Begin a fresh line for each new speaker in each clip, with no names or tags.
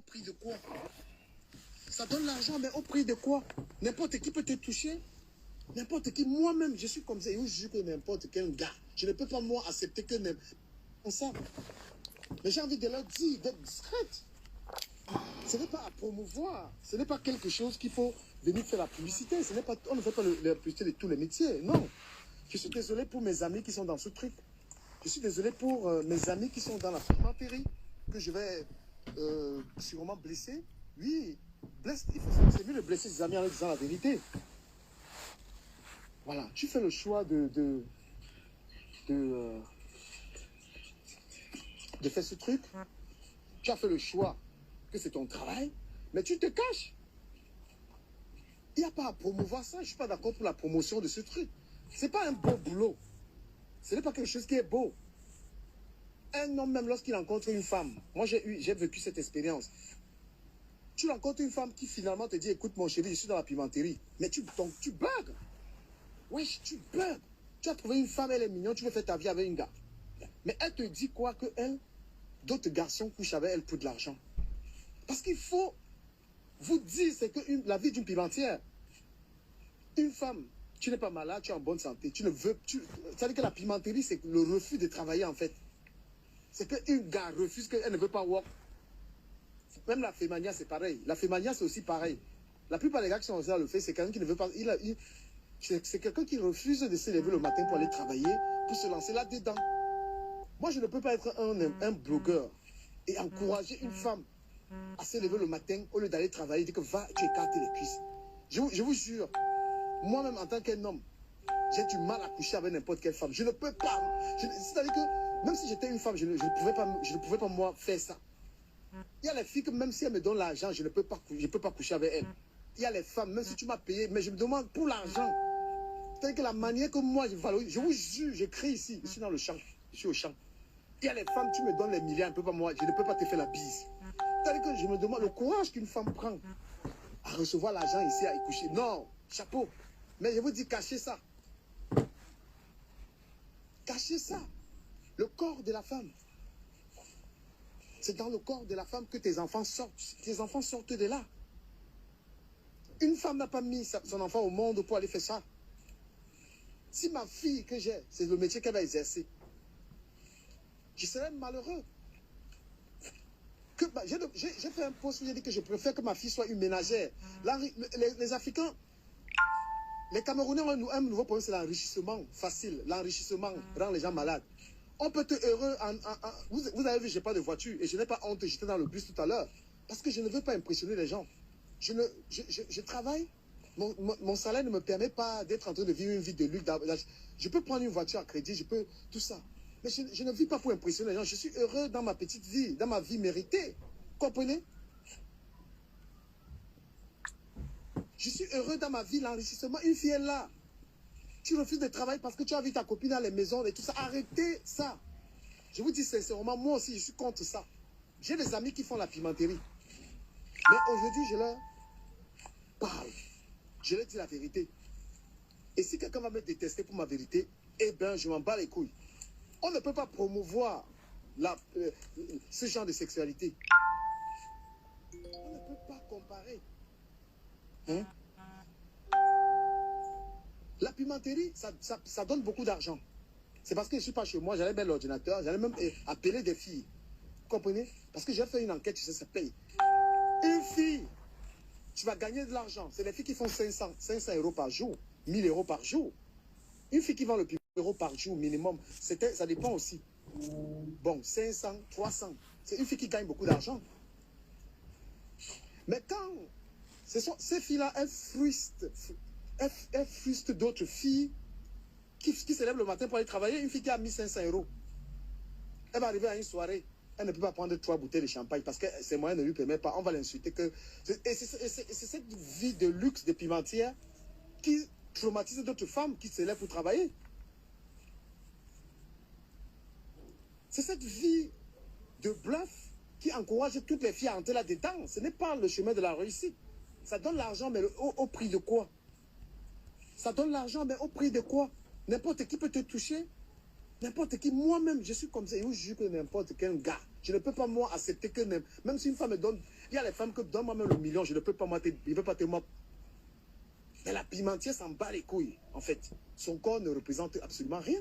au prix de quoi? Ça donne l'argent, mais au prix de quoi? N'importe qui peut te toucher. N'importe qui. Moi-même, je suis comme ça. Et je jure que n'importe quel gars. Je ne peux pas, moi, accepter que comme ça. Mais j'ai envie de leur dire d'être discrète. Ce n'est pas à promouvoir. Ce n'est pas quelque chose qu'il faut venir faire la publicité. Ce n'est pas, on ne fait pas la publicité de tous les métiers. Non. Je suis désolé pour mes amis qui sont dans ce truc. Je suis désolé pour mes amis qui sont dans la pimenterie, que je vais sûrement blesser. Oui, c'est mieux de blesser ses amis en leur disant la vérité. Voilà, tu fais le choix de faire ce truc. Tu as fait le choix que c'est ton travail, mais tu te caches. Il n'y a pas à promouvoir ça. Je ne suis pas d'accord pour la promotion de ce truc. Ce n'est pas un beau boulot. Ce n'est pas quelque chose qui est beau. Un homme, même lorsqu'il rencontre une femme, moi j'ai vécu cette expérience. Tu rencontres une femme qui finalement te dit, écoute mon chéri, je suis dans la pimenterie. Mais tu bugs. Wesh, tu bugs. Tu as trouvé une femme, elle est mignonne, tu veux faire ta vie avec une gars. Mais elle te dit quoi que elle, d'autres garçons couchent avec elle pour de l'argent. Parce qu'il faut vous dire, c'est que la vie d'une pimentière, une femme, tu n'es pas malade, tu es en bonne santé, tu ne veux, ça veut dire que la pimenterie, c'est le refus de travailler en fait. C'est qu'une gars refuse qu'elle ne veut pas work. Même la fémania, c'est pareil. La fémania, c'est aussi pareil. La plupart des gars qui sont dans le fait, c'est quelqu'un qui ne veut pas. C'est quelqu'un qui refuse de se lever le matin pour aller travailler, pour se lancer là-dedans. Moi, je ne peux pas être un blogueur et encourager une femme à se lever le matin au lieu d'aller travailler, dire que va, tu écartes les cuisses. Je vous jure, moi-même, en tant qu'un homme, j'ai du mal à coucher avec n'importe quelle femme. Je ne peux pas. C'est-à-dire que même si j'étais une femme, je ne pouvais pas moi faire ça. Il y a les filles que même si elles me donnent l'argent, je ne peux pas coucher avec elles. Il y a les femmes, même si tu m'as payé, mais je me demande pour l'argent. C'est-à-dire que la manière que moi je valorise, je vous jure, j'écris ici, je suis dans le champ, je suis au champ. Il y a les femmes, tu me donnes les milliards, je ne peux pas te faire la bise. C'est-à-dire que je me demande le courage qu'une femme prend à recevoir l'argent ici, à y coucher. Non, chapeau. Mais je vous dis, cachez ça. Cachez ça. Le corps de la femme. C'est dans le corps de la femme que tes enfants sortent. Tes enfants sortent de là. Une femme n'a pas mis son enfant au monde pour aller faire ça. Si ma fille que j'ai, c'est le métier qu'elle va exercer, je serais malheureux. J'ai fait un post où j'ai dit que je préfère que ma fille soit une ménagère. Les Africains, les Camerounais ont un nouveau problème, c'est l'enrichissement facile. L'enrichissement rend les gens malades. On peut être heureux vous avez vu, je n'ai pas de voiture et je n'ai pas honte, j'étais dans le bus tout à l'heure. Parce que je ne veux pas impressionner les gens. Je travaille, mon salaire ne me permet pas d'être en train de vivre une vie de luxe. Je peux prendre une voiture à crédit, je peux tout ça. Mais je ne vis pas pour impressionner les gens. Je suis heureux dans ma petite vie, dans ma vie méritée. Comprenez? Je suis heureux dans ma vie, l'enrichissement. Une fille est là. Tu refuses de travailler parce que tu as vu ta copine dans les maisons et tout ça. Arrêtez ça. Je vous dis sincèrement, moi aussi, je suis contre ça. J'ai des amis qui font la pimenterie. Mais aujourd'hui, je leur parle. Je leur dis la vérité. Et si quelqu'un va me détester pour ma vérité, eh bien, je m'en bats les couilles. On ne peut pas promouvoir ce genre de sexualité. On ne peut pas comparer. Hein? La pimenterie, ça donne beaucoup d'argent. C'est parce que je ne suis pas chez moi, j'allais mettre l'ordinateur, j'allais même appeler des filles. Vous comprenez? Parce que j'ai fait une enquête, tu sais, ça paye. Une fille, tu vas gagner de l'argent. C'est les filles qui font 500 € par jour, 1000 € par jour. Une fille qui vend le piment € par jour minimum, ça dépend aussi. Bon, 500, 300. C'est une fille qui gagne beaucoup d'argent. Mais quand ces filles-là, elles frustrent d'autres filles qui se lèvent le matin pour aller travailler. Une fille qui a 1500 €. Elle va arriver à une soirée. Elle ne peut pas prendre 3 bouteilles de champagne parce que ses moyens ne lui permettent pas. On va l'insulter. Et c'est cette vie de luxe de pimentière qui traumatise d'autres femmes qui se lèvent pour travailler. C'est cette vie de bluff qui encourage toutes les filles à entrer là-dedans. Ce n'est pas le chemin de la réussite. Ça donne l'argent, mais au prix de quoi? Ça donne l'argent, mais au prix de quoi? N'importe qui peut te toucher. N'importe qui, moi-même, je suis comme ça. Et je jure que n'importe quel gars, je ne peux pas, moi, accepter que même si une femme me donne, il y a les femmes que donnent moi-même le million, je ne peux pas, moi, il ne peut pas te moi. Mais la pimentière s'en bat les couilles, en fait. Son corps ne représente absolument rien.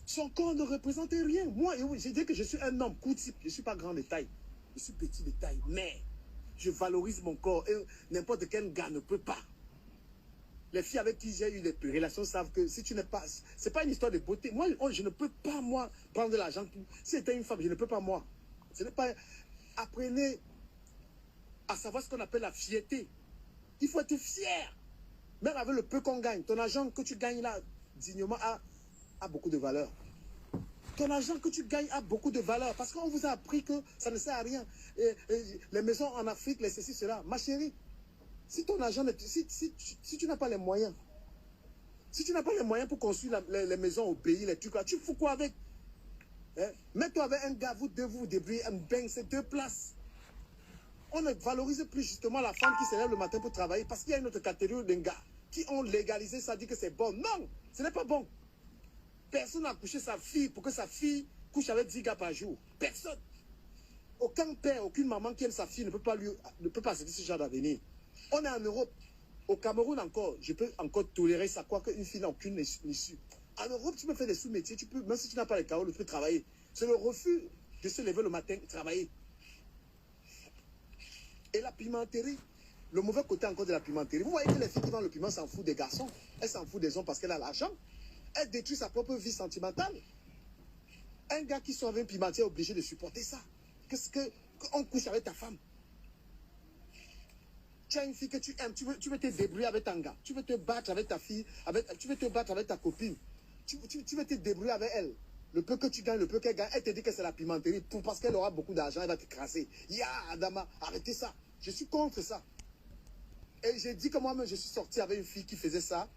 Son corps ne représente rien. Moi, je dis que je suis un homme coup-type. Je ne suis pas grand de taille. Je suis petit de taille. Mais je valorise mon corps. Et n'importe quel gars ne peut pas. Les filles avec qui j'ai eu des relations savent que si tu n'es pas... C'est pas une histoire de beauté. Moi, je ne peux pas, moi, prendre de l'argent. Si c'était une femme, je ne peux pas, moi. Ce n'est pas... Apprenez à savoir ce qu'on appelle la fierté. Il faut être fier. Même avec le peu qu'on gagne. Ton argent que tu gagnes là, dignement, a beaucoup de valeur. Ton argent que tu gagnes a beaucoup de valeur. Parce qu'on vous a appris que ça ne sert à rien. Les maisons en Afrique, les ceci, cela. Ma chérie, si ton argent, si tu n'as pas les moyens, si tu n'as pas les moyens pour construire les maisons au pays, les trucs là, tu fous quoi avec? Hein? Mets-toi avec un gars, vous deux, vous débrouillez, un bang, c'est 2 places. On ne valorise plus justement la femme qui se lève le matin pour travailler parce qu'il y a une autre catégorie d'un gars qui ont légalisé ça, dit que c'est bon. Non, ce n'est pas bon. Personne n'a couché sa fille pour que sa fille couche avec 10 gars par jour. Personne. Aucun père, aucune maman qui aime sa fille ne peut pas accepter ce genre d'avenir. On est en Europe. Au Cameroun encore, je peux encore tolérer ça, quoique une fille n'a aucune issue. En Europe, tu peux faire des sous-métiers, tu peux, même si tu n'as pas les carreaux, tu peux travailler. C'est le refus de se lever le matin et travailler. Et la pimenterie, le mauvais côté encore de la pimenterie. Vous voyez que les filles qui vendent le piment s'en foutent des garçons. Elles s'en foutent des hommes parce qu'elle a l'argent. Elle détruit sa propre vie sentimentale. Un gars qui sort avec un pimentier est obligé de supporter ça. Qu'est-ce qu'on couche avec ta femme? Tu as une fille que tu aimes, tu veux te débrouiller avec un gars. Tu veux te battre avec ta fille, tu veux te battre avec ta copine. Tu veux te débrouiller avec elle. Le peu que tu gagnes, le peu qu'elle gagne, elle te dit que c'est la pimenterie. Parce qu'elle aura beaucoup d'argent, elle va t'écraser. Ya, Adama, arrêtez ça. Je suis contre ça. Et j'ai dit que moi-même, je suis sorti avec une fille qui faisait ça.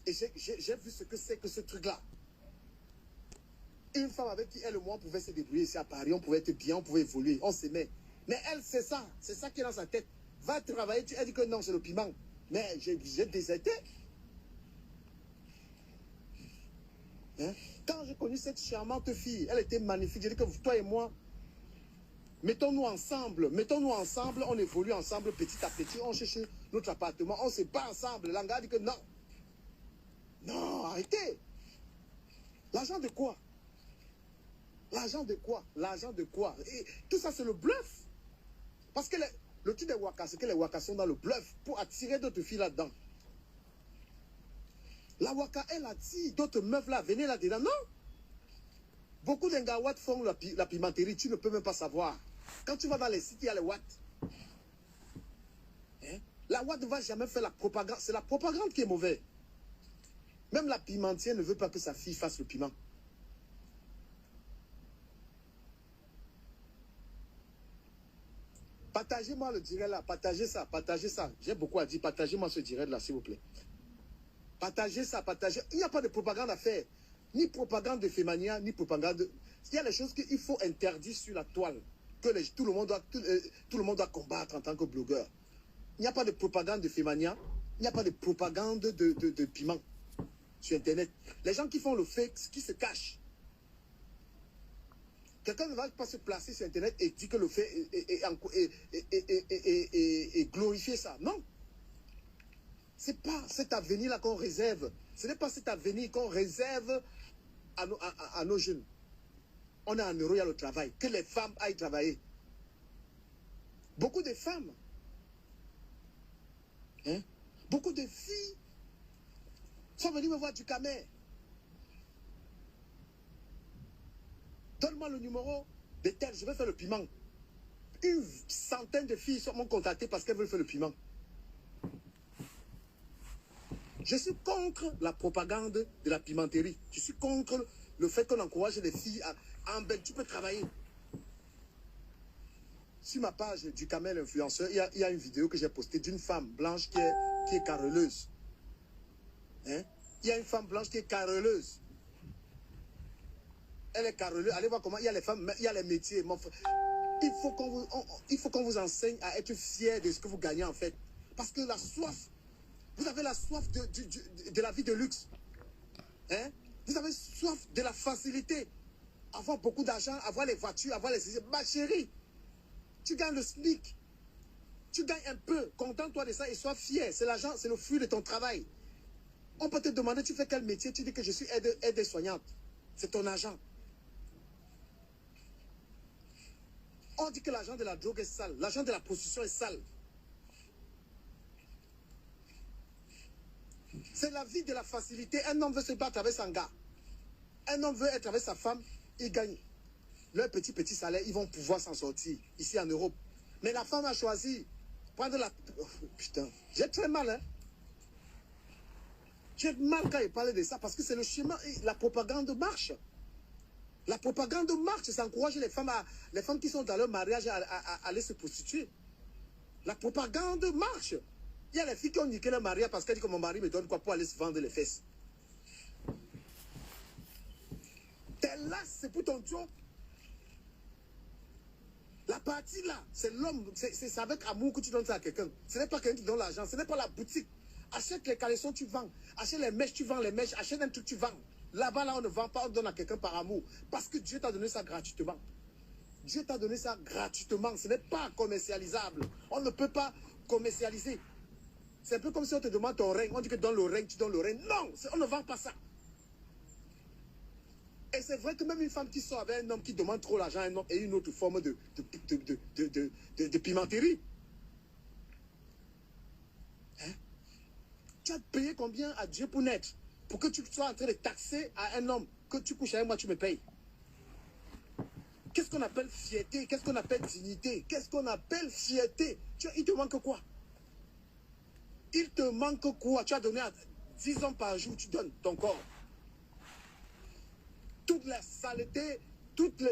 Et j'ai vu ce que c'est que ce truc-là. Une femme avec qui elle et moi, on pouvait se débrouiller ici à Paris, on pouvait être bien, on pouvait évoluer, on s'aimait. Mais elle, c'est ça qui est dans sa tête. Va travailler, elle dit que non, c'est le piment. Mais j'ai déserté. Hein? Quand j'ai connu cette charmante fille, elle était magnifique. J'ai dit que toi et moi, mettons-nous ensemble, on évolue ensemble petit à petit, on cherche notre appartement, on se bat ensemble. L'anga dit que non. Non, arrêtez. L'argent de quoi? L'argent de quoi? L'argent de quoi? Et tout ça, c'est le bluff. Parce que le truc des Waka, c'est que les Waka sont dans le bluff pour attirer d'autres filles là-dedans. La Waka, elle attire d'autres meufs là, venez là-dedans. Non. Beaucoup d'Engawat font la pimenterie, tu ne peux même pas savoir. Quand tu vas dans les sites, il y a les Watt. Hein? La Watt ne va jamais faire la propagande. C'est la propagande qui est mauvaise. Même la pimentière ne veut pas que sa fille fasse le piment. Partagez-moi le direct là, partagez ça. J'ai beaucoup à dire, partagez-moi ce direct là, s'il vous plaît. Partagez ça, partagez. Il n'y a pas de propagande à faire. Ni propagande de Fémania, ni propagande... Il y a des choses qu'il faut interdire sur la toile. Que tout le monde doit combattre en tant que blogueur. Il n'y a pas de propagande de Fémania. Il n'y a pas de propagande de piment sur Internet. Les gens qui font le fake, qui se cachent. Quelqu'un ne va pas se placer sur Internet et dire que le fait et glorifier ça. Non. Ce n'est pas cet avenir-là qu'on réserve. Ce n'est pas cet avenir qu'on réserve à nos jeunes. On est en Europe, il y a le travail. Que les femmes aillent travailler. Beaucoup de femmes, hein, beaucoup de filles sont venues me voir du Camer. Donne-moi le numéro de tel, je vais faire le piment. Une centaine de filles m'ont contacté parce qu'elles veulent faire le piment. Je suis contre la propagande de la pimenterie. Je suis contre le fait qu'on encourage les filles à tu peux travailler. Sur ma page du Kamel Influenceur, il y a une vidéo que j'ai postée d'une femme blanche qui est carreleuse. Hein? Il y a une femme blanche qui est carreleuse. Elle est carreleuse. Allez voir comment il y a les femmes, il y a les métiers. Il faut qu'on vous enseigne à être fier de ce que vous gagnez en fait. Parce que la soif Vous avez la soif de la vie de luxe. Hein? Vous avez soif de la facilité. Avoir beaucoup d'argent, avoir les voitures, avoir les... Ma chérie, tu gagnes le SMIC. Tu gagnes un peu. Contente-toi de ça et sois fier. C'est l'argent, c'est le fruit de ton travail. On peut te demander, tu fais quel métier? Tu dis que je suis aide-soignante. C'est ton argent. On dit que l'argent de la drogue est sale. L'argent de la prostitution est sale. C'est la vie de la facilité. Un homme veut se battre avec son gars. Un homme veut être avec sa femme, il gagne. Leur petit salaire, ils vont pouvoir s'en sortir, ici en Europe. Mais la femme a choisi prendre la... Oh, putain, j'ai très mal, hein. J'ai mal quand il parle de ça, parce que c'est le schéma, la propagande marche. La propagande marche, ça encourage les femmes qui sont dans leur mariage à aller se prostituer. La propagande marche. Il y a les filles qui ont niqué leur mariage parce qu'elles disent que mon mari me donne quoi pour aller se vendre les fesses. T'es là, c'est pour ton job. La partie là, c'est l'homme, c'est avec amour que tu donnes ça à quelqu'un. Ce n'est pas quelqu'un qui donne l'argent, ce n'est pas la boutique. Achète les caleçons, tu vends. Achète les mèches, tu vends les mèches. Achète un truc, tu vends. Là-bas, là, on ne vend pas, on donne à quelqu'un par amour. Parce que Dieu t'a donné ça gratuitement. Dieu t'a donné ça gratuitement. Ce n'est pas commercialisable. On ne peut pas commercialiser. C'est un peu comme si on te demande ton règne. On dit que donne le règne, tu donnes le règne. Non, on ne vend pas ça. Et c'est vrai que même une femme qui sort avec un homme qui demande trop l'argent à un homme et une autre forme de pimenterie. Hein? Tu as payé combien à Dieu pour naître? Pour que tu sois en train de taxer à un homme que tu couches avec moi, tu me payes. Qu'est-ce qu'on appelle fierté? Qu'est-ce qu'on appelle dignité? Qu'est-ce qu'on appelle fierté? Il te manque quoi? Il te manque quoi? Tu as donné à 10 ans par jour, tu donnes ton corps. Toute la saleté,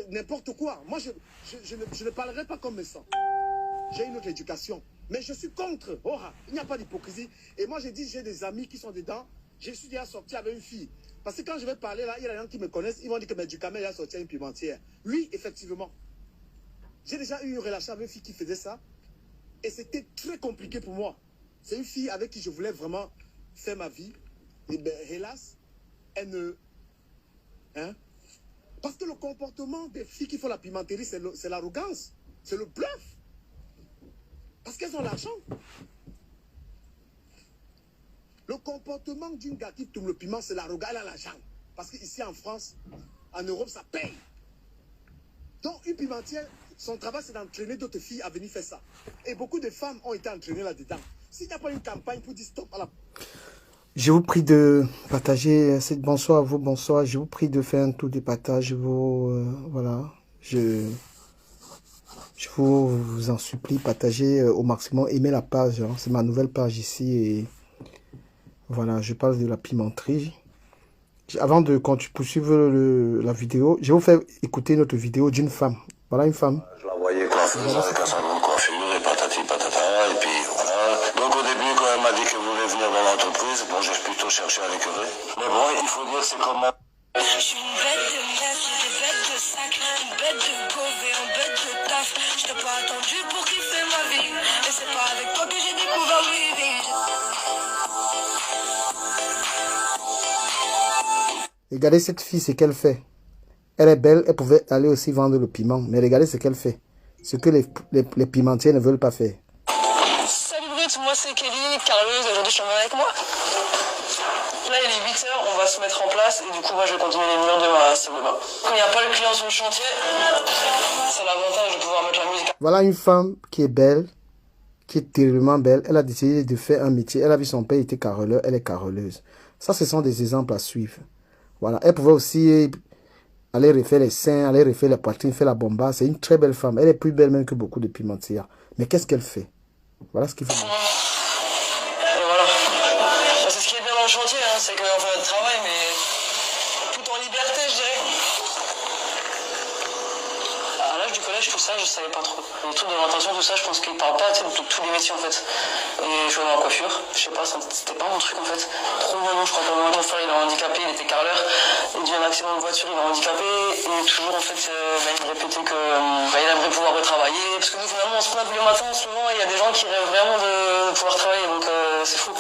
n'importe quoi. Moi, je ne parlerai pas comme ça. J'ai une autre éducation. Mais je suis contre. Oh, il n'y a pas d'hypocrisie. Et moi, j'ai dit, j'ai des amis qui sont dedans. Je suis déjà sorti avec une fille. Parce que quand je vais parler là, il y a des gens qui me connaissent. Ils vont dire que Medjugorje a sorti une pimentière. Oui, effectivement. J'ai déjà eu une relation avec une fille qui faisait ça. Et c'était très compliqué pour moi. C'est une fille avec qui je voulais vraiment faire ma vie. Et bien, hélas, elle ne... Hein? Parce que le comportement des filles qui font la pimenterie, c'est l'arrogance. C'est le bluff. Parce qu'elles ont l'argent. Le comportement d'une gars qui tourne le piment, c'est l'arrogance. Elle a l'argent. Parce qu'ici en France, en Europe, ça paye. Donc une pimentière, son travail, c'est d'entraîner d'autres filles à venir faire ça. Et beaucoup de femmes ont été entraînées là-dedans. S'il n'y a pas une campagne pour dire stop à la...
Je vous prie de partager. Bonsoir à vous, bonsoir. Je vous prie de faire un tour de partage. Voilà. Je vous en supplie, partagez au maximum. Aimez la page. Hein. C'est ma nouvelle page ici. Et voilà, je parle de la pimenterie. Avant de poursuivre la vidéo, je vais vous faire écouter notre vidéo d'une femme. Voilà une femme.
Je la voyais coiffeuse avec un salon de coiffure et patati patata. Et puis voilà. Donc au début, quand elle m'a dit qu'elle voulait venir dans l'entreprise, bon, j'ai plutôt cherché à l'écœurer. Mais bon, il faut dire que c'est comme...
Je suis une bête de mec, une bête de sac, une bête de beauvais, une bête de taf. Je t'ai pas attendu pour kiffer ma vie. Et c'est pas avec toi que j'ai découvert Vivi.
Regardez cette fille, ce qu'elle fait. Elle est belle, elle pouvait aller aussi vendre le piment. Mais regardez ce qu'elle fait. Ce que les pimentiers ne veulent pas faire.
Salut Brut, moi c'est Kelly, Carleuse, aujourd'hui je t'emmène avec moi. Là il est 8h, on va se mettre en place et du coup moi je vais continuer les murs de ma salle de bain. Quand il n'y a pas le client sur le chantier, c'est l'avantage de pouvoir mettre la musique.
Voilà une femme qui est belle, qui est terriblement belle. Elle a décidé de faire un métier. Elle a vu son père était carreleur, elle est carreleuse. Ça, ce sont des exemples à suivre. Voilà, elle pouvait aussi aller refaire les seins, aller refaire la poitrine, faire la bombasse. C'est une très belle femme. Elle est plus belle même que beaucoup de pimentières. Mais qu'est-ce qu'elle fait? Voilà ce qu'il faut.
Et voilà. C'est ce qui est bien dans le chantier, hein, c'est qu'on fait notre travail, mais tout en liberté, je dirais. À l'âge du collège, tout ça, je savais pas trop. Les trucs d'orientation, tout ça, je pense qu'ils parlent pas de tous les métiers en fait. Et je vais dans la coiffure, je sais pas, c'était pas mon truc en fait. Trop mignon, je crois que mon frère il est handicapé, il était carreleur. Il a eu un accident de voiture, il est handicapé. Et toujours en fait, il me répétait que il aimerait pouvoir retravailler. Parce que nous finalement on se plaint tous les matins, souvent il y a des gens qui rêvent vraiment de pouvoir travailler, donc c'est fou.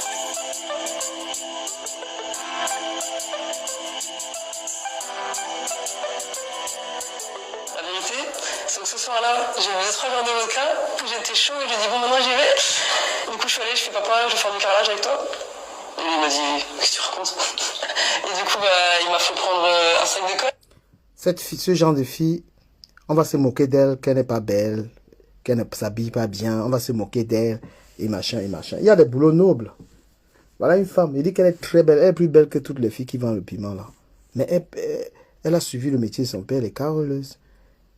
Donc ce soir-là, j'ai bu 3 verres de vodka, j'étais chaud et j'ai dit bon maintenant j'y vais. Du coup je suis allée, je fais papa, je vais faire du carrelage avec toi. Et lui il m'a dit qu'est-ce que tu racontes? Et du coup il m'a fait prendre un sac de colle.
Cette fille, ce genre de fille, on va se moquer d'elle, qu'elle n'est pas belle, qu'elle ne s'habille pas bien, on va se moquer d'elle, et machin, et machin. Il y a des boulots nobles. Voilà une femme, il dit qu'elle est très belle, elle est plus belle que toutes les filles qui vendent le piment là. Mais elle a suivi le métier de son père, elle est carreleuse.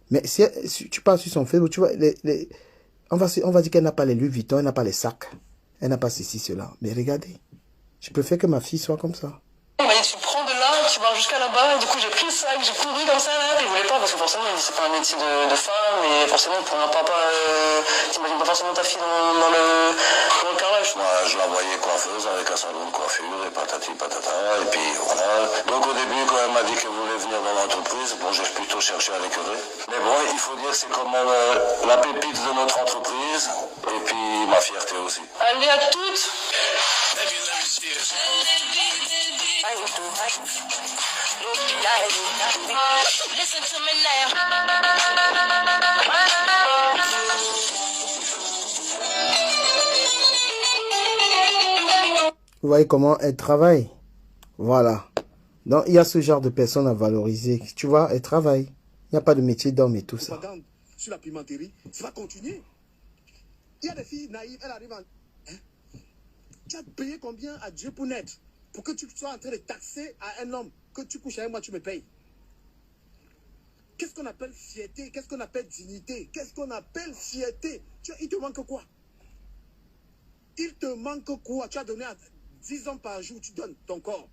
Mais si tu passes sur son Facebook, tu vois, on va dire qu'elle n'a pas les Louis Vuitton, elle n'a pas les sacs, elle n'a pas ceci, cela. Mais regardez, je préfère que ma fille soit comme ça.
Il m'a dit tu prends de là, tu vas jusqu'à là-bas, et du coup j'ai pris le sac, j'ai couru comme ça là, il voulait pas parce que forcément c'est pas un métier de femme, et forcément pour un papa, t'imagines pas forcément ta fille dans le carrelage.
Moi je la voyais coiffeuse avec un salon de coiffure et patati patata, et puis voilà. Donc au début quand elle m'a dit qu'elle voulait venir dans l'entreprise, bon j'ai plutôt cherché à l'écœurer. Mais bon, il faut dire que c'est quand même la pépite de notre entreprise, et puis ma fierté aussi.
Allez à toutes.
Listen to me now.
Vous voyez comment elle travaille. Voilà. Donc, il y a ce genre de personnes à valoriser. Tu vois, elle travaille. Il n'y a pas de métier d'homme et tout ça.
Sur la pimenterie, ça va continuer. Il y a des filles naïves, elles arrivent en... Hein? Tu as payé combien à Dieu pour naître? Pour que tu sois en train de taxer à un homme que tu couches avec moi, tu me payes. Qu'est-ce qu'on appelle fierté? Qu'est-ce qu'on appelle dignité? Qu'est-ce qu'on appelle fierté? Il te manque quoi? Il te manque quoi? Tu as donné 10 ans par jour, tu donnes ton corps.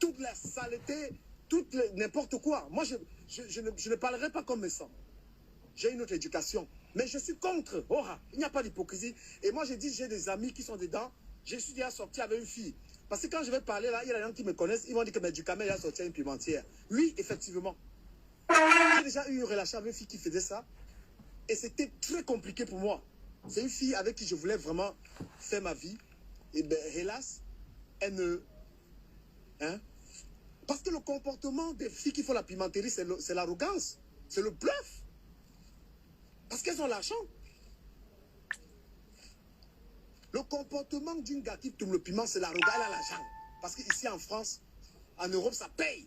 Toute la saleté, n'importe quoi. Moi, je ne parlerai pas comme mes sangs. J'ai une autre éducation. Mais je suis contre. Oh, il n'y a pas d'hypocrisie. Et moi, j'ai dit, j'ai des amis qui sont dedans. Je suis déjà sorti avec une fille. Parce que quand je vais parler là, il y a des gens qui me connaissent. Ils vont dire que mais du camel, il a sorti une pimentière. Oui, effectivement. J'ai déjà eu une relation avec une fille qui faisait ça. Et c'était très compliqué pour moi. C'est une fille avec qui je voulais vraiment faire ma vie. Et bien, hélas, elle ne... Hein? Parce que le comportement des filles qui font la pimenterie, c'est l'arrogance. C'est le bluff. Parce qu'elles ont l'argent. Le comportement d'une gars qui tourne le piment, c'est l'arrogance. Elle a l'argent. Parce qu'ici en France, en Europe, ça paye.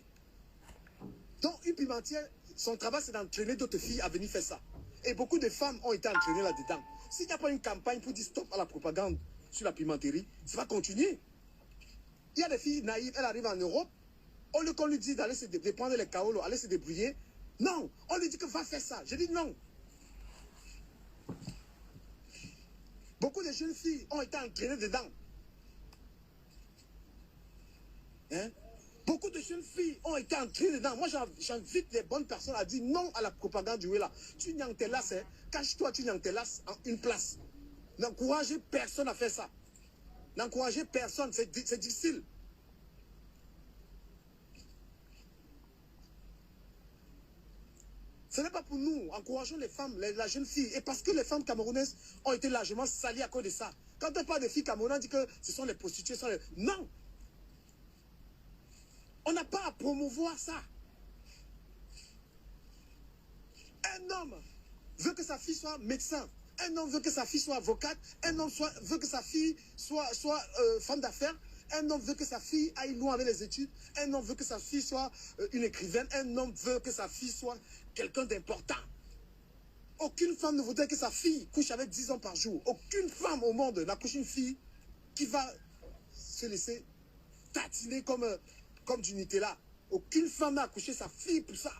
Donc, une pimentière, son travail, c'est d'entraîner d'autres filles à venir faire ça. Et beaucoup de femmes ont été entraînées là-dedans. S'il n'y a pas une campagne pour dire stop à la propagande sur la pimenterie, ça va continuer. Il y a des filles naïves, elles arrivent en Europe. Au lieu qu'on lui dise d'aller de prendre les kaolos, aller se débrouiller. Non, on lui dit que va faire ça. Je dis non. Beaucoup de jeunes filles ont été entraînées dedans. Hein? Beaucoup de jeunes filles ont été entraînées dedans. Moi, j'invite les bonnes personnes à dire non à la propagande du Wela. Tu n'entelasses, hein? Cache-toi, tu n'entelasses en une place. N'encouragez personne à faire ça. N'encouragez personne, c'est difficile. Ce n'est pas pour nous. Encourageons les femmes, la jeune fille. Et parce que les femmes camerounaises ont été largement salies à cause de ça. Quand on parle de filles camerounaises, on dit que ce sont les prostituées. Non. On n'a pas à promouvoir ça. Un homme veut que sa fille soit médecin. Un homme veut que sa fille soit avocate. Un homme veut que sa fille soit femme d'affaires. Un homme veut que sa fille aille loin avec les études. Un homme veut que sa fille soit une écrivaine. Un homme veut que sa fille soit quelqu'un d'important. Aucune femme ne voudrait que sa fille couche avec 10 ans par jour. Aucune femme au monde n'accouche une fille qui va se laisser tatiner comme du Nutella. Aucune femme n'a accouché sa fille pour ça.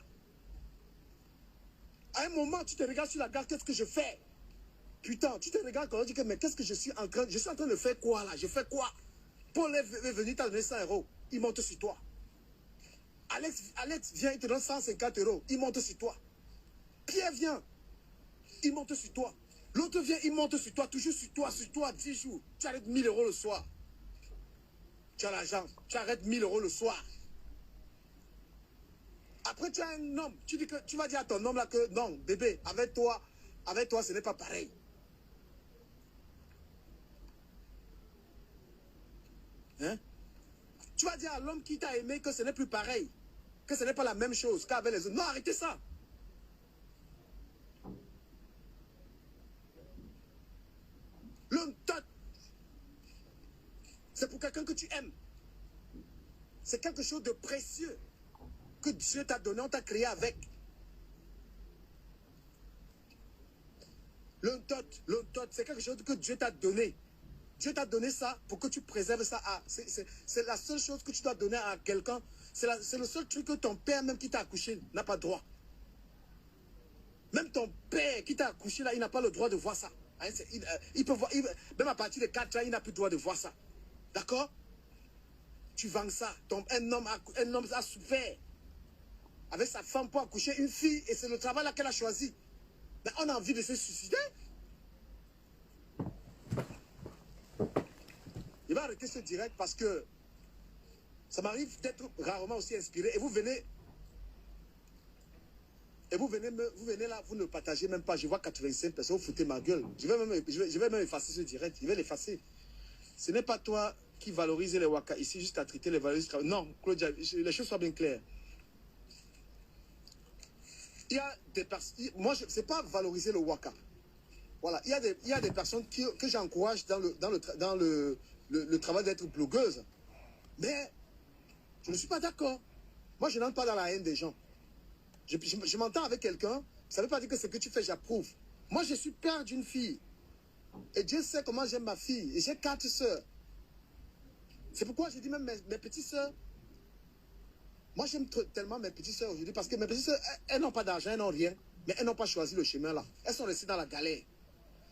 À un moment, tu te regardes sur la gare, qu'est-ce que je fais? Putain, tu te regardes quand on dit que mais qu'est-ce que je suis en train de faire quoi là? Je fais quoi? Paul est venu t'as donné 100 €, il monte sur toi. Alex vient, il te donne 150 €, il monte sur toi. Pierre vient, il monte sur toi. L'autre vient, il monte sur toi, toujours sur toi, 10 jours. Tu arrêtes 1000 € le soir. Tu as l'argent, tu arrêtes 1000 € le soir. Après, tu as un homme, tu vas dire à ton homme là que non, bébé, avec toi, ce n'est pas pareil. Hein? Tu vas dire à l'homme qui t'a aimé que ce n'est plus pareil, que ce n'est pas la même chose qu'avec les autres. Non, arrêtez ça. Le tot, c'est pour quelqu'un que tu aimes. C'est quelque chose de précieux que Dieu t'a donné, on t'a créé avec. Le tot, c'est quelque chose que Dieu t'a donné. Dieu t'a donné ça pour que tu préserves ça. C'est la seule chose que tu dois donner à quelqu'un. C'est le seul truc que ton père, même qui t'a accouché, n'a pas droit. Même ton père qui t'a accouché, là, il n'a pas le droit de voir ça. Hein, il peut voir, même à partir de 4 ans, il n'a plus le droit de voir ça. D'accord? Tu vends ça. Un homme a souffert avec sa femme pour accoucher une fille et c'est le travail là qu'elle a choisi. Mais on a envie de se suicider. Il va arrêter ce direct parce que ça m'arrive d'être rarement aussi inspiré. Et vous venez là, vous ne partagez même pas. Je vois 85 personnes, vous foutez ma gueule. Je vais même effacer ce direct. Je vais l'effacer. Ce n'est pas toi qui valorise les waka ici, juste à traiter les valeurs du travail. Non, Claudia, les choses soient bien claires. Il y a des personnes. Moi, ce n'est pas valoriser le waka. Voilà, il y a des personnes que j'encourage dans le travail d'être blogueuse. Mais je ne suis pas d'accord. Moi, je n'entre pas dans la haine des gens. Je m'entends avec quelqu'un, ça ne veut pas dire que ce que tu fais, j'approuve. Moi, je suis père d'une fille. Et Dieu sait comment j'aime ma fille. Et j'ai 4 sœurs. C'est pourquoi je dis même mes petites sœurs. Moi, j'aime tellement mes petites sœurs aujourd'hui parce que mes petites sœurs, elles n'ont pas d'argent, elles n'ont rien. Mais elles n'ont pas choisi le chemin là. Elles sont restées dans la galère.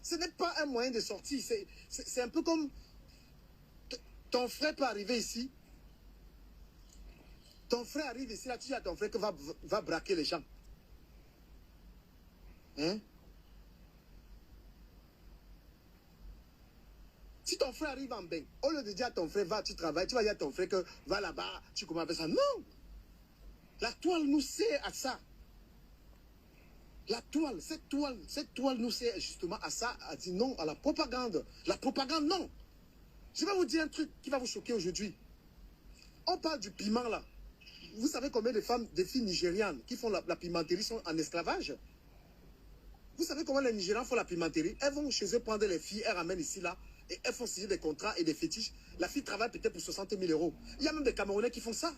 Ce n'est pas un moyen de sortie. C'est un peu comme ton frère peut arriver ici. Ton frère arrive ici, là, tu dis à ton frère que va braquer les gens. Hein? Si ton frère arrive en bain, au lieu de dire à ton frère, va, tu travailles, tu vas dire à ton frère que va là-bas, tu commences avec ça. Non! La toile nous sert à ça. La toile, cette toile nous sert justement à ça, à dire non à la propagande. La propagande, non! Je vais vous dire un truc qui va vous choquer aujourd'hui. On parle du piment là. Vous savez combien de femmes, des filles nigérianes qui font la pimenterie sont en esclavage? Vous savez comment les Nigérians font la pimenterie? Elles vont chez eux prendre les filles, elles ramènent ici là, et elles font signer des contrats et des fétiches. La fille travaille peut-être pour 60 000 €. Il y a même des Camerounais qui font ça.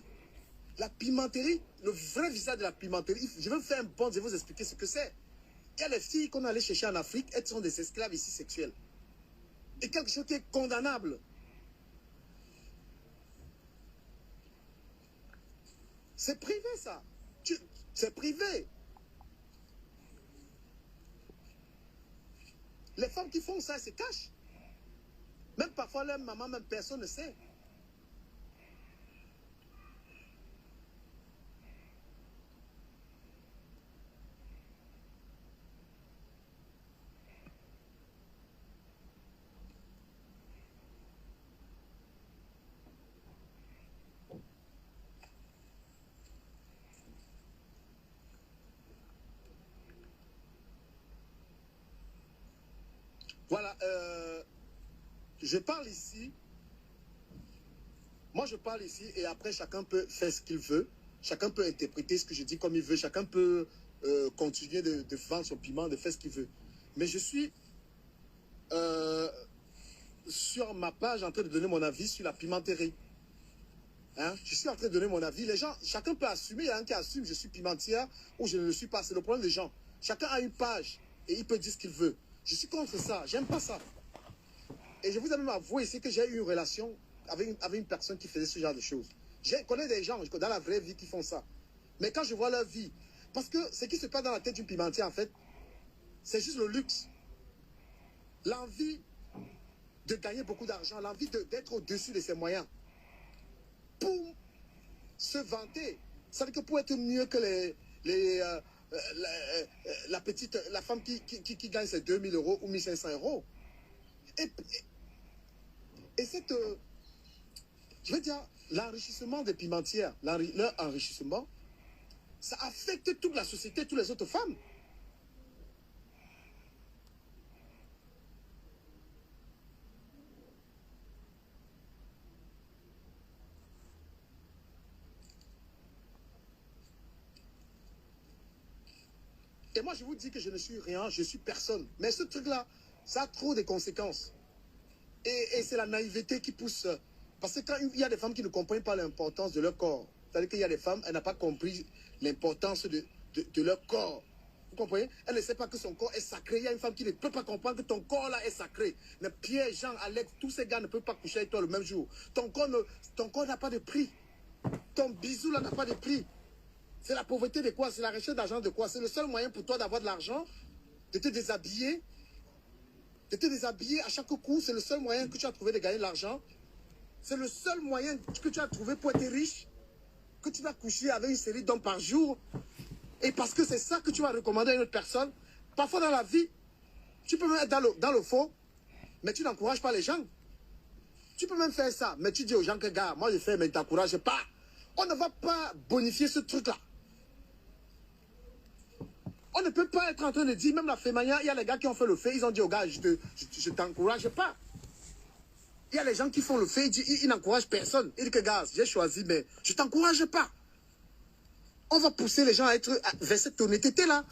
La pimenterie, le vrai visage de la pimenterie, je vais vous faire un bond, je vais vous expliquer ce que c'est. Il y a les filles qu'on allait chercher en Afrique, elles sont des esclaves ici sexuels. Et quelque chose qui est condamnable. C'est privé ça. C'est privé. Les femmes qui font ça, elles se cachent. Même parfois, leur maman, même personne ne sait. Voilà, je parle ici. Moi, je parle ici et après, chacun peut faire ce qu'il veut. Chacun peut interpréter ce que je dis comme il veut. Chacun peut continuer de vendre son piment, de faire ce qu'il veut. Mais je suis sur ma page en train de donner mon avis sur la pimenterie. Hein? Je suis en train de donner mon avis. Les gens, chacun peut assumer. Il y a un qui assume, je suis pimentière ou je ne le suis pas. C'est le problème des gens. Chacun a une page et il peut dire ce qu'il veut. Je suis contre ça. J'aime pas ça. Et je vous ai même avoué ici que j'ai eu une relation avec une personne qui faisait ce genre de choses. Je connais des gens dans la vraie vie qui font ça. Mais quand je vois leur vie, parce que ce qui se passe dans la tête d'une pimentière, en fait, c'est juste le luxe. L'envie de gagner beaucoup d'argent, l'envie d'être au-dessus de ses moyens. Pour se vanter. Ça veut dire que pour être mieux que la femme qui gagne ses 2 000 € ou 1 500 €. Et cette, je veux dire, l'enrichissement des pimentières, leur enrichissement, ça affecte toute la société, toutes les autres femmes. Et moi, je vous dis que je ne suis rien, je suis personne. Mais ce truc-là, ça a trop de conséquences. Et c'est la naïveté qui pousse. Parce que quand il y a des femmes qui ne comprennent pas l'importance de leur corps, c'est-à-dire qu'il y a des femmes, elles n'ont pas compris l'importance de leur corps. Vous comprenez? Elle ne sait pas que son corps est sacré. Il y a une femme qui ne peut pas comprendre que ton corps là est sacré. Mais Pierre, Jean, Alex, tous ces gars ne peuvent pas coucher avec toi le même jour. Ton corps n'a pas de prix. Ton bisou là n'a pas de prix. C'est la pauvreté de quoi? C'est la recherche d'argent de quoi? C'est le seul moyen pour toi d'avoir de l'argent, de te déshabiller. De te déshabiller à chaque coup, c'est le seul moyen que tu as trouvé de gagner de l'argent. C'est le seul moyen que tu as trouvé pour être riche. Que tu vas coucher avec une série d'hommes par jour. Et parce que c'est ça que tu vas recommander à une autre personne. Parfois dans la vie, tu peux même être dans le faux, mais tu n'encourages pas les gens. Tu peux même faire ça, mais tu dis aux gens que, gars, moi je fais, mais tu n'encourages pas. On ne va pas bonifier ce truc-là. On ne peut pas être en train de dire, même la Fémania, il y a les gars qui ont fait le fait, ils ont dit aux gars, je t'encourage pas. Il y a les gens qui font le fait, ils n'encouragent personne. Ils disent que, gars, j'ai choisi, mais je t'encourage pas. On va pousser les gens à être vers cette honnêteté-là.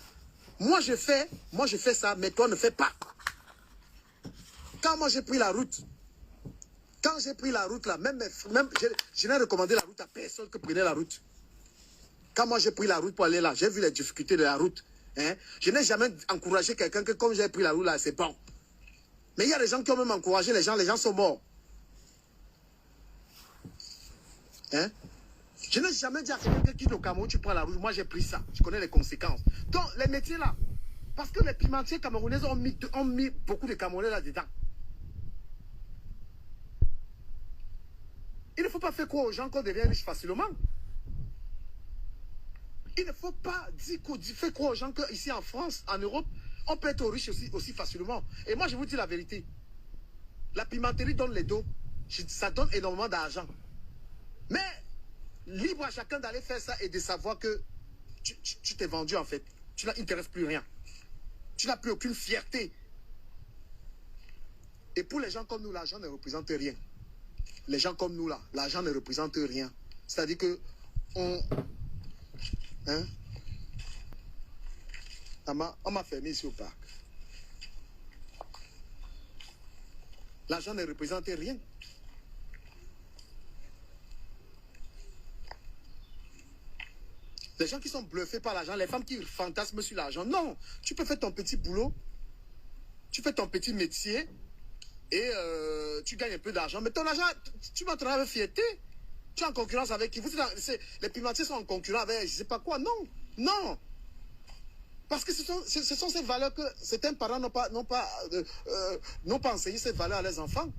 Moi, je fais ça, mais toi, ne fais pas. Quand moi, j'ai pris la route, là, même je n'ai recommandé la route à personne que prenait la route. Quand moi, j'ai pris la route pour aller là, j'ai vu les difficultés de la route. Hein? Je n'ai jamais encouragé quelqu'un que comme j'ai pris la route là, c'est bon. Mais il y a des gens qui ont même encouragé les gens sont morts. Hein? Je n'ai jamais dit à quelqu'un qui quitte le Cameroun, tu prends la route. Moi, j'ai pris ça. Je connais les conséquences. Donc, les métiers là, parce que les pimentiers camerounais ont mis beaucoup de Camerounais là-dedans. Il ne faut pas faire croire aux gens qu'on devient riche facilement. Il ne faut pas faire croire aux gens qu'ici en France, en Europe, on peut être riche aussi facilement. Et moi, je vous dis la vérité. La pimenterie donne les dos. Ça donne énormément d'argent. Mais libre à chacun d'aller faire ça et de savoir que tu t'es vendu en fait. Il ne te reste plus rien. Tu n'as plus aucune fierté. Et pour les gens comme nous, l'argent ne représente rien. Les gens comme nous là, l'argent ne représente rien. C'est-à-dire que on m'a fermé ici au parc. L'argent ne représente rien. Les gens qui sont bluffés par l'argent, les femmes qui fantasment sur l'argent. Non, tu peux faire ton petit boulot, tu fais ton petit métier et tu gagnes un peu d'argent. Mais ton argent, tu vas travailler avec fierté. Tu es en concurrence avec qui? Les pimentiers sont en concurrence avec je ne sais pas quoi. Non, non. Parce que ce sont ces valeurs que certains parents n'ont pas enseigné ces valeurs à leurs enfants.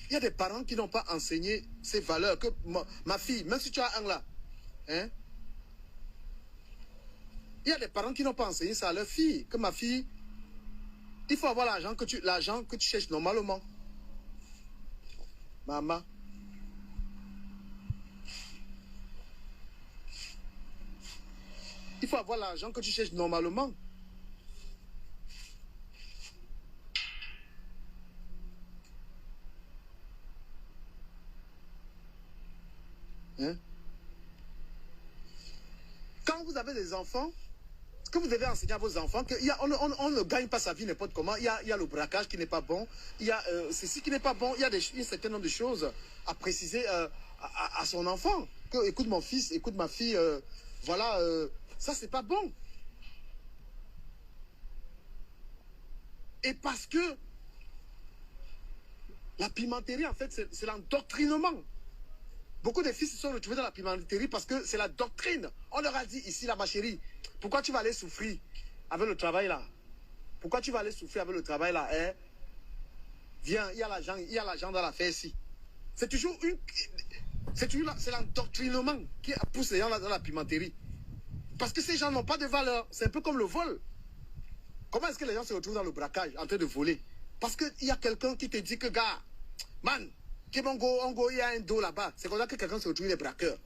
Il y a des parents qui n'ont pas enseigné ces valeurs. Que ma fille, même si tu as un là, hein, il y a des parents qui n'ont pas enseigné ça à leur fille. Que ma fille, il faut avoir l'argent que tu cherches normalement. Maman. Il faut avoir l'argent que tu cherches normalement. Hein? Quand vous avez des enfants, ce que vous devez enseigner à vos enfants, on ne gagne pas sa vie n'importe comment. Il y a le braquage qui n'est pas bon. Il y a ceci qui n'est pas bon. Il y a un certain nombre de choses à préciser à son enfant. Écoute mon fils, écoute ma fille, voilà, ça c'est pas bon. Et parce que la pimenterie, en fait, c'est l'endoctrinement. Beaucoup de filles se sont retrouvées dans la pimenterie parce que c'est la doctrine. On leur a dit ici, là, ma chérie, pourquoi tu vas aller souffrir avec le travail là? Pourquoi tu vas aller souffrir avec le travail là, hein? Viens, il y a l'argent dans l'affaire ici. C'est toujours c'est l'endoctrinement qui pousse les gens là dans la pimenterie. Parce que ces gens n'ont pas de valeur. C'est un peu comme le vol. Comment est-ce que les gens se retrouvent dans le braquage en train de voler? Parce qu'il y a quelqu'un qui te dit que, gars, man, il y a un dos là-bas. C'est comme ça que quelqu'un se retrouve des braqueurs.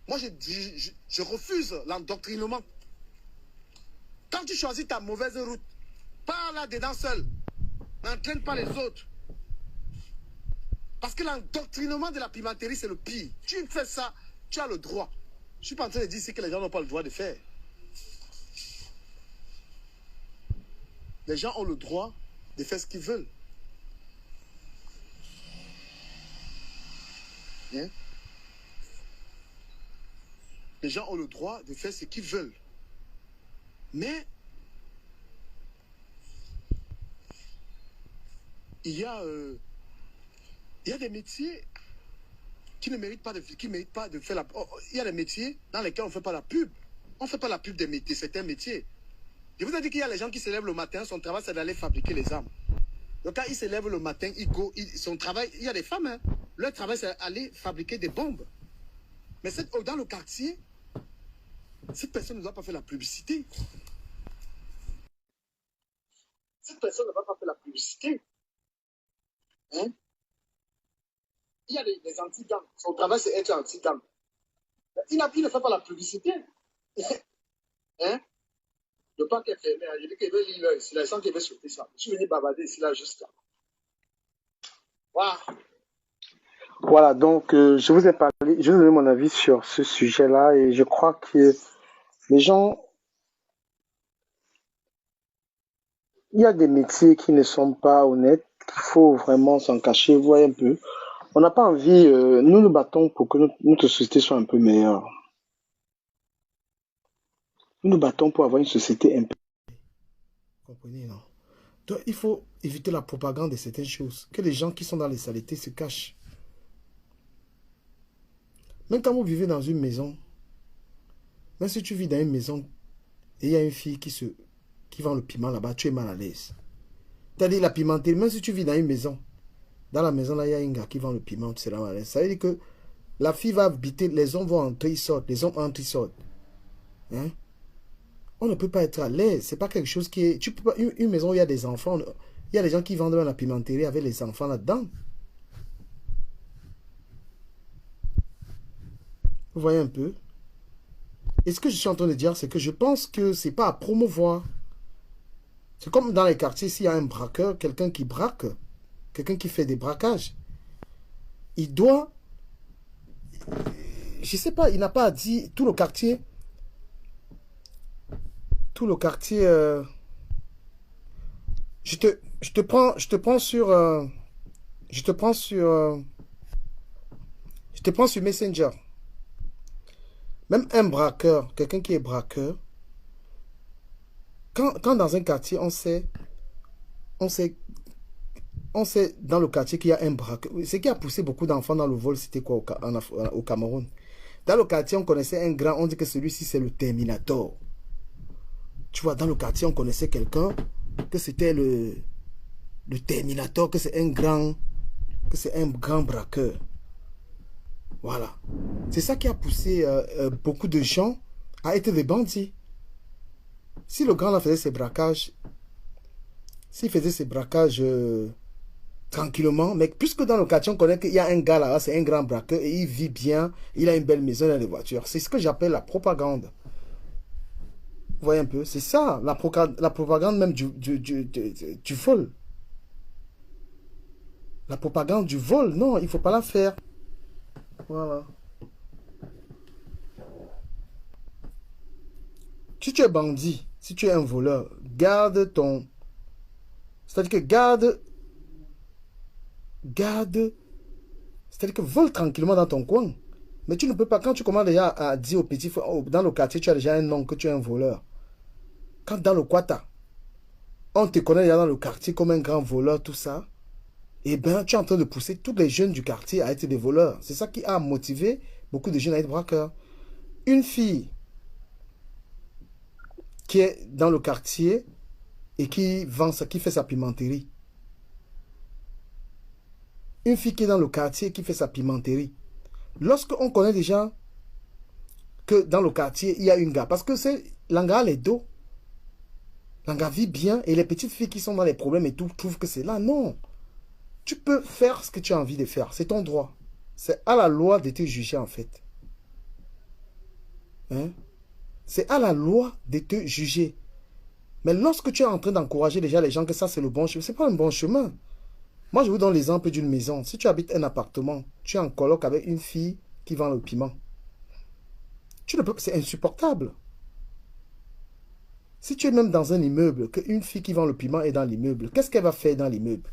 Moi, je refuse l'endoctrinement. Quand tu choisis ta mauvaise route, pars là-dedans seul. N'entraîne pas les autres. Parce que l'endoctrinement de la pimenterie, c'est le pire. Tu fais ça, tu as le droit. Je ne suis pas en train de dire ici que les gens n'ont pas le droit de faire. Les gens ont le droit de faire ce qu'ils veulent. Hein? Les gens ont le droit de faire ce qu'ils veulent. Mais il y a des métiers qui ne méritent pas de, faire la... il y a des métiers dans lesquels on ne fait pas la pub. On ne fait pas la pub des métiers, certains métiers. Je vous ai dit qu'il y a les gens qui se lèvent le matin, son travail c'est d'aller fabriquer les armes. Donc quand ils se lèvent le matin, son travail, il y a des femmes, hein, leur travail c'est d'aller fabriquer des bombes. Mais dans le quartier, cette personne ne doit pas faire la publicité. Cette personne ne va pas faire la publicité. Hein? Il y a des anti-gangs. Son travail, c'est être anti-gang. Il ne fait pas la publicité. Hein? Le parc est fermé. Il dit qu'il veut lire là. Il sent qu'il veut sauter ça. Je suis venu bavarder ici, là, juste là. Voilà.
Voilà, donc je vous ai parlé, je vous ai donné mon avis sur ce sujet-là et je crois que les gens, il y a des métiers qui ne sont pas honnêtes, qu'il faut vraiment s'en cacher, voir un peu. On n'a pas envie, nous nous battons pour que notre société soit un peu meilleure. Nous nous battons pour avoir une société un peu... Vous comprenez, non? Donc, il faut éviter la propagande de certaines choses, que les gens qui sont dans les saletés se cachent. Même quand vous vivez dans une maison, même si tu vis dans une maison et il y a une fille qui vend le piment là-bas, tu es mal à l'aise. C'est-à-dire la pimenterie, même si tu vis dans une maison, dans la maison là, il y a un gars qui vend le piment, tu seras mal à l'aise. Ça veut dire que la fille va habiter, les hommes vont entrer, ils sortent, les hommes entrent, ils sortent. Hein? On ne peut pas être à l'aise. C'est pas quelque chose qui est... Tu peux pas, une maison où il y a des enfants, il y a des gens qui vendent dans la pimenterie avec les enfants là-dedans. Vous voyez un peu? Et ce que je suis en train de dire, c'est que je pense que c'est pas à promouvoir. C'est comme dans les quartiers, s'il y a un braqueur, quelqu'un qui braque, quelqu'un qui fait des braquages, il doit... Je sais pas, il n'a pas dit tout le quartier... Tout le quartier... Je te prends sur... Je te prends sur Messenger. Même un braqueur, quelqu'un qui est braqueur, quand dans un quartier, on sait dans le quartier qu'il y a un braqueur. Ce qui a poussé beaucoup d'enfants dans le vol, c'était quoi au Cameroun? Dans le quartier, on connaissait un grand, on dit que celui-ci, c'est le Terminator. Tu vois, dans le quartier, on connaissait quelqu'un, que c'était le Terminator, que c'est un grand braqueur. Voilà. C'est ça qui a poussé beaucoup de gens à être des bandits. Si le grand là faisait ses braquages, s'il faisait ses braquages tranquillement, mais puisque dans le quartier on connaît qu'il y a un gars là, c'est un grand braqueur et il vit bien, il a une belle maison, il a des voitures. C'est ce que j'appelle la propagande. Vous voyez un peu, c'est ça, la propagande même du vol. La propagande du vol, non, il ne faut pas la faire. Voilà. Si tu es bandit, si tu es un voleur, garde ton... C'est-à-dire que garde... C'est-à-dire que vole tranquillement dans ton coin. Mais tu ne peux pas, quand tu commences déjà à dire aux petits... Dans le quartier, tu as déjà un nom que tu es un voleur. Quand dans le Kwata, on te connaît déjà dans le quartier comme un grand voleur, tout ça. Eh bien, tu es en train de pousser tous les jeunes du quartier à être des voleurs. C'est ça qui a motivé beaucoup de jeunes à être braqueurs. Une fille qui est dans le quartier et qui vend ça, qui fait sa pimenterie. Une fille qui est dans le quartier et qui fait sa pimenterie. Lorsqu'on connaît déjà que dans le quartier, il y a une gars, parce que c'est l'anga les dos. L'anga vit bien et les petites filles qui sont dans les problèmes et tout trouvent que c'est là. Non. Tu peux faire ce que tu as envie de faire. C'est ton droit. C'est à la loi de te juger en fait. Hein? C'est à la loi de te juger. Mais lorsque tu es en train d'encourager déjà les gens que ça c'est le bon chemin, ce n'est pas un bon chemin. Moi je vous donne l'exemple d'une maison. Si tu habites un appartement, tu es en coloc avec une fille qui vend le piment. Tu ne peux, c'est insupportable. Si tu es même dans un immeuble, qu'une fille qui vend le piment est dans l'immeuble, qu'est-ce qu'elle va faire dans l'immeuble?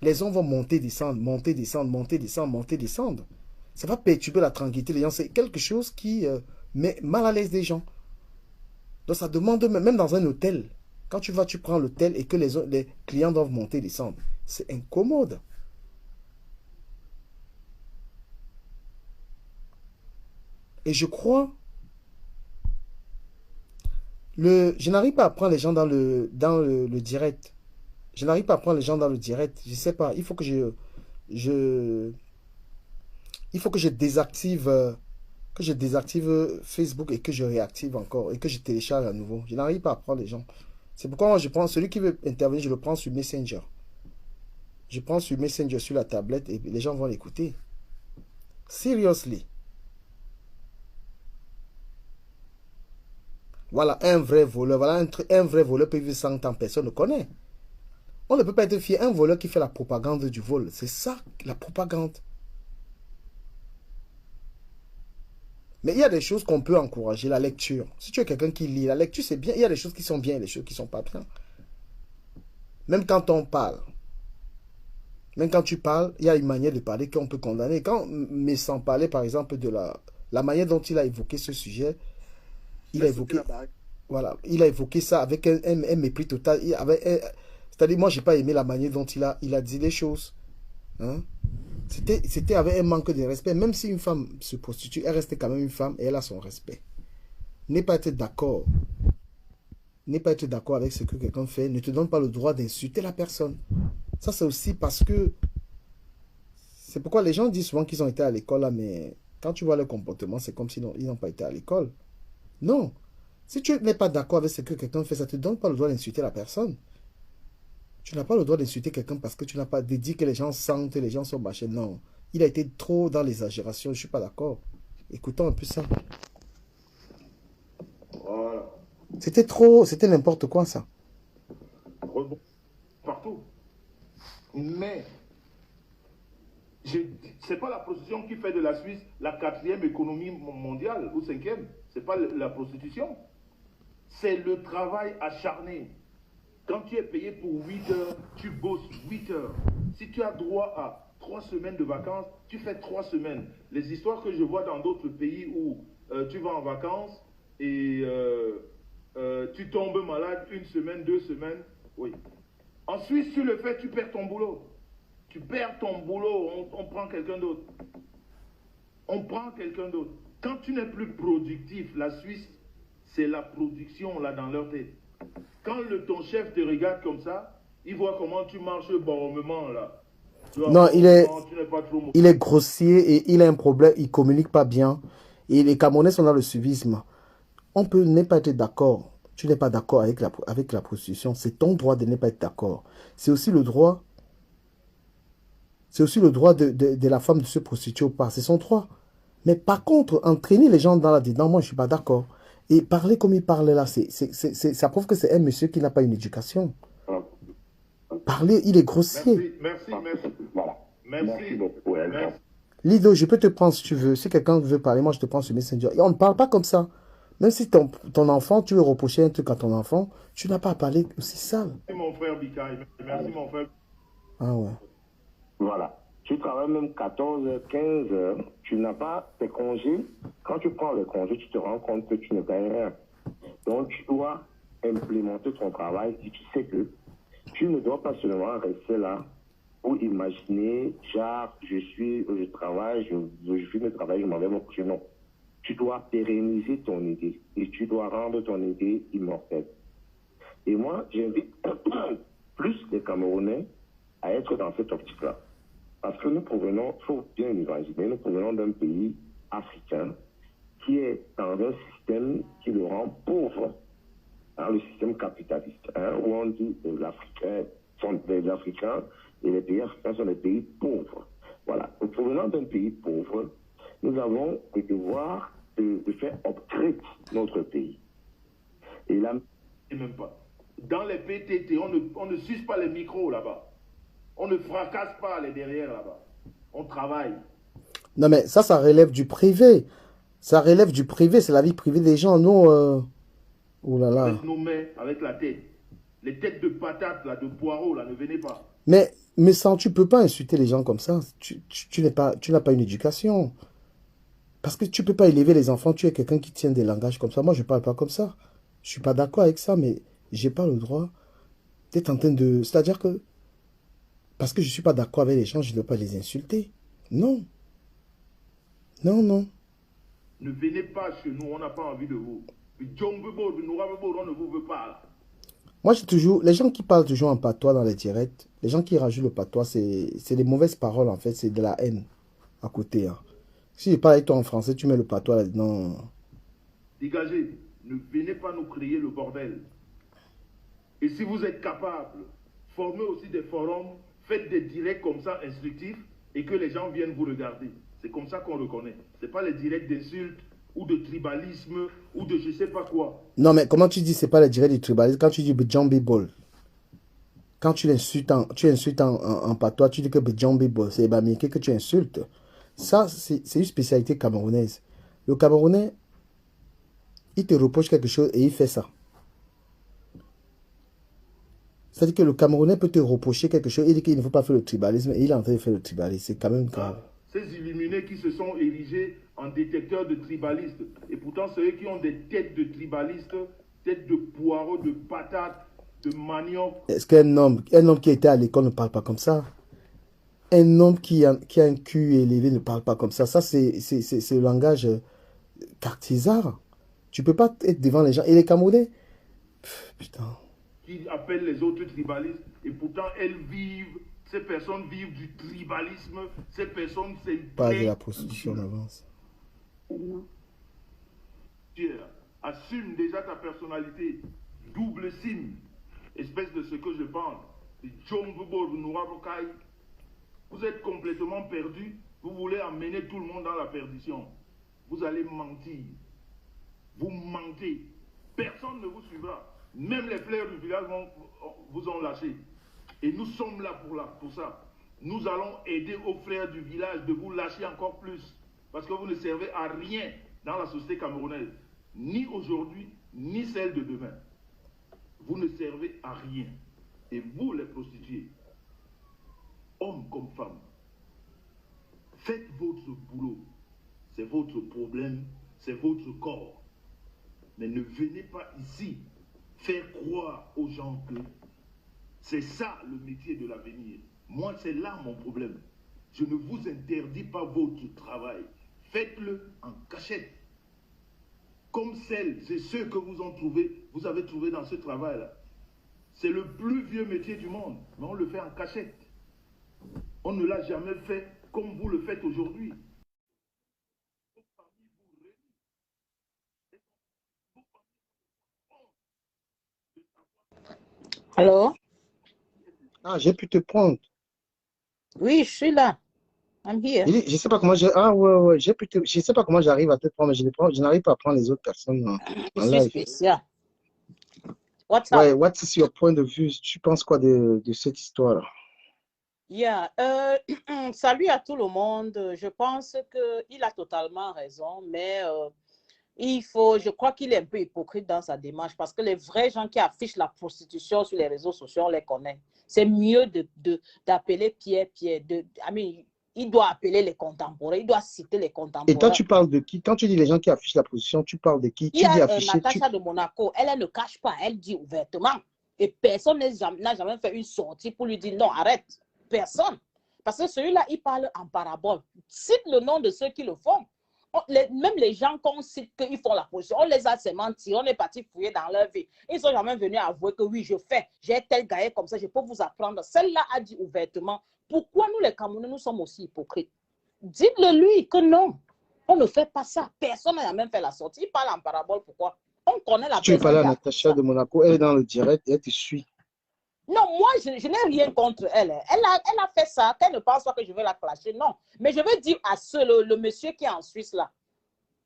Les gens vont monter, descendre, monter, descendre, monter, descendre, monter, descendre. Ça va perturber la tranquillité des gens. C'est quelque chose qui met mal à l'aise des gens. Donc ça demande, même dans un hôtel, quand tu vas, tu prends l'hôtel et que les clients doivent monter et descendre. C'est incommode. Et je crois, je n'arrive pas à prendre les gens dans le direct. Je n'arrive pas à prendre les gens dans le direct. Je ne sais pas. Il faut que je désactive Facebook et que je réactive encore et que je télécharge à nouveau. Je n'arrive pas à prendre les gens. C'est pourquoi moi je prends celui qui veut intervenir, je le prends sur Messenger. Je prends sur Messenger sur la tablette et les gens vont l'écouter. Seriously. Voilà un vrai voleur. Voilà un vrai voleur peut vivre 100 ans. Personne ne connaît. On ne peut pas être fier. Un voleur qui fait la propagande du vol. C'est ça, la propagande. Mais il y a des choses qu'on peut encourager. La lecture. Si tu es quelqu'un qui lit, la lecture c'est bien. Il y a des choses qui sont bien et des choses qui ne sont pas bien. Même quand on parle. Même quand tu parles, il y a une manière de parler qu'on peut condamner. Quand Messan parlait par exemple de la manière dont il a évoqué ce sujet, il a évoqué, voilà, il a évoqué ça avec un mépris total. C'est-à-dire, moi, je n'ai pas aimé la manière dont il a dit les choses. Hein? C'était avec un manque de respect. Même si une femme se prostitue, elle reste quand même une femme et elle a son respect. N'est pas être d'accord. N'est pas être d'accord avec ce que quelqu'un fait ne te donne pas le droit d'insulter la personne. Ça, c'est aussi parce que... C'est pourquoi les gens disent souvent qu'ils ont été à l'école, là, mais quand tu vois leur comportement, c'est comme s'ils n'ont pas été à l'école. Non. Si tu n'es pas d'accord avec ce que quelqu'un fait, ça ne te donne pas le droit d'insulter la personne. Tu n'as pas le droit d'insulter quelqu'un parce que tu n'as pas dit que les gens sentent, les gens sont bâchés. Non. Il a été trop dans l'exagération. Je ne suis pas d'accord. Écoutons un peu ça.
Voilà.
C'était trop, c'était n'importe quoi ça.
Partout. Mais, c'est pas la prostitution qui fait de la Suisse la 4e économie mondiale ou 5e. C'est pas la prostitution. C'est le travail acharné. Quand tu es payé pour 8 heures, tu bosses 8 heures. Si tu as droit à 3 semaines de vacances, tu fais 3 semaines. Les histoires que je vois dans d'autres pays où tu vas en vacances et tu tombes malade 1 semaine, 2 semaines, oui. En Suisse, tu le fais, tu perds ton boulot. Tu perds ton boulot, on prend quelqu'un d'autre. On prend quelqu'un d'autre. Quand tu n'es plus productif, la Suisse, c'est la production là dans leur tête. Quand ton chef te regarde comme ça, il voit comment tu marches bornement là.
Non, il est grossier et il a un problème, il ne communique pas bien. Et les Camerounais sont dans le suivisme. On peut ne pas être d'accord. Tu n'es pas d'accord avec la prostitution. C'est ton droit de ne pas être d'accord. C'est aussi le droit. C'est aussi le droit de la femme de se prostituer ou pas. C'est son droit. Mais par contre, entraîner les gens dans là-dedans, moi je ne suis pas d'accord. Et parler comme il parle là, ça prouve que c'est un monsieur qui n'a pas une éducation. Parler, il est grossier.
Merci. Voilà. Merci beaucoup. Merci.
Lido, je peux te prendre si tu veux. Si quelqu'un veut parler, moi je te prends sur Messenger. Et on ne parle pas comme ça. Même si ton enfant, tu veux reprocher un truc à ton enfant, tu n'as pas à parler aussi sale.
Merci mon frère Bikaï. Merci mon frère.
Ah ouais.
Voilà. Tu travailles même 14 heures, 15 heures, tu n'as pas tes congés. Quand tu prends les congés, tu te rends compte que tu ne gagnes rien. Donc, tu dois implémenter ton travail si tu sais que tu ne dois pas seulement rester là pour imaginer, genre, je travaille, je finis le travail, je m'en vais me coucher. Non. Tu dois pérenniser ton idée et tu dois rendre ton idée immortelle. Et moi, j'invite plus les Camerounais à être dans cette optique-là. Parce que nous provenons, il faut bien imaginer, nous provenons d'un pays africain qui est dans un système qui le rend pauvre, hein, le système capitaliste, hein, où on dit que les Africains et les pays africains sont des pays pauvres. Voilà. Nous provenons d'un pays pauvre, nous avons le devoir de faire upgrade notre pays. Et là,
même pas. Dans les PTT, on ne suce pas les micros là-bas. On ne fracasse pas les derrière là-bas. On travaille.
Non mais ça relève du privé. Ça relève du privé, c'est la vie privée des gens. Nous, oh là là.
Avec nos mains, avec la tête. Les têtes de patates, là, de poireaux, là, ne venez pas.
Mais sans, tu peux pas insulter les gens comme ça. Tu n'as pas une éducation. Parce que tu peux pas élever les enfants. Tu es quelqu'un qui tient des langages comme ça. Moi, je parle pas comme ça. Je suis pas d'accord avec ça, mais j'ai pas le droit d'être en train de... C'est-à-dire que parce que je suis pas d'accord avec les gens, je ne dois pas les insulter. Non. Non, non.
Ne venez pas chez nous, on n'a pas envie de vous. On ne vous veut pas.
Moi, j'ai toujours... Les gens qui parlent toujours en patois dans les directs, les gens qui rajoutent le patois, c'est des mauvaises paroles, en fait. C'est de la haine à côté. Hein. Si je parle avec toi en français, tu mets le patois là-dedans.
Dégagez. Ne venez pas nous créer le bordel. Et si vous êtes capable, formez aussi des forums, faites des directs comme ça, instructifs, et que les gens viennent vous regarder. C'est comme ça qu'on reconnaît. Ce n'est pas les directs d'insultes, ou de tribalisme, ou de je ne sais pas quoi.
Non, mais comment tu dis c'est pas les directs du tribalisme? Quand tu dis Bidjambi Ball, quand tu insultes en patois, tu dis que Bidjambi Ball, c'est Bamike que tu insultes. Ça, c'est une spécialité camerounaise. Le Camerounais, il te reproche quelque chose et il fait ça. C'est-à-dire que le Camerounais peut te reprocher quelque chose, il dit qu'il ne faut pas faire le tribalisme et il est en train de faire le tribalisme. C'est quand même grave.
Ces illuminés qui se sont érigés en détecteurs de tribalistes. Et pourtant, ceux qui ont des têtes de tribalistes, têtes de poireaux, de patates, de manioc.
Est-ce qu'un homme qui était à l'école ne parle pas comme ça? Un homme qui a un cul élevé ne parle pas comme ça. Ça, c'est le langage cartisard. Tu peux pas être devant les gens. Et les Camerounais, putain.
Qui appellent les autres tribalistes. Et pourtant, ces personnes vivent du tribalisme. Ces personnes, c'est...
Pas de la prostitution d'avance.
Assume déjà ta personnalité. Double sim. Espèce de ce que je pense. Vous êtes complètement perdu. Vous voulez emmener tout le monde dans la perdition. Vous allez mentir. Vous mentez. Personne ne vous suivra. Même les fleurs du village vous ont lâché. Et nous sommes là pour ça. Nous allons aider aux frères du village de vous lâcher encore plus. Parce que vous ne servez à rien dans la société camerounaise. Ni aujourd'hui, ni celle de demain. Vous ne servez à rien. Et vous, les prostituées, hommes comme femmes, faites votre boulot. C'est votre problème, c'est votre corps. Mais ne venez pas ici faire croire aux gens que c'est ça le métier de l'avenir. Moi, c'est là mon problème. Je ne vous interdis pas votre travail. Faites-le en cachette. Comme celles et ceux que vous avez trouvé dans ce travail-là. C'est le plus vieux métier du monde, mais on le fait en cachette. On ne l'a jamais fait comme vous le faites aujourd'hui.
Allô?
Ah, j'ai pu te prendre.
Oui, je suis là. I'm here.
Je sais pas comment ouais, je sais pas comment j'arrive à te prendre, mais je n'arrive pas à prendre les autres personnes en
Je suis
live.
spécial. What's up?
Ouais, what is your point de vue? Tu penses quoi de cette histoire-là?
Yeah. Salut à tout le monde. Je pense qu'il a totalement raison, mais je crois qu'il est un peu hypocrite dans sa démarche parce que les vrais gens qui affichent la prostitution sur les réseaux sociaux, on les connaît. C'est mieux d'appeler Pierre. Il doit appeler les contemporains, il doit citer les contemporains.
Et toi, tu parles de qui? Quand tu dis les gens qui affichent la prostitution, tu parles de qui?
Il y a Natacha de Monaco, elle ne cache pas, elle dit ouvertement. Et personne n'a jamais fait une sortie pour lui dire non, arrête. Personne. Parce que celui-là, il parle en parabole. Cite le nom de ceux qui le font. Même les gens qu'on cite qu'ils font la prostitution, on les a menti, on est parti fouiller dans leur vie. Ils sont jamais venus avouer que oui, j'ai tel gars comme ça, je peux vous apprendre. Celle-là a dit ouvertement. Pourquoi nous, les Camerounais, nous sommes aussi hypocrites? Dites-le lui que non, on ne fait pas ça. Personne n'a même fait la sortie. Il parle en parabole. Pourquoi? On connaît la personne.
Tu veux parler à Natacha de Monaco, elle est dans le direct et elle te suit.
Non, moi, je n'ai rien contre elle. Elle a fait ça. Qu'elle ne pense pas que je vais la clasher. Non. Mais je veux dire à le monsieur qui est en Suisse, là,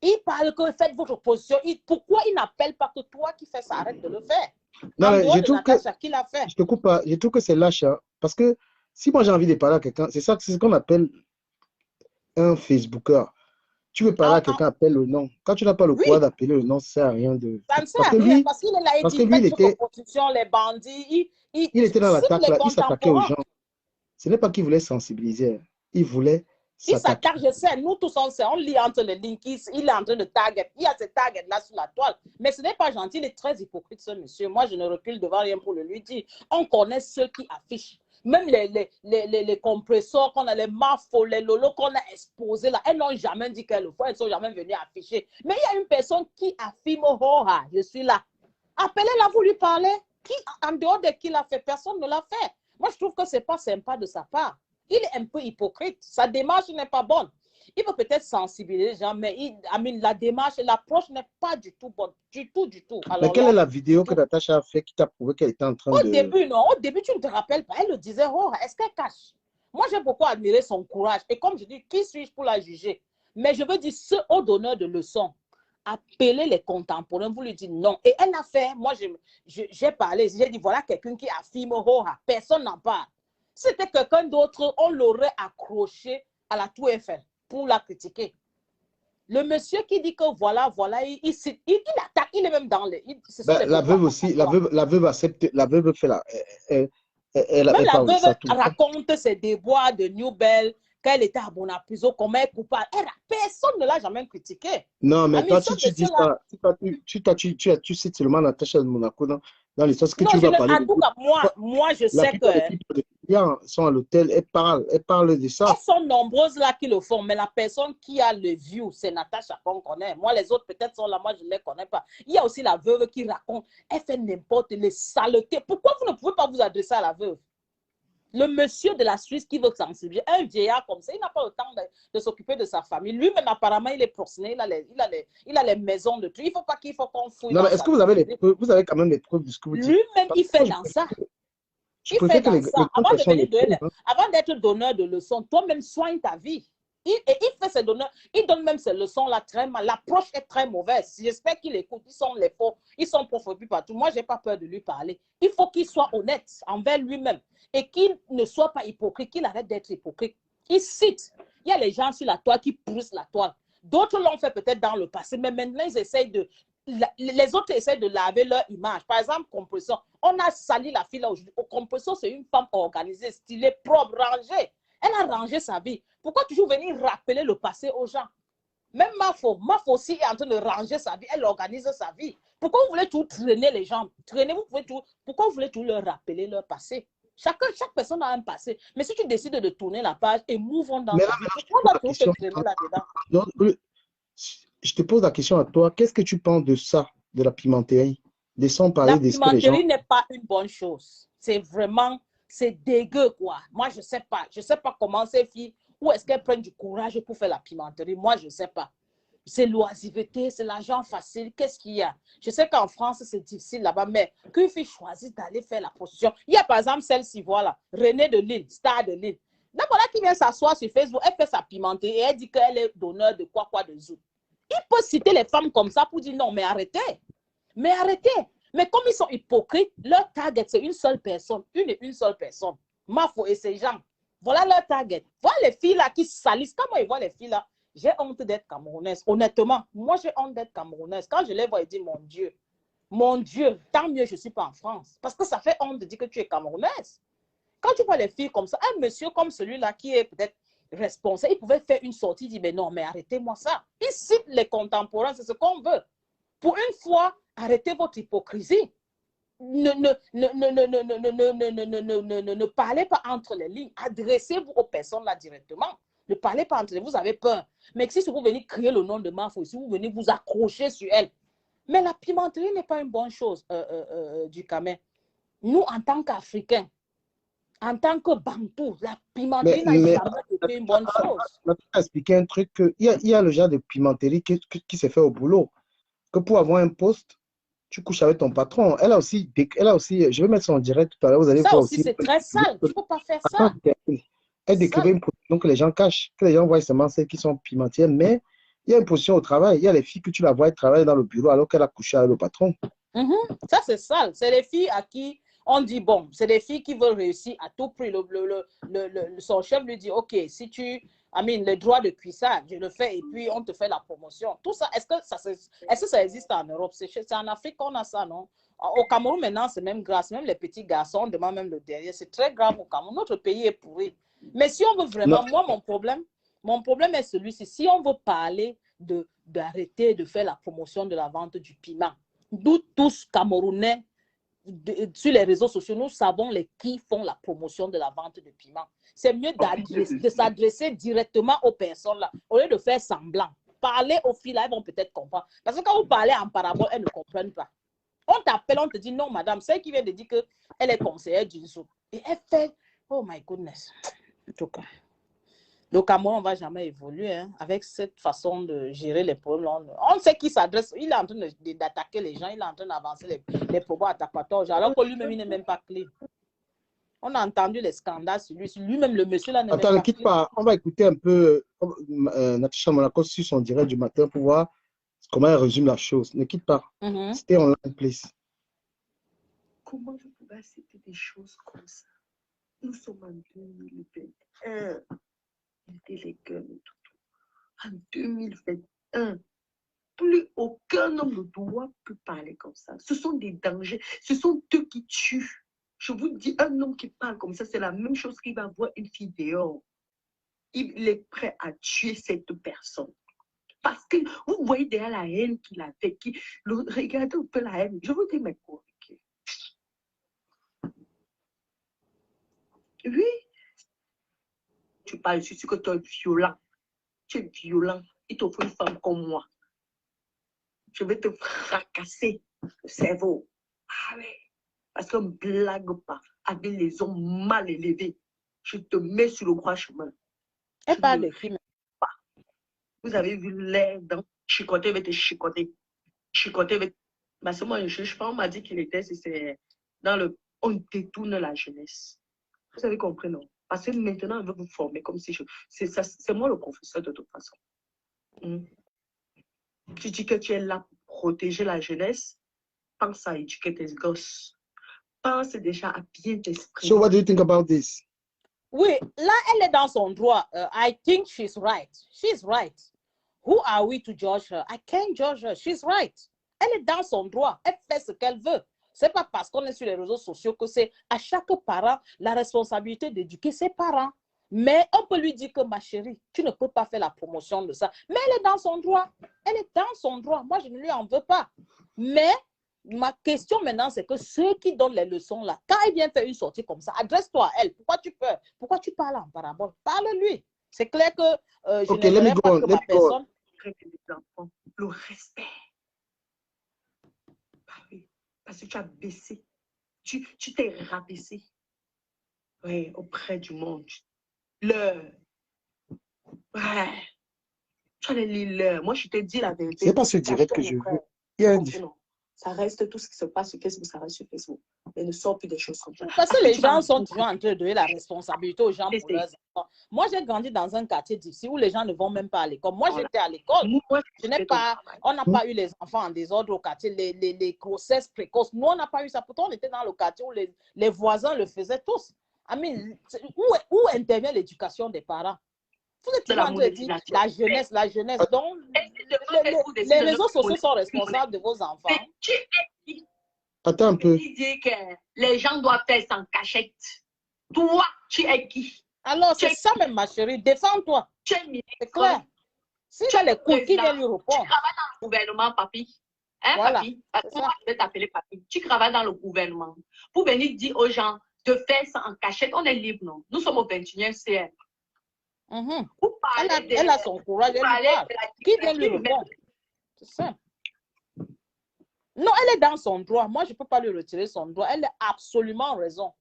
il parle que faites votre position. Pourquoi il n'appelle pas que toi qui fais ça? Arrête de le faire.
Non, je trouve que...
Je
te coupe pas. Je trouve que c'est lâche. Hein, parce que si moi j'ai envie de parler à quelqu'un, c'est ce qu'on appelle un Facebooker. Tu veux parler à quelqu'un, appelle le nom. Quand tu n'as pas le pouvoir d'appeler le nom, ça ne sert à rien de...
Ça ne sert à rien parce qu'il est là, il dit, faites votre position, les bandits.
Il était dans l'attaque là, il s'attaquait aux gens. Ce n'est pas qu'il voulait sensibiliser. Il voulait
Il
s'attaquer.
s'attaque, je sais, nous tous on sait, on lit entre les lignes, il est en train de target. Il y a ce target-là sur la toile. Mais ce n'est pas gentil, il est très hypocrite, ce monsieur. Moi, je ne recule devant rien pour le lui dire. On connaît ceux qui affichent. Même les compresseurs qu'on a, les mafos, les lolos qu'on a exposés là, elles n'ont jamais dit qu'elles le font, elles ne sont jamais venues afficher. Mais il y a une personne qui affirme, oh, ah, je suis là. Appelez-la, vous lui parlez. Qui, en dehors de qui l'a fait, personne ne l'a fait. Moi, je trouve que ce n'est pas sympa de sa part. Il est un peu hypocrite. Sa démarche n'est pas bonne. Il veut peut-être sensibiliser les gens, mais la démarche et l'approche n'est pas du tout bonne. Du tout, du tout. Alors
Mais quelle
là,
est la vidéo que Natacha a fait qui t'a prouvé qu'elle était en train
au
de...
début, non. Au début, tu ne te rappelles pas. Elle le disait, oh, est-ce qu'elle cache? Moi, j'ai beaucoup admiré son courage. Et comme je dis, qui suis-je pour la juger? Mais je veux dire, ceux aux donneurs de leçons, appeler les contemporains, vous lui dites non. Et elle a fait, moi, j'ai parlé, j'ai dit, voilà quelqu'un qui affirme, oh, personne n'en parle. Si c'était quelqu'un d'autre, on l'aurait accroché à la Tour Eiffel pour la critiquer. Le monsieur qui dit que voilà, il attaque, il est même dans les...
la veuve aussi, la veuve accepte, la veuve fait la...
Même la
parle de ça
veuve
tout le temps.
raconte ses déboires de New Bell, qu'elle était à Bonapuso, comment elle est coupable. Personne ne l'a jamais critiqué.
Non, mais toi,
ce
si tu dis
monsieur-là-
ça, tu cites seulement Natacha de Monaco dans l'histoire, ce que
Non,
tu vas parler.
en tout cas, moi, je
La
sais
plupart des
que...
people de clients sont à l'hôtel, elles parlent de ça.
Elles sont nombreuses là qui le font, mais la personne qui a le view, c'est Natacha qu'on connaît. Moi, les autres peut-être sont là, moi je ne les connais pas. Il y a aussi la veuve qui raconte, elle fait n'importe les saletés. Pourquoi vous ne pouvez pas vous adresser à la veuve? Le monsieur de la Suisse qui veut sensibiliser, un vieillard comme ça, il n'a pas le temps de s'occuper de sa famille. Lui-même, apparemment, il est prosterné, il a les maisons de tout. Il ne faut pas qu'on fouille.
Non, mais est-ce que vous avez les preuves? Vous avez quand même les preuves de ce que vous dites?
Lui-même, il fait dans ça. Il fait dans ça. Avant d'être donneur de leçons, toi-même soigne ta vie. Il fait ses donneurs, il donne même ces leçons-là très mal. L'approche est très mauvaise. J'espère qu'il écoute. Ils sont les faux. Ils sont profondus partout. Moi, je n'ai pas peur de lui parler. Il faut qu'il soit honnête envers lui-même et qu'il ne soit pas hypocrite, qu'il arrête d'être hypocrite. Il cite. Il y a les gens sur la toile qui poussent la toile. D'autres l'ont fait peut-être dans le passé, mais maintenant, ils essayent de... Les autres essaient de laver leur image. Par exemple, Compression. On a sali la fille là aujourd'hui. Compression, c'est une femme organisée, stylée, propre, rangée. Elle a rangé sa vie. Pourquoi toujours venir rappeler le passé aux gens? Même Mafo aussi est en train de ranger sa vie. Elle organise sa vie. Pourquoi vous voulez tout traîner les gens? Vous pouvez tout. Pourquoi vous voulez tout leur rappeler leur passé? Chaque personne a un passé. Mais si tu décides de tourner la page et move on dans ta vie, pourquoi on va toujours te traîner là-dedans?
Je te pose la question à toi. Qu'est-ce que tu penses de ça, de la pimenterie? Laissons parler de ce que les gens...
La pimenterie n'est pas une bonne chose. C'est vraiment... C'est dégueu, quoi. Moi, je ne sais pas. Je ne sais pas comment ces filles, où est-ce qu'elles prennent du courage pour faire la pimenterie. Moi, je ne sais pas. C'est l'oisiveté, c'est l'argent facile. Qu'est-ce qu'il y a? Je sais qu'en France, c'est difficile là-bas, mais qu'une fille choisit d'aller faire la prostitution. Il y a par exemple celle-ci, voilà, Renée de Lille, star de Lille. Là, voilà qui vient s'asseoir sur Facebook, elle fait sa pimenterie et elle dit qu'elle est donneur de quoi de zou. Il peut citer les femmes comme ça pour dire non, mais arrêtez. Mais arrêtez. Mais comme ils sont hypocrites, leur target, c'est une seule personne. Une seule personne. Mafo et ses gens. Voilà leur target. Voilà les filles là qui salissent. Comment ils voient les filles là? J'ai honte d'être camerounaise. Honnêtement, moi j'ai honte d'être camerounaise. Quand je les vois, je dis mon Dieu, tant mieux je ne suis pas en France. Parce que ça fait honte de dire que tu es camerounaise. Quand tu vois les filles comme ça, un monsieur comme celui-là qui est peut-être responsable, il pouvait faire une sortie, il dit mais non, mais arrêtez-moi ça. Il cite les contemporains, c'est ce qu'on veut. Pour une fois, arrêtez votre hypocrisie. Ne parlez pas entre les lignes. Adressez-vous aux personnes là directement. Ne parlez pas entre les lignes. Vous avez peur. Mais si vous venez créer le nom de Mafo, si vous venez vous accrocher sur elle. Mais la pimenterie n'est pas une bonne chose, du Cameroun. Nous, en tant qu'Africains, en tant que Bantou, la pimenterie n'a jamais été une bonne chose.
Je vais expliquer un truc. Il y a le genre de pimenterie qui se fait au boulot. Que pour avoir un poste, tu couches avec ton patron. Elle a aussi, je vais mettre son direct tout à l'heure, vous allez
ça
voir
aussi.
aussi.
C'est très sale, il ne faut pas faire ça.
Elle décrivait une position que les gens cachent, que les gens voient seulement celles qui sont pimentières, mais il y a une position au travail. Il y a les filles que tu la vois travailler dans le bureau alors qu'elle a couché avec le patron.
Ça, c'est sale. C'est les filles à qui on dit, bon, c'est des filles qui veulent réussir à tout prix. Son chef lui dit, OK, si tu... le droit de cuissage, je le fais et puis on te fait la promotion. Tout ça, est-ce que ça existe en Europe? C'est en Afrique qu'on a ça, non? Au Cameroun, maintenant, c'est même grave. Même les petits garçons, on demande même le derrière. C'est très grave au Cameroun. Notre pays est pourri. Mais si on veut vraiment, moi, mon problème est celui-ci. Si on veut parler d'arrêter de faire la promotion de la vente du piment, nous tous Camerounais, sur les réseaux sociaux, nous savons qui font la promotion de la vente de piment. C'est mieux de s'adresser directement aux personnes là, au lieu de faire semblant. Parler aux filles là, elles vont peut-être comprendre. Parce que quand vous parlez en parabole, elles ne comprennent pas. On t'appelle, on te dit non, madame, c'est qui vient de dire qu'elle est conseillère d'Inso. Et elle fait, oh my goodness. En tout cas, le Cameroun, on ne va jamais évoluer hein, avec cette façon de gérer les problèmes. On sait qui s'adresse, il est en train d'attaquer les gens, il est en train d'avancer les problèmes attacateurs, alors que lui-même, il n'est même pas clean. On a entendu les scandales sur lui. Lui-même, le monsieur là n'est même pas clean.
Attends, ne quitte pas. On va écouter un peu Natacha Monaco sur son direct du matin pour voir comment elle résume la chose. Ne quitte pas. Stay online, please.
Comment je pouvais accepter des choses comme ça? Nous sommes en 2021. Il était les gueules et tout. En 2021, plus aucun homme de droit peut parler comme ça. Ce sont des dangers. Ce sont eux qui tuent. Je vous dis, un homme qui parle comme ça, c'est la même chose qu'il va voir une fille dehors. Il est prêt à tuer cette personne. Parce que vous voyez derrière la haine qu'il a fait. Regardez un peu la haine. Je vous dis, mais quoi? Oui. Tu parles, je suis sûr que tu es violent. Tu es violent. Il te faut une femme comme moi. Je vais te fracasser le cerveau. Ah oui. Parce qu'on ne blague pas avec les hommes mal élevés. Je te mets sur le droit chemin.
Elle parle de qui?
Vous avez vu l'air dans chicoter avec te chicoter. Chicoter avec. Bah, c'est moi, je ne juge pas. On m'a dit qu'il était. C'est dans le. On détourne la jeunesse. Vous avez compris, non? Parce que maintenant, on veut vous former comme si c'est moi le professeur de toute façon. Tu dis que tu es là pour protéger la jeunesse. Pense à éduquer tes gosses. Pense déjà à bien t'exprimer.
So what do you think about this?
Oui, là, elle est dans son droit. I think she's right. She's right. Who are we to judge her? I can't judge her. She's right. Elle est dans son droit. Elle fait ce qu'elle veut. C'est pas parce qu'on est sur les réseaux sociaux que c'est à chaque parent la responsabilité d'éduquer ses parents. Mais on peut lui dire que ma chérie, tu ne peux pas faire la promotion de ça. Mais elle est dans son droit. Elle est dans son droit. Moi, je ne lui en veux pas. Mais ma question maintenant, c'est que ceux qui donnent les leçons là, quand il vient faire une sortie comme ça, adresse-toi à elle. Pourquoi tu peurs? Pourquoi tu parles en parabole? Parle-lui. C'est clair que je n'aimerais pas que ma personne...
Le respect. Parce que tu as baissé. Tu t'es rabaissé. Oui, auprès du monde. Ouais. Tu allais lire. Moi, je te dis la vérité.
C'est pas ce direct que je veux. Il y a un
ça reste tout ce qui se passe sur Facebook, ça reste sur Facebook. Mais ne sort plus des choses comme ça.
Parce que les gens sont toujours en train de donner la responsabilité aux gens pour leurs enfants. Moi, j'ai grandi dans un quartier difficile où les gens ne vont même pas à l'école. Moi, j'étais à l'école. On n'a pas eu les enfants en désordre au quartier, les grossesses précoces. Nous, on n'a pas eu ça. Pourtant, on était dans le quartier où les voisins le faisaient tous. Où intervient l'éducation des parents? Vous êtes toujours en train de dire la jeunesse. Donc, les réseaux sociaux sont responsables de vos enfants.
Attends un peu.
Tu dis que les gens doivent faire sans cachette. Toi, tu es qui?
Alors, c'est ça même, ma chérie. Défends-toi. C'est clair. Si tu as les coups, qui vient lui répondre?
Tu travailles dans le gouvernement, papi. Hein, voilà, papi? Parce que moi, je vais t'appeler papi. Tu travailles dans le gouvernement. Pour venir dire aux gens de faire ça en cachette, on est libre, non? Nous sommes au 21e siècle.
Elle a son courage. Qui vient lui répondre? C'est ça. Non, elle est dans son droit. Moi, je ne peux pas lui retirer son droit. Elle a absolument raison.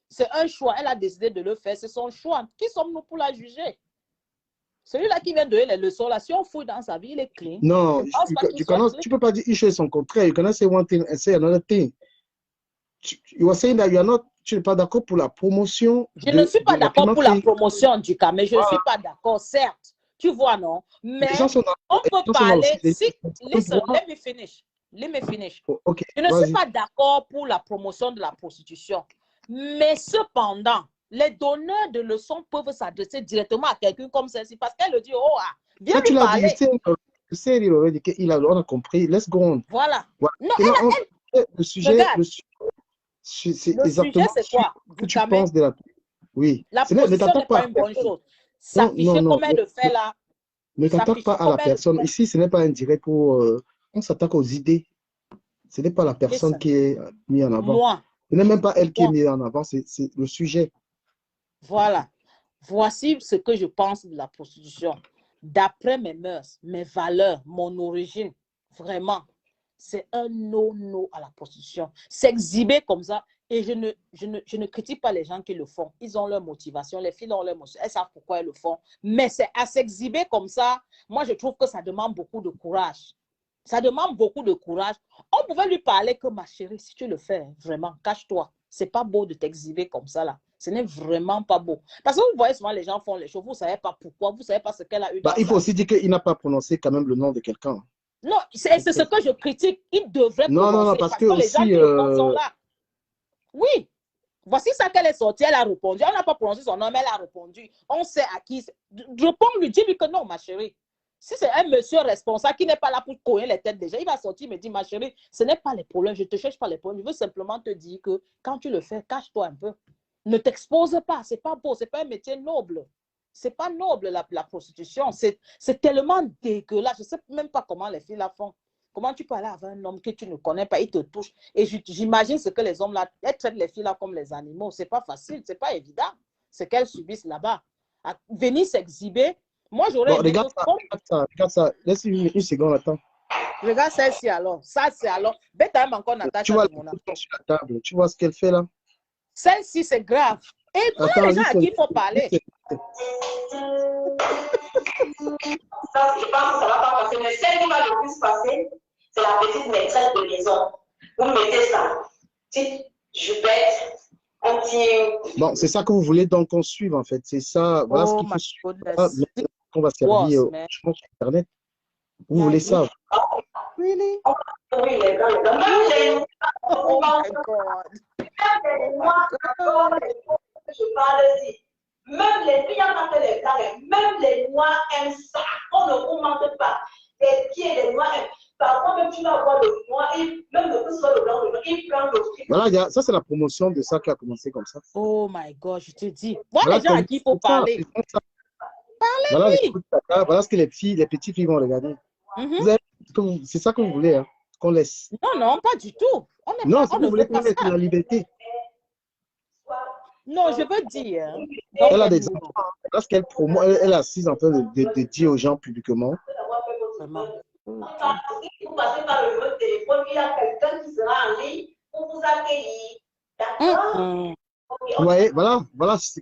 C'est un choix. Elle a décidé de le faire. C'est son choix. Qui sommes-nous pour la juger? Celui-là qui vient donner les leçons, là, si on fouille dans sa vie, il est clean.
Non, tu ne peux pas dire une chose son contraire. You cannot say one thing and say another thing. You are saying that tu n'es pas d'accord pour la promotion.
Je ne suis pas d'accord pour la promotion du cas, mais je ne suis pas d'accord, certes. Tu vois, non? Mais on peut parler. Listen, let me finish.
Okay,
je ne suis pas d'accord pour la promotion de la prostitution. Mais cependant, les donneurs de leçons peuvent s'adresser directement à quelqu'un comme celle-ci parce qu'elle le dit, oh, viens lui parler.
Tu sais, on a compris. Let's go on.
Voilà. Non, Regarde,
c'est
le sujet,
exactement
c'est
ce
quoi?
que
Vous
tu
savez,
penses de la... Oui.
la
Ne
position
t'attaque
n'est pas
pas à
une
la
bonne
personne.
chose.
Non, non,
S'afficher
non.
comme elle le fait là,
Ne t'attaque pas
s'afficher
à la
comme elle le
personne.
fait.
Ici, ce n'est pas un direct pour... on s'attaque aux idées. Ce n'est pas la personne
Listen,
qui est mise en avant.
moi,
Ce n'est même pas elle qui est
moi,
mise en avant, c'est le sujet.
voilà. Voici ce que je pense de la prostitution. D'après mes mœurs, mes valeurs, mon origine, vraiment, c'est un no-no à la prostitution. S'exhiber comme ça, et je ne critique pas les gens qui le font. Ils ont leur motivation, les filles ont leur motivation, elles savent pourquoi elles le font. Mais c'est à s'exhiber comme ça, moi je trouve que ça demande beaucoup de courage. Ça demande beaucoup de courage. On pouvait lui parler que ma chérie, si tu le fais, vraiment, cache-toi. C'est pas beau de t'exhiber comme ça là. Ce n'est vraiment pas beau. Parce que vous voyez souvent les gens font les choses, vous ne savez pas pourquoi, vous ne savez pas ce qu'elle a eu dans
Il faut
sa
aussi
vie.
dire qu'il n'a pas prononcé quand même le nom de quelqu'un.
Non, c'est ce que je critique. Il devrait
Non,
prononcer
parce
parce
que
que les gens
aussi...
qui le font sont là. Oui. Voici ça qu'elle est sortie, elle a répondu. On n'a pas prononcé son nom, mais elle a répondu. On sait à qui. Réponds-lui, dis-lui que non, ma chérie. Si c'est un monsieur responsable qui n'est pas là pour cogner les têtes déjà, il va sortir et me dire, ma chérie, ce n'est pas les problèmes, je ne te cherche pas les problèmes. Je veux simplement te dire que quand tu le fais, cache-toi un peu. Ne t'expose pas, c'est pas beau, c'est pas un métier noble. C'est pas noble la prostitution. C'est tellement dégueulasse. Je ne sais même pas comment les filles la font. Comment tu peux aller avec un homme que tu ne connais pas, il te touche. Et j'imagine ce que les hommes là, elles traitent les filles là comme les animaux. C'est pas facile, c'est pas évident. Ce qu'elles subissent là-bas. Venir s'exhiber. Moi, j'aurais aimé
regarde ça. Laisse une seconde, attends.
Regarde celle-ci alors. Ça, c'est alors. Bête même encore Natacha.
Tu vois la photo sur la table. Tu vois ce qu'elle fait là?
Celle-ci, c'est grave. Et moi, les gens à qui il faut parler.
Ça, je pense que ça va pas passer. Mais celle qui va le plus passer, c'est la petite maîtresse de maison. Vous mettez ça. Petite jupette, un petit...
Bon, c'est ça que vous voulez donc qu'on suive en fait. C'est ça. Voilà ce qu'il faut suivre. Qu'on va servir sur Internet. Vous voulez ça?
Really?
Oui, les gars.
Oh my God.
Je parle ici. Même les filles, en tant que les blagues, même les noirs aiment ça. On ne commente pas. Les pieds des noirs aiment. Parfois, même tu vas voir le noir, même le plus soit le blanc, il prend le fric.
Voilà, ça c'est la promotion de ça qui a commencé comme ça.
Oh my God, je te dis. Voilà les gens à qui il faut parler. Parlez-lui.
Voilà ce que les petites filles vont regarder. C'est ça que vous voulez, hein, qu'on laisse.
Non, pas du tout.
Non, si vous voulez qu'on laisse la liberté.
Non, je veux dire.
Elle a des enfants. Parce qu'elle promo, elle est assise en train de dire aux gens publiquement.
Vraiment.
Vous passez par le numéro de téléphone, il y a quelqu'un qui sera en ligne pour vous accueillir. D'accord?
Vous voyez, voilà ça.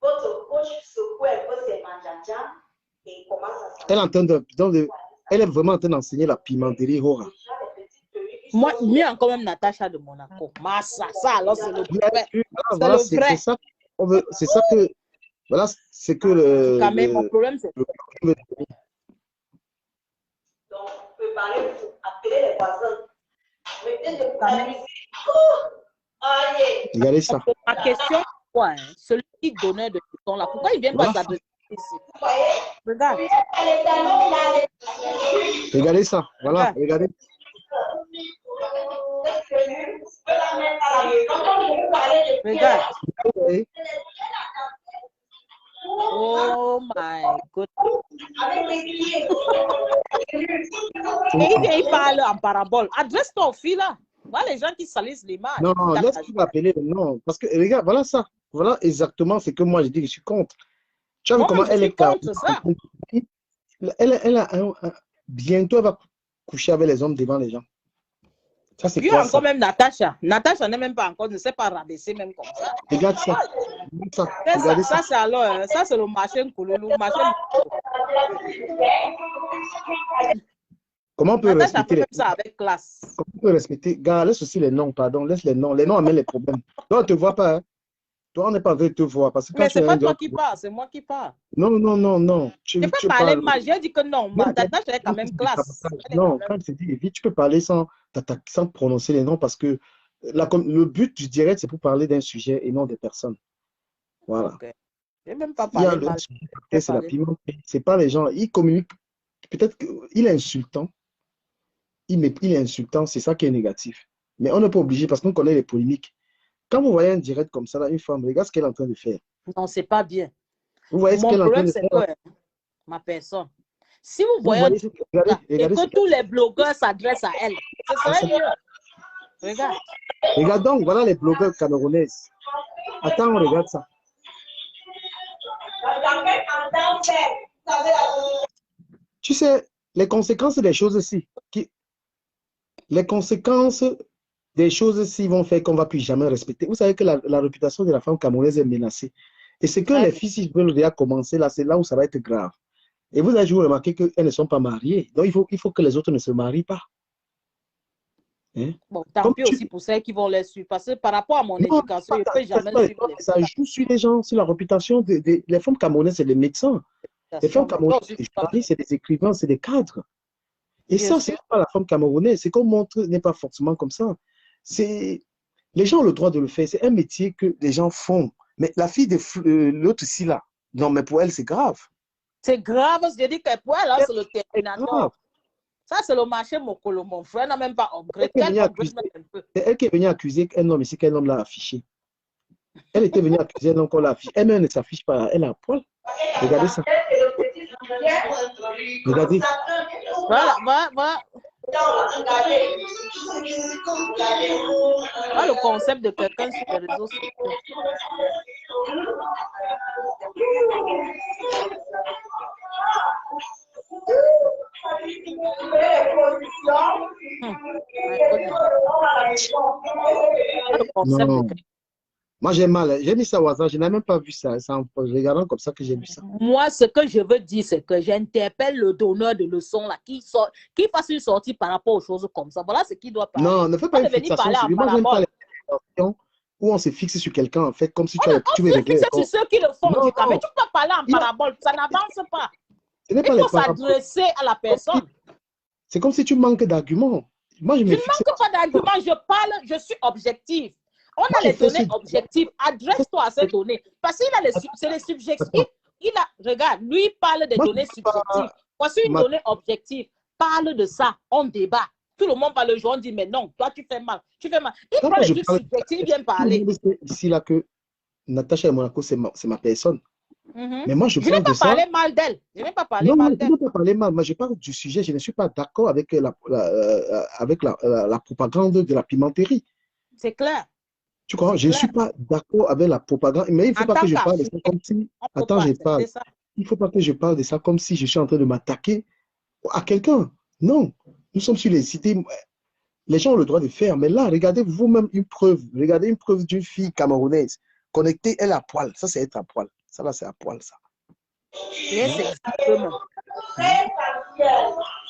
Votre coach secoue un peu ses manjajas et commence à
Elle est vraiment en train d'enseigner la pimenterie Hora.
Moi, mieux encore même Natacha de Monaco. Ça alors c'est le vrai.
Voilà, c'est ça. C'est ça que. Voilà, c'est que le.
Quand même, mon problème, c'est.
Donc, vous pouvez parler, appeler les voisins. Mettez de la musique.
Regardez ça.
Ma question, c'est quoi, hein? Celui qui donnait de temps là, pourquoi il vient pas s'adresser ici? Regarde.
Regardez ça. Voilà, regardez.
Regarde. Oh my God. Et il parle en parabole. Adresse-toi aux filles là. Voilà les gens qui salissent l'image.
Non, laisse-moi appeler le nom. Parce que, regarde, voilà ça. Voilà exactement ce que moi je dis que je suis contre. Tu vois comment elle est contre ça. Bientôt, elle va coucher avec les hommes devant les gens. Ça, c'est quoi,
encore même Natacha. Natacha n'est même pas encore, ne sait pas rabaisser même comme ça.
Regarde ça.
Ça, c'est alors, ça c'est le marché Nkululu.
Comment on peut respecter les
ça avec classe.
Comment on peut respecter? Gars, laisse aussi les noms, pardon. Laisse les noms. Les noms amènent les problèmes. Toi, on ne te voit pas. Hein? Toi, on n'est pas en train de te voir. Parce que
mais c'est pas toi qui parle, c'est moi qui parle.
Non.
Tu peux parler mal. J'ai dit que non. Natacha est quand même classe.
Non, quand je te dis vite, tu peux parler sans prononcer les noms parce que le but du direct, c'est pour parler d'un sujet et non des personnes. Voilà.
Okay. J'ai même pas parlé mal.
C'est la piment. C'est pas les gens. Il communique. Peut-être qu'il est insultant. il est insultant, c'est ça qui est négatif. Mais on n'est pas obligé parce qu'on connaît les polémiques. Quand vous voyez un direct comme ça, là, une femme, regarde ce qu'elle est en train de faire.
Non, c'est pas bien.
Vous voyez ce
Mon
qu'elle est en train
problème,
de
c'est
faire.
que ma personne, si vous voyez un truc comme ça, et
regardez
que tous les blogueurs s'adressent à elle, ce serait mieux. Regarde.
Regarde donc, voilà les blogueurs camerounaises. Attends, on regarde ça. Tu sais, les conséquences des choses ici, les conséquences des choses ici vont faire qu'on ne va plus jamais respecter. Vous savez que la réputation de la femme camerounaise est menacée. Et c'est que les filles, si veulent déjà commencer, là, c'est là où ça va être grave. Et vous avez toujours remarqué qu'elles ne sont pas mariées. Donc, il faut que les autres ne se marient pas. Hein?
Bon, tant pis aussi pour celles qui vont les suivre. Parce que par rapport à mon éducation, je ne peux jamais suivre les
ça joue sur les gens, sur la réputation des femmes camerounaises, c'est des médecins. Les femmes camerounaises, c'est des écrivains, c'est des cadres. Et ça, c'est pas la femme camerounaise. C'est qu'on montre, n'est pas forcément comme ça. Les gens ont le droit de le faire. C'est un métier que les gens font. Mais la fille de l'autre ici, là, non, mais pour elle, c'est grave.
C'est grave, je dis que pour elle, là, c'est le terminateur. Ça, c'est le marché Mokolo. Mon frère n'a même pas upgrade.
C'est elle qui est venue accuser un homme ici, qu'un homme l'a affiché. Elle était venue accuser un homme qu'on l'a affiché. Elle-même ne s'affiche pas. Elle a un poil. Regardez ça. Regardez.
Voilà. Voilà le concept de quelqu'un sur les réseaux sociaux.
Non. Moi, j'ai mal. J'ai mis ça au hasard. Je n'ai même pas vu ça. C'est en regardant comme ça que j'ai vu ça.
Moi, ce que je veux dire, c'est que j'interpelle le donneur de leçons là, qui fasse une sortie par rapport aux choses comme ça. Voilà ce qu'il doit parler.
Non, ne fais pas une fixation sur lui. Moi, j'aime pas les situations où on se fixe sur quelqu'un, en fait, comme si tu veux régler.
C'est ceux qui le font, mais tu peux parler en parabole. Ça n'avance pas. Il faut s'adresser à la personne.
C'est comme si tu manques d'arguments. Moi, je ne
manque pas d'arguments. Je parle, je suis objectif. On a les données objectives. Adresse-toi à ces données. Parce qu'il a les subjectifs. Regarde, lui parle des données subjectives. Voici une donnée objective. Parle de ça. On débat. Tout le monde parle le jour. On dit, mais non, toi, tu fais mal. Tu fais mal. Il prend les trucs subjectifs, il vient parler.
Ici, là, que Natacha et Monaco, c'est ma personne. Mais moi, je
n'ai pas parlé mal d'elle. Je n'ai pas parlé mal d'elle.
Je n'ai pas parlé mal. Moi, je parle du sujet. Je ne suis pas d'accord avec la propagande de la pimenterie.
C'est clair.
Tu comprends? Je ne suis pas d'accord avec la propagande. Mais il ne faut pas que je parle de ça comme si... Attends, je parle. Il ne faut pas que je parle de ça comme si je suis en train de m'attaquer à quelqu'un. Non. Nous sommes sur les cités. Les gens ont le droit de faire. Mais là, regardez vous-même une preuve. Regardez une preuve d'une fille camerounaise connectée, elle à poil. Ça, c'est être à poil. Ça, là, c'est à poil, ça.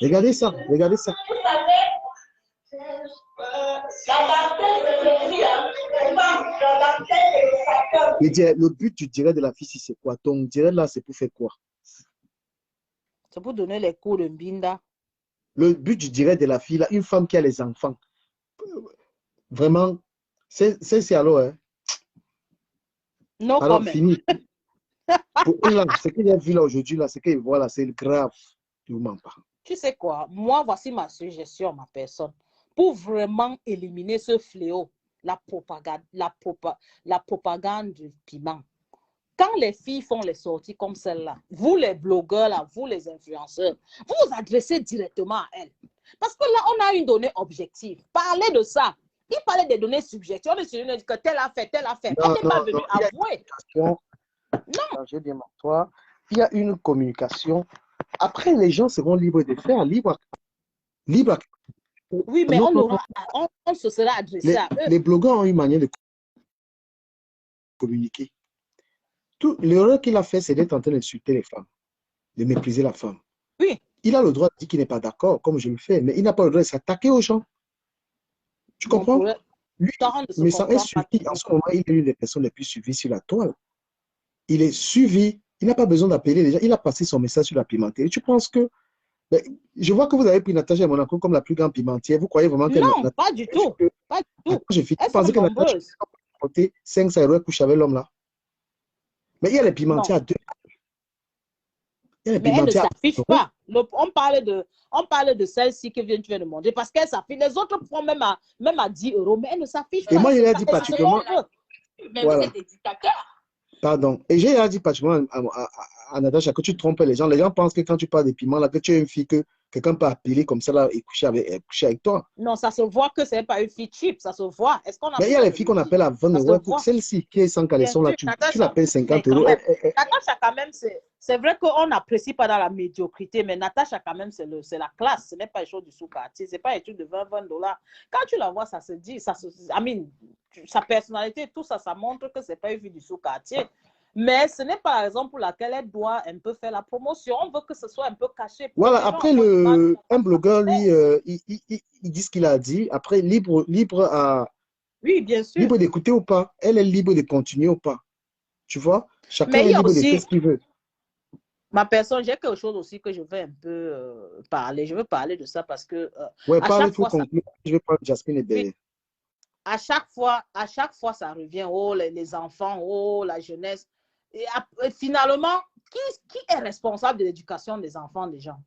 Regardez ça. Regardez ça. Le but du direct de la fille, c'est quoi? Ton direct là, c'est pour faire quoi?
C'est pour donner les cours de Mbinda.
Le but du direct de la fille, là, une femme qui a les enfants. Vraiment, c'est alors, hein?
Non,
alors, fini. Pour elle, là, ce qu'il a vu là aujourd'hui, là, c'est que voilà, c'est grave. Tu m'en parles.
Tu sais quoi? Moi, voici ma suggestion, ma personne. Pour vraiment éliminer ce fléau, la propagande du piment. Quand les filles font les sorties comme celle-là, vous les blogueurs, là, vous les influenceurs, vous vous adressez directement à elles. Parce que là, on a une donnée objective. Parlez de ça. Il parlait des données subjectives. On est sur une que tel a fait, tel a fait. On n'est pas venu avouer.
Non. J'ai bien toi. Il y a une communication. Après, les gens seront libres de faire, libres.
Oui, mais on se sera adressé à eux.
Les blogueurs ont une manière de communiquer. L'erreur qu'il a fait, c'est d'être en train d'insulter les femmes, de mépriser la femme.
Oui.
Il a le droit de dire qu'il n'est pas d'accord, comme je le fais, mais il n'a pas le droit de s'attaquer aux gens. Tu comprends? Lui, mais ça est suivi. En ce moment, il est l'une des personnes les plus suivies sur la toile. Il est suivi. Il n'a pas besoin d'appeler les gens. Il a passé son message sur la pimentière. Tu penses que... Ben, je vois que vous avez pris Natacha Monaco comme la plus grande pimentière. Vous croyez vraiment que...
Non, pas du tout. Pas du tout.
Je pensais que Natacha a 500 euros couche avec l'homme là. Mais il y a les pimentières à deux.
Mais elle ne s'affiche pas. On parle de celle-ci que tu viens de montrer parce qu'elle s'affiche. Les autres font même à 10 euros, mais elle ne s'affiche pas.
Et moi, il a dit
Et c'est ce qu'on
particulièrement.
veut.
Mais
Voilà.
vous êtes des dictateurs.
Pardon. Et j'ai dit particulièrement à Natacha que tu trompes les gens. Les gens pensent que quand tu parles des piments, là, que tu es une fille que quelqu'un peut appeler comme ça là, et coucher avec toi.
Non, ça se voit que ce n'est pas une fille cheap. Ça se voit. Est-ce qu'on a
Mais il y a
besoin
les
de
filles
le
qu'on
dire?
appelle à 20
Ça se
euros.
voit.
Celle-ci qui est sans
Bien
caleçon, là,
sûr,
tu
Natacha,
l'appelles
mais
50
quand
euros.
même, Natacha, quand même, c'est vrai qu'on n'apprécie pas dans la médiocrité, mais Natacha, quand même, c'est la classe. Ce n'est pas les choses du sous-quartier. Ce n'est pas les trucs de 20 dollars. Quand tu la vois, ça se dit, sa personnalité, tout ça, ça montre que ce n'est pas une fille du sous-quartier. Mais ce n'est pas la raison pour laquelle elle doit un peu faire la promotion. On veut que ce soit un peu caché. Pour
Voilà,
les gens.
après, un blogueur, lui, il dit ce qu'il a dit. Après, libre
Oui, bien sûr.
libre d'écouter ou pas. Elle est libre de continuer ou pas. Tu vois? Chacun
Mais il
est
y a
libre de
aussi,
faire ce qu'il veut.
ma personne, j'ai quelque chose aussi que je veux un peu parler. Je veux parler de ça parce que
Ouais,
à
parle,
chaque
il faut
fois, ça,
conclure. Je vais prendre Jasmine et
oui,
Bélé.
à chaque fois, ça revient. Oh, les enfants, oh, la jeunesse. Et finalement, qui est responsable de l'éducation des enfants des gens?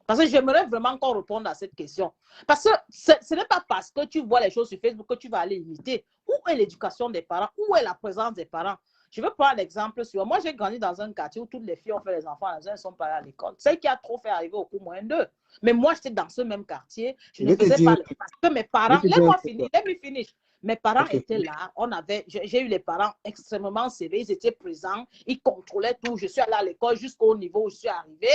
Parce que j'aimerais vraiment qu'on réponde à cette question. Parce que ce n'est pas parce que tu vois les choses sur Facebook que tu vas aller imiter. Où est l'éducation des parents? Où est la présence des parents? Je veux prendre l'exemple sur moi. J'ai grandi dans un quartier où toutes les filles ont fait les enfants, les uns ne sont pas allés à l'école. Celle qui a trop fait arriver au coup moins d'eux. Mais moi, j'étais dans ce même quartier. Je
Je
ne
vais te
faisais
dire,
pas parce que mes
je
parents.
vais te dire un
Laisse-moi
truc,
finir.
quoi.
Let me finish. Mes parents
Ok.
étaient là. J'ai eu les parents extrêmement serrés. Ils étaient présents. Ils contrôlaient tout. Je suis allée à l'école jusqu'au niveau où je suis arrivée.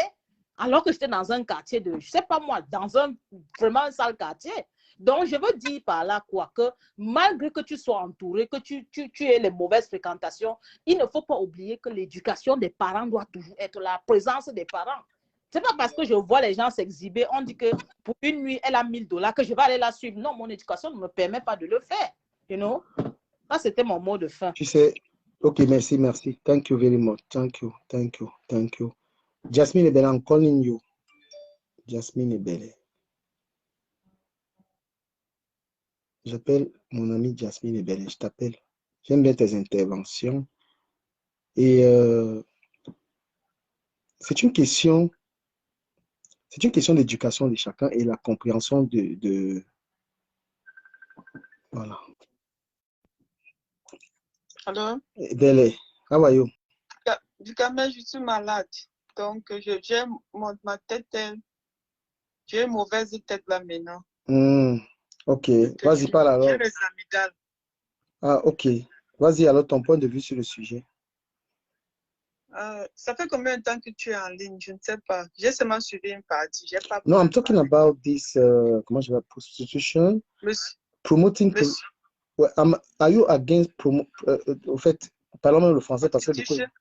Alors que j'étais dans un quartier de, je ne sais pas moi, dans un vraiment sale quartier. Donc, je veux dire par là quoi, que malgré que tu sois entouré, que tu aies les mauvaises fréquentations, il ne faut pas oublier que l'éducation des parents doit toujours être la présence des parents. Ce n'est pas parce que je vois les gens s'exhiber, on dit que pour une nuit, elle a 1000 dollars, que je vais aller la suivre. Non, mon éducation ne me permet pas de le faire. You know? Ça, c'était mon mot de fin.
Tu sais, ok, merci. Thank you very much. Thank you. Jasmine et Bélé, I'm calling you. Jasmine et Bélé. J'appelle mon ami Jasmine et Bélé. Je t'appelle. J'aime bien tes interventions. Et c'est une question d'éducation de chacun et la compréhension voilà.
Alors,
Bélé, how are you?
du cas, je suis malade. Donc, j'ai ma tête, j'ai une mauvaise tête là maintenant.
Ok, vas-y, parle alors.
J'ai les amygdales.
Ah, ok. Vas-y, alors ton point de vue sur le sujet.
Ça fait combien de temps que tu es en ligne? Je ne sais pas. J'ai seulement suivi une partie. J'ai pas
No, I'm talking about this, comment je vais, prostitution,
Monsieur,
promoting,
monsieur,
ouais, are you against, au fait, parlons même le français parce que beaucoup,
prostitution.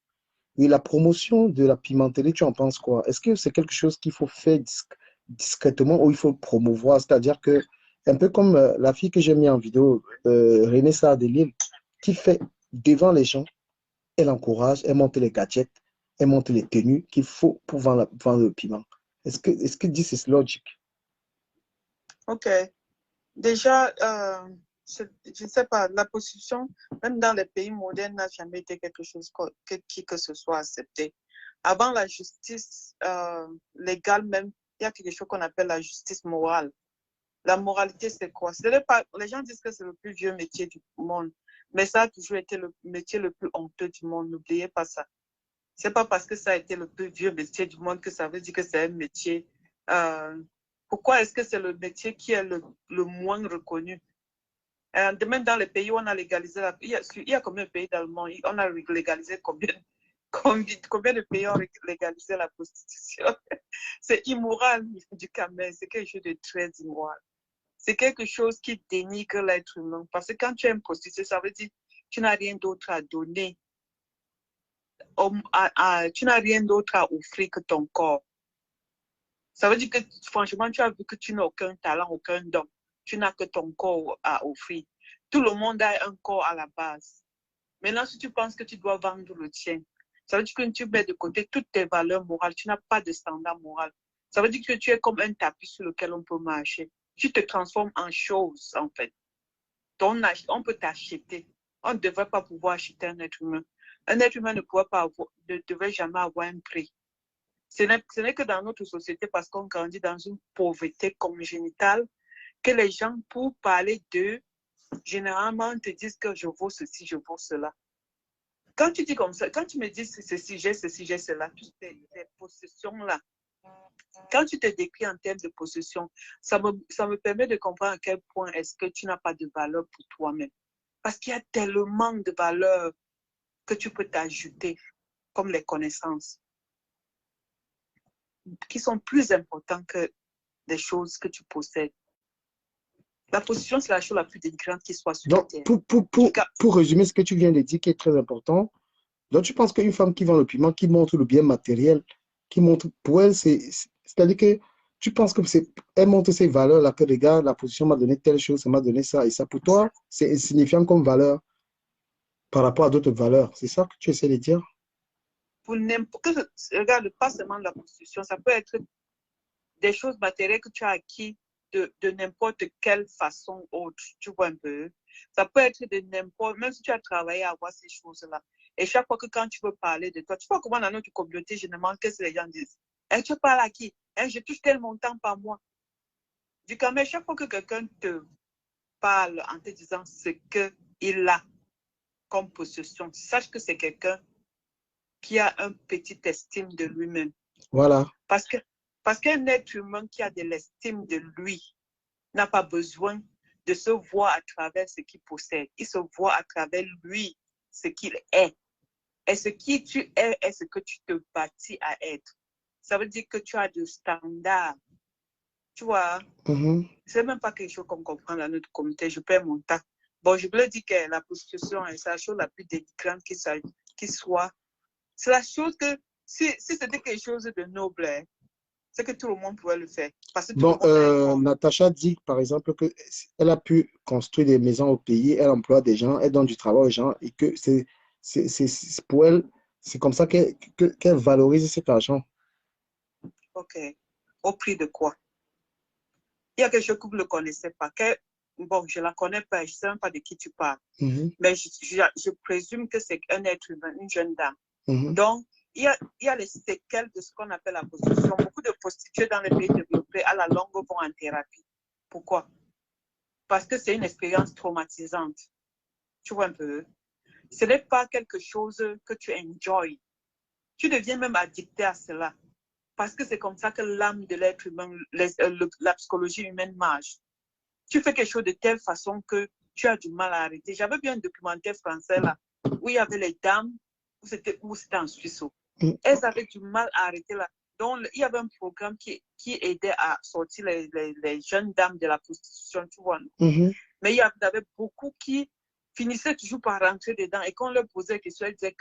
oui, la promotion de la pimenterie, tu en penses quoi? Est-ce que c'est quelque chose qu'il faut faire discrètement ou il faut le promouvoir? C'est-à-dire que, un peu comme la fille que j'ai mis en vidéo, Renée Sardelil, qui fait devant les gens, elle encourage, elle monte les gadgets, elle monte les tenues qu'il faut pour vendre le piment. Est-ce que this is logic?
Ok. Déjà, je ne sais pas, la prostitution, même dans les pays modernes, n'a jamais été quelque chose que ce soit accepté. Avant la justice légale même, il y a quelque chose qu'on appelle la justice morale. La moralité, c'est quoi? Les gens disent que c'est le plus vieux métier du monde, mais ça a toujours été le métier le plus honteux du monde. N'oubliez pas ça. C'est pas parce que ça a été le plus vieux métier du monde que ça veut dire que c'est un métier. Pourquoi est-ce que c'est le métier qui est le moins reconnu? Même dans les pays où on a légalisé il y a combien de pays dans le monde? On a légalisé combien de pays ont légalisé la prostitution? C'est immoral du Cameroun, c'est quelque chose de très immoral. C'est quelque chose qui dénigre l'être humain. Parce que quand tu es une prostituée, ça veut dire que tu n'as rien d'autre à donner. Tu n'as rien d'autre à offrir que ton corps. Ça veut dire que, franchement, tu as vu que tu n'as aucun talent, aucun don. Tu n'as que ton corps à offrir. Tout le monde a un corps à la base. Maintenant, si tu penses que tu dois vendre le tien, ça veut dire que tu mets de côté toutes tes valeurs morales. Tu n'as pas de standard moral. Ça veut dire que tu es comme un tapis sur lequel on peut marcher. Tu te transformes en chose, en fait. Donc, on peut t'acheter. On ne devrait pas pouvoir acheter un être humain. Un être humain ne devrait jamais avoir un prix. Ce n'est que dans notre société, parce qu'on grandit dans une pauvreté congénitale, que les gens, pour parler d'eux, généralement te disent que je vaux ceci, je vaux cela. Quand tu dis comme ça, quand tu me dis ceci, j'ai cela, toutes ces possessions-là, quand tu te décris en termes de possession, ça me permet de comprendre à quel point est-ce que tu n'as pas de valeur pour toi-même. Parce qu'il y a tellement de valeurs que tu peux t'ajouter, comme les connaissances, qui sont plus importantes que des choses que tu possèdes. La possession, c'est la chose la plus dénigrante qui soit sur la
Donc,
terre.
pour résumer ce que tu viens de dire, qui est très important, donc tu penses qu'une femme qui vend le piment, qui montre le bien matériel, qui montre, pour elle, c'est-à-dire que tu penses que elle montre ses valeurs, là, que regarde, la position m'a donné telle chose, ça m'a donné ça, et ça pour toi, c'est insignifiant comme valeur par rapport à d'autres valeurs. C'est ça que tu essaies de dire?
Pour n'importe, regarde, pas seulement la possession, ça peut être des choses matérielles que tu as acquis de n'importe quelle façon autre, tu vois un peu. Ça peut être de n'importe, même si tu as travaillé à avoir ces choses-là. Et chaque fois que quand tu veux parler de toi, tu vois comment dans notre communauté, généralement, qu'est-ce que les gens disent? Hey, tu parles à qui? Hey, je touche tel montant par mois. Du coup, mais chaque fois que quelqu'un te parle en te disant ce qu'il a comme possession, sache que c'est quelqu'un qui a un petit estime de lui-même.
Voilà.
Parce qu'un être humain qui a de l'estime de lui n'a pas besoin de se voir à travers ce qu'il possède. Il se voit à travers lui, ce qu'il est. Et ce qui tu es est ce que tu te bâtis à être. Ça veut dire que tu as des standards. Tu vois, c'est même pas quelque chose qu'on comprend dans notre communauté. Je perds mon temps. Bon, je voulais dire que la prostitution est la chose la plus dénigrante qui soit. C'est la chose que, si c'était quelque chose de noble, c'est que tout le monde pouvait le faire. Parce que tout
Bon,
le monde
Natacha dit, par exemple, qu'elle a pu construire des maisons au pays, elle emploie des gens, elle donne du travail aux gens, et que pour elle, c'est comme ça qu'elle valorise cet argent.
Ok. Au prix de quoi? Il y a quelque chose que vous ne connaissez pas. Bon, je ne la connais pas, je ne sais même pas de qui tu parles. Mais je présume que c'est un être humain, une jeune dame. Donc, il y a les séquelles de ce qu'on appelle la prostitution. Beaucoup de prostituées dans les pays développés, à la longue, vont en thérapie. Pourquoi? Parce que c'est une expérience traumatisante. Tu vois un peu? Ce n'est pas quelque chose que tu enjoys. Tu deviens même addicté à cela. Parce que c'est comme ça que l'âme de l'être humain, la psychologie humaine marche. Tu fais quelque chose de telle façon que tu as du mal à arrêter. J'avais vu un documentaire français là, où il y avait les dames, où c'était en Suisse. Elles avaient du mal à arrêter là. Donc, il y avait un programme qui aidait à sortir les jeunes dames de la prostitution, tu vois. Mais il y avait beaucoup qui finissaient toujours par rentrer dedans. Et quand on leur posait des questions, elles disaient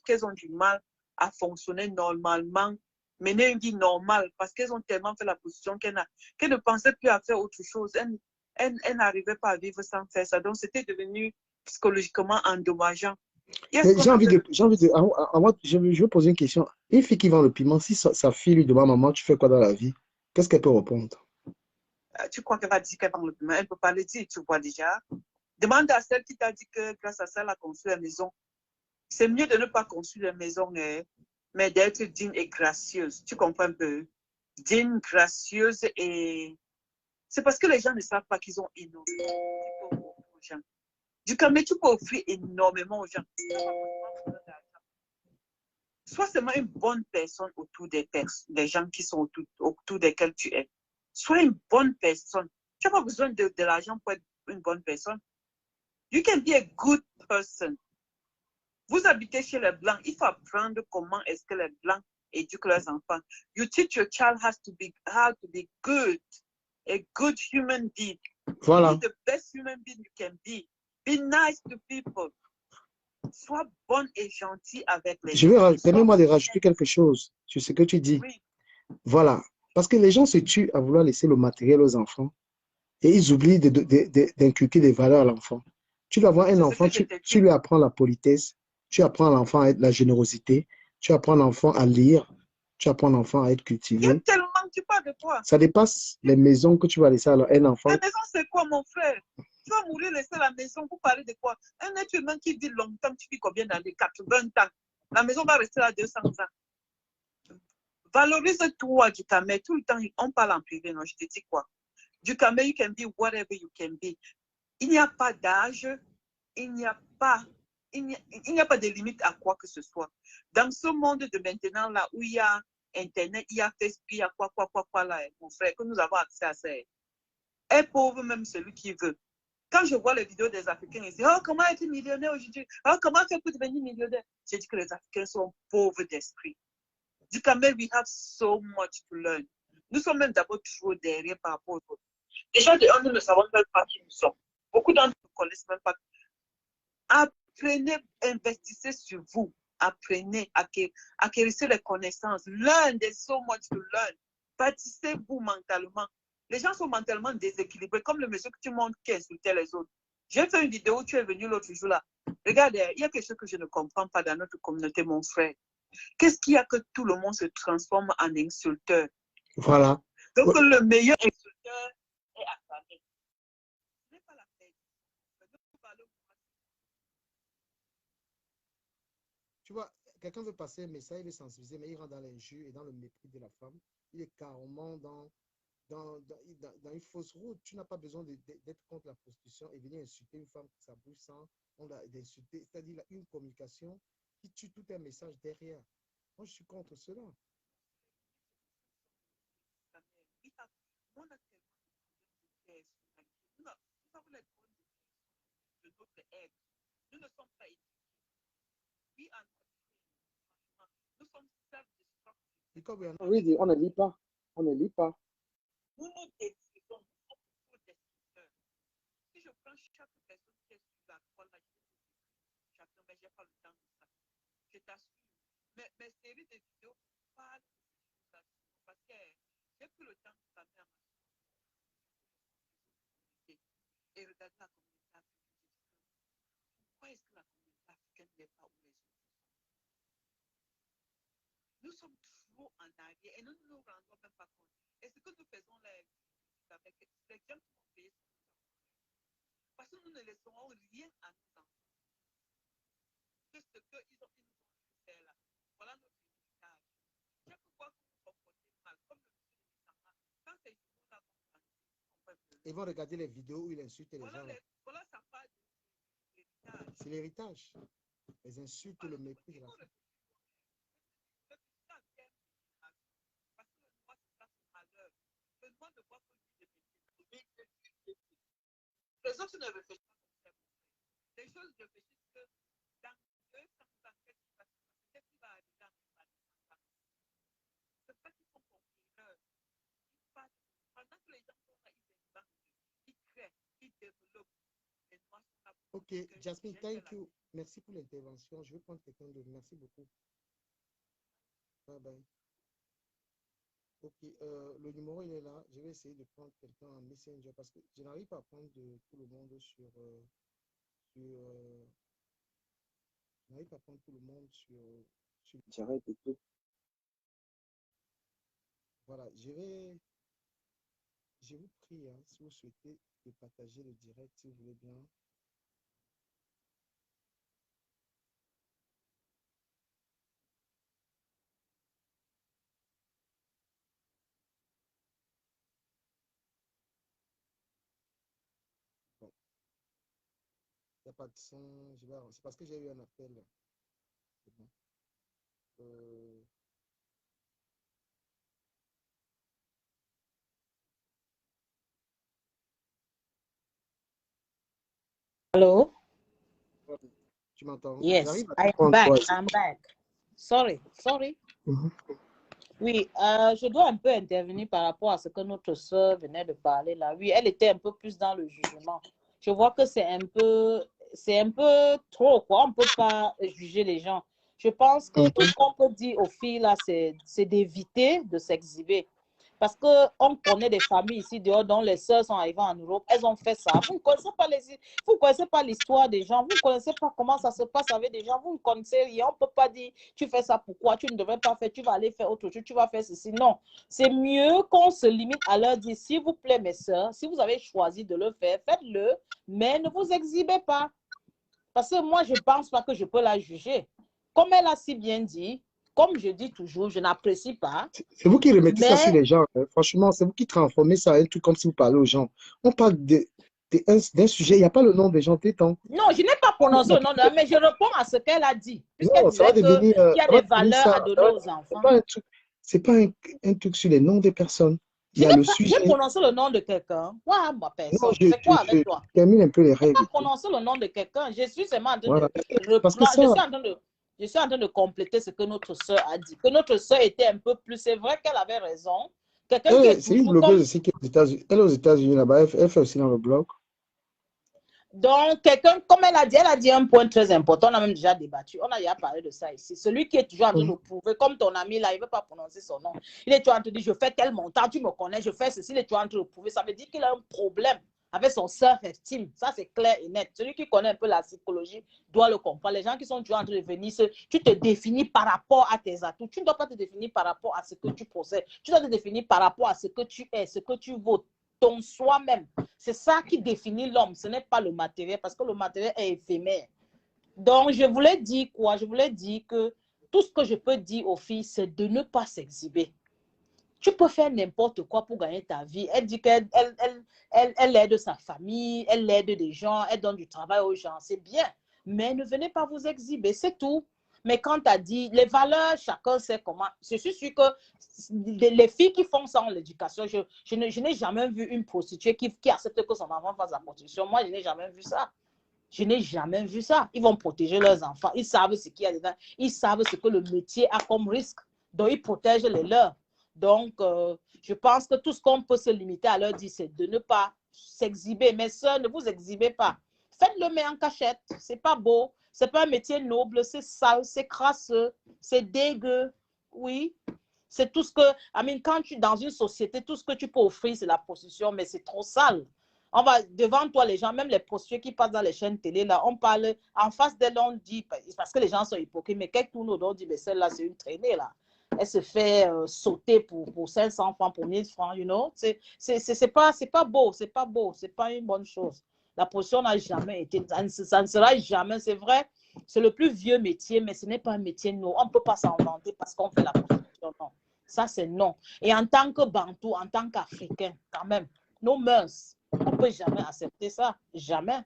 qu'elles ont du mal à fonctionner normalement, mener une vie normale, parce qu'elles ont tellement fait la prostitution qu'elles ne pensaient plus à faire autre chose. Elles n'arrivaient pas à vivre sans faire ça. Donc, c'était devenu psychologiquement endommageant.
Je veux poser une question. Une fille qui vend le piment, si sa fille lui demande, maman, tu fais quoi dans la vie? Qu'est-ce qu'elle peut répondre?
Tu crois qu'elle va dire qu'elle vend le piment? Elle ne peut pas le dire, tu vois déjà. Demande à celle qui t'a dit que grâce à ça, elle a construit la maison. C'est mieux de ne pas construire la maison, mais d'être digne et gracieuse. Tu comprends un peu? Digne, gracieuse et... C'est parce que les gens ne savent pas qu'ils ont énormément aux gens. Du coup, mais tu peux offrir énormément aux gens. Sois seulement une bonne personne autour des gens qui sont autour desquels tu es. Sois une bonne personne. Tu n'as pas besoin de l'argent pour être une bonne personne. You can be a good person. Vous habitez chez les Blancs, il faut apprendre comment est-ce que les Blancs éduquent leurs enfants. You teach your child how to be good, a good human being.
Voilà.
Be the best human being you can be. Be nice to people. Sois bonne et gentille avec les gens.
Permets-moi de rajouter quelque chose sur ce que tu dis.
Oui.
Voilà. Parce que les gens se tuent à vouloir laisser le matériel aux enfants et ils oublient d'inculquer des valeurs à l'enfant. Tu dois avoir un enfant, tu lui apprends la politesse, tu apprends à l'enfant la générosité, tu apprends à l'enfant à lire, tu apprends à l'enfant à être cultivé.
Il y a tellement que tu parles de toi.
Ça dépasse les maisons que tu vas laisser à un enfant.
La maison, c'est quoi, mon frère? Tu vas mourir, laisser la maison pour parler de quoi? Un être humain qui vit longtemps, tu vis combien d'années? 80 ans. La maison va rester là 200 ans. Valorise-toi, Ducamel. Tout le temps, on parle en privé, non? Je te dis quoi? Ducamel, you can be whatever you can be. Il n'y a pas d'âge, il n'y a pas de limite à quoi que ce soit. Dans ce monde de maintenant, là, où il y a Internet, il y a Facebook, il y a quoi, là, mon frère, que nous avons accès à ça. Est pauvre même celui qui veut. Quand je vois les vidéos des Africains, ils disent, oh, comment être millionnaire aujourd'hui? Oh, comment faire pour devenir millionnaire? J'ai dit que les Africains sont pauvres d'esprit. Ducamel, we have so much to learn. Nous sommes même d'abord toujours derrière par rapport aux autres. Déjà, nous ne savons même pas qui nous sommes. Beaucoup d'entre nous ne connaissent même pas. Apprenez, investissez sur vous. Apprenez, acquérissez les connaissances. Learn, there's so much to learn. Bâtissez-vous mentalement. Les gens sont mentalement déséquilibrés, comme le monsieur que tu montres qui insultait les autres. J'ai fait une vidéo où tu es venu l'autre jour là. Regarde, il y a quelque chose que je ne comprends pas dans notre communauté, mon frère. Qu'est-ce qu'il y a que tout le monde se transforme en insulteur?
Voilà.
Donc, le meilleur insulteur est affamé. Ce n'est pas la peine.
Tu vois, quelqu'un veut passer un message, il veut sensibiliser, mais il rentre dans l'injure et dans le mépris de la femme. Il est carrément dans une fausse route. Tu n'as pas besoin d'être contre la prostitution et venir insulter une femme qui s'abouche sans d'insulter. C'est-à-dire une communication qui tue tout un message derrière. Moi, je suis contre cela.
Nous ne sommes pas éduqués. Nous sommes self-destructive.
Oui, on ne lit pas. On ne lit pas.
Nous nous détruisons. Si je prends chaque personne qui est sur la croix, là, chacun, mais je n'ai pas le temps de ça. Je t'assure. Mes séries de vidéos parlent de ça. Parce que j'ai pris le temps de parler à ma communauté. Et regarde la communauté africaine. Pourquoi est-ce que la communauté africaine n'est pas où les autres sont? Nous sommes trop en arrière et nous ne nous rendons même pas compte. Et ce que nous faisons là, avec les gens qui vont payer ce que nous avons fait. Parce que nous ne laisserons rien à nos enfants. Que ce qu'ils nous ont fait là. Voilà notre héritage. Chaque fois que vous comportez mal, comme le monsieur de Bissama, quand ces jours-là vont grandir, on peut pleurer.
Ils vont regarder les vidéos où il insulte les gens.
Voilà sa part de l'héritage.
C'est l'héritage. Les insultes, le mépris de la femme.
Les autres ne réfléchissent pas comme ça. Les choses réfléchissent que dans 2 ans, ça fait qu'est-ce qui va arriver dans les années. C'est pas qu'ils sont conquéreurs. Pendant que les gens sont là, ils inventent, ils créent, ils développent. Les noirs sont là.
Ok, Jasmine, thank you. Merci pour l'intervention. Je vais prendre quelqu'un d'autre. Merci beaucoup. Bye bye. Ok, le numéro il est là. Je vais essayer de prendre quelqu'un en Messenger parce que je n'arrive pas à prendre de tout le monde sur je n'arrive pas à prendre tout le monde sur direct et tout. Voilà, je vous prie, hein, si vous souhaitez, de partager le direct, si vous voulez bien. Il n'y a pas de son. C'est parce que j'ai eu un appel. C'est bon.
Hello?
Tu m'entends?
Yes, I am back. I'm back. Sorry. Oui, je dois un peu intervenir par rapport à ce que notre soeur venait de parler là. Oui, elle était un peu plus dans le jugement. Je vois que c'est un peu trop, quoi. On ne peut pas juger les gens. Je pense que tout ce qu'on peut dire aux filles là, c'est d'éviter de s'exhiber. Parce qu'on connaît des familles ici dehors dont les sœurs sont arrivées en Europe, elles ont fait ça. Vous ne connaissez pas l'histoire des gens, vous ne connaissez pas comment ça se passe avec des gens, vous ne connaissez rien. On ne peut pas dire, tu fais ça pourquoi, tu ne devrais pas faire, tu vas aller faire autre chose, tu vas faire ceci. Non, c'est mieux qu'on se limite à leur dire, s'il vous plaît mes sœurs, si vous avez choisi de le faire, faites-le, mais ne vous exhibez pas. Parce que moi, je ne pense pas que je peux la juger. Comme elle a si bien dit, comme je dis toujours, je n'apprécie pas.
C'est vous qui remettez ça sur
Mais
les gens, hein. Franchement, c'est vous qui transformez ça en un truc comme si vous parlez aux gens. On parle d'un sujet, il n'y a pas le nom des gens, détends.
non, je n'ai pas prononcé le nom de elle, mais je réponds à ce qu'elle a dit. Puisqu'elle
Non,
disait qu'il y a
ça va
des
devenir
valeurs
ça.
à donner aux
C'est
enfants.
pas un truc, c'est pas un truc sur les noms des personnes. Il
Je
y a
n'ai
le
pas, j'ai
sujet.
prononcé le nom de quelqu'un. Quoi, ma
Non,
personne? C'est quoi avec toi?
termine un peu les
Je n'ai
règles
pas
et tout.
prononcé le nom de quelqu'un. Je suis seulement en train
Voilà.
de
Parce que ça,
je suis en train de compléter ce que notre soeur a dit. Que notre soeur était un peu plus. C'est vrai qu'elle avait raison. Quelqu'un qui est
c'est une
toujours comme.
blogueuse aussi qui est aux États-Unis. Elle est aux États-Unis là-bas. Elle fait aussi dans le blog.
Donc, quelqu'un, comme elle a dit un point très important, on a même déjà débattu, on a déjà parlé de ça ici. Celui qui est toujours en train de prouver, comme ton ami là, il ne veut pas prononcer son nom. Il est toujours en train de dire, je fais tel montant, tu me connais, je fais ceci, il est toujours en train de prouver. Ça veut dire qu'il a un problème avec son self-esteem. Ça, c'est clair et net. Celui qui connaît un peu la psychologie doit le comprendre. Les gens qui sont toujours en train de venir, tu te définis par rapport à tes atouts. Tu ne dois pas te définir par rapport à ce que tu possèdes. Tu dois te définir par rapport à ce que tu es, ce que tu vaux, ton soi-même. C'est ça qui définit l'homme. Ce n'est pas le matériel, parce que le matériel est éphémère. Donc, je voulais dire quoi? Je voulais dire que tout ce que je peux dire aux filles, c'est de ne pas s'exhiber. Tu peux faire n'importe quoi pour gagner ta vie. Elle dit qu'elle elle aide sa famille, elle aide des gens, elle donne du travail aux gens. C'est bien. Mais ne venez pas vous exhiber, c'est tout. Mais quand tu as dit les valeurs, chacun sait comment. Je suis sûre que les filles qui font ça en éducation, je n'ai jamais vu une prostituée qui accepte que son enfant fasse la prostitution. Moi, je n'ai jamais vu ça. Je n'ai jamais vu ça. Ils vont protéger leurs enfants. Ils savent ce qu'il y a dedans. Ils savent ce que le métier a comme risque. Donc, ils protègent les leurs. Donc, je pense que tout ce qu'on peut se limiter à leur dire, c'est de ne pas s'exhiber. Mais sœurs, ne vous exhibez pas. Faites-le, mais en cachette. C'est pas beau. C'est pas un métier noble. C'est sale, c'est crasseux, c'est dégueu. Oui. C'est tout ce que, quand tu es dans une société, tout ce que tu peux offrir, c'est la prostitution, mais c'est trop sale. On va devant toi, les gens, même les prostituées qui passent dans les chaînes télé, là, on parle, en face d'elle, on dit, parce que les gens sont hypocrites, mais quelques tournent on dit, mais celle-là, c'est une traînée, là. Elle se fait sauter pour 500 francs, pour 1000 francs, you know. C'est pas beau, c'est pas beau, c'est pas une bonne chose. La prostitution n'a jamais été, ça ne sera jamais, c'est vrai, c'est le plus vieux métier, mais ce n'est pas un métier nouveau. On ne peut pas s'en vanter parce qu'on fait la prostitution, non. Ça, c'est non. Et en tant que Bantou, en tant qu'Africain, quand même, nos mœurs, on ne peut jamais accepter ça. Jamais.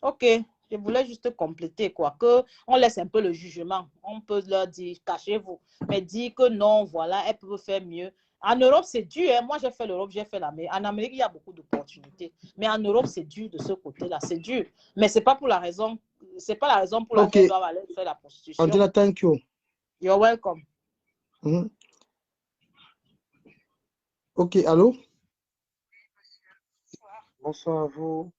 OK. Je voulais juste compléter, quoi. Que on laisse un peu le jugement. On peut leur dire, cachez-vous. Mais dire que non, voilà, elles peuvent faire mieux. En Europe, c'est dur. Hein. Moi, j'ai fait l'Europe, j'ai fait l'Amérique. En Amérique, il y a beaucoup d'opportunités. Mais en Europe, c'est dur de ce côté-là. C'est dur. Mais ce n'est pas pour la raison. C'est pas la raison pour laquelle ils doivent aller faire la prostitution.
Angela, thank you.
You're welcome.
OK, allô? Bonsoir à vous.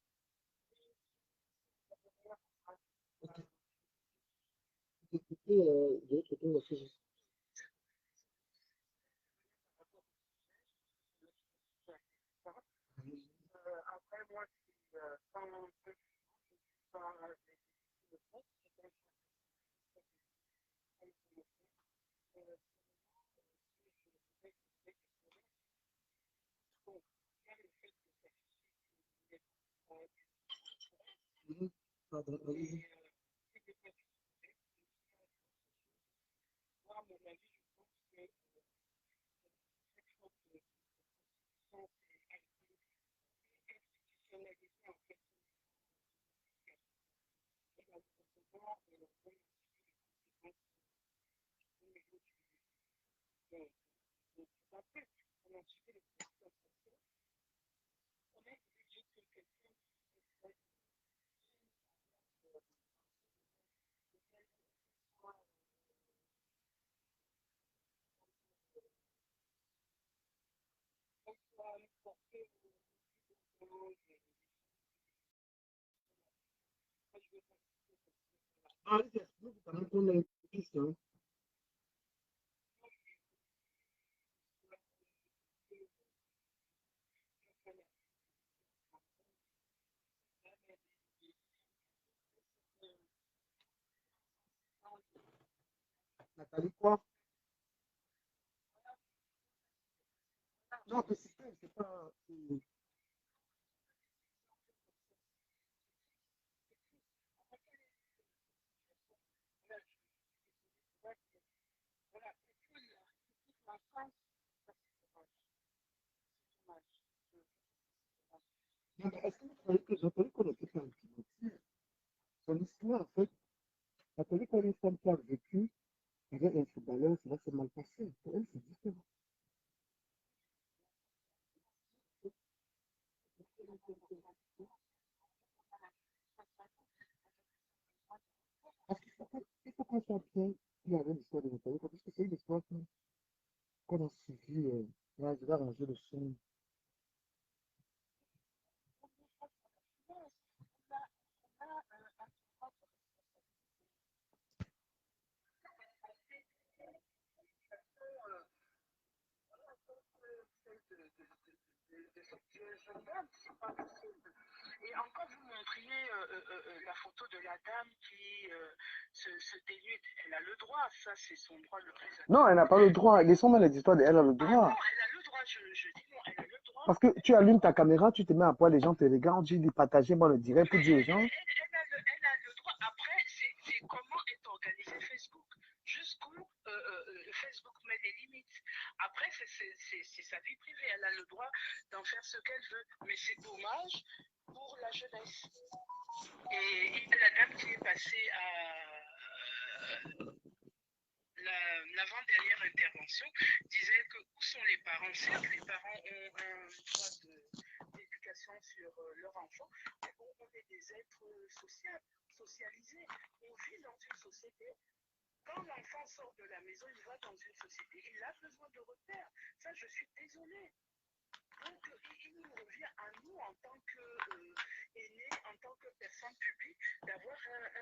Nathalie, quoi? Non, mais c'est pas.
Non, mais est-ce que vous croyez que j'appelais qu'on était fait un petit métier? Son histoire, en fait, j'appelais qu'on une femme qui a vécu avec un footballeur, ça va se mal passer. Pour elle, c'est différent. Parce qu'il faut qu'on soit bien qu'il y avait l'histoire de Nathalie, parce que c'est une histoire qu'on a suivie. Là, je vais arranger le son.
Et encore, vous montriez la photo de la dame qui se dénude. Elle a le droit, ça, c'est son droit le plus.
Non, elle n'a pas le droit. Laissons-moi les histoires de elle a le
Ah non,
droit.
elle a le droit, je dis non, elle a le droit.
Parce que tu allumes ta caméra, tu te mets à poil, les gens te regardent, tu dis partager, moi le direct pour dire aux gens.
Elle a le droit. Après, c'est comment est organisé Facebook. Jusqu'où Facebook met des limites. Après, c'est sa vie privée. Elle a le droit d'en faire ce qu'elle veut. Mais c'est dommage pour la jeunesse. Et la dame qui est passée à l'avant-dernière intervention disait que où sont les parents? Certes, les parents ont un droit d'éducation sur leur enfant, mais bon, on est des êtres socialisés. On vit dans une société. Quand l'enfant sort de la maison, il va dans une société. Il a besoin de repères. Ça, je suis désolée. Donc, il nous revient à nous, en tant qu'aînés, en tant que personne publique, d'avoir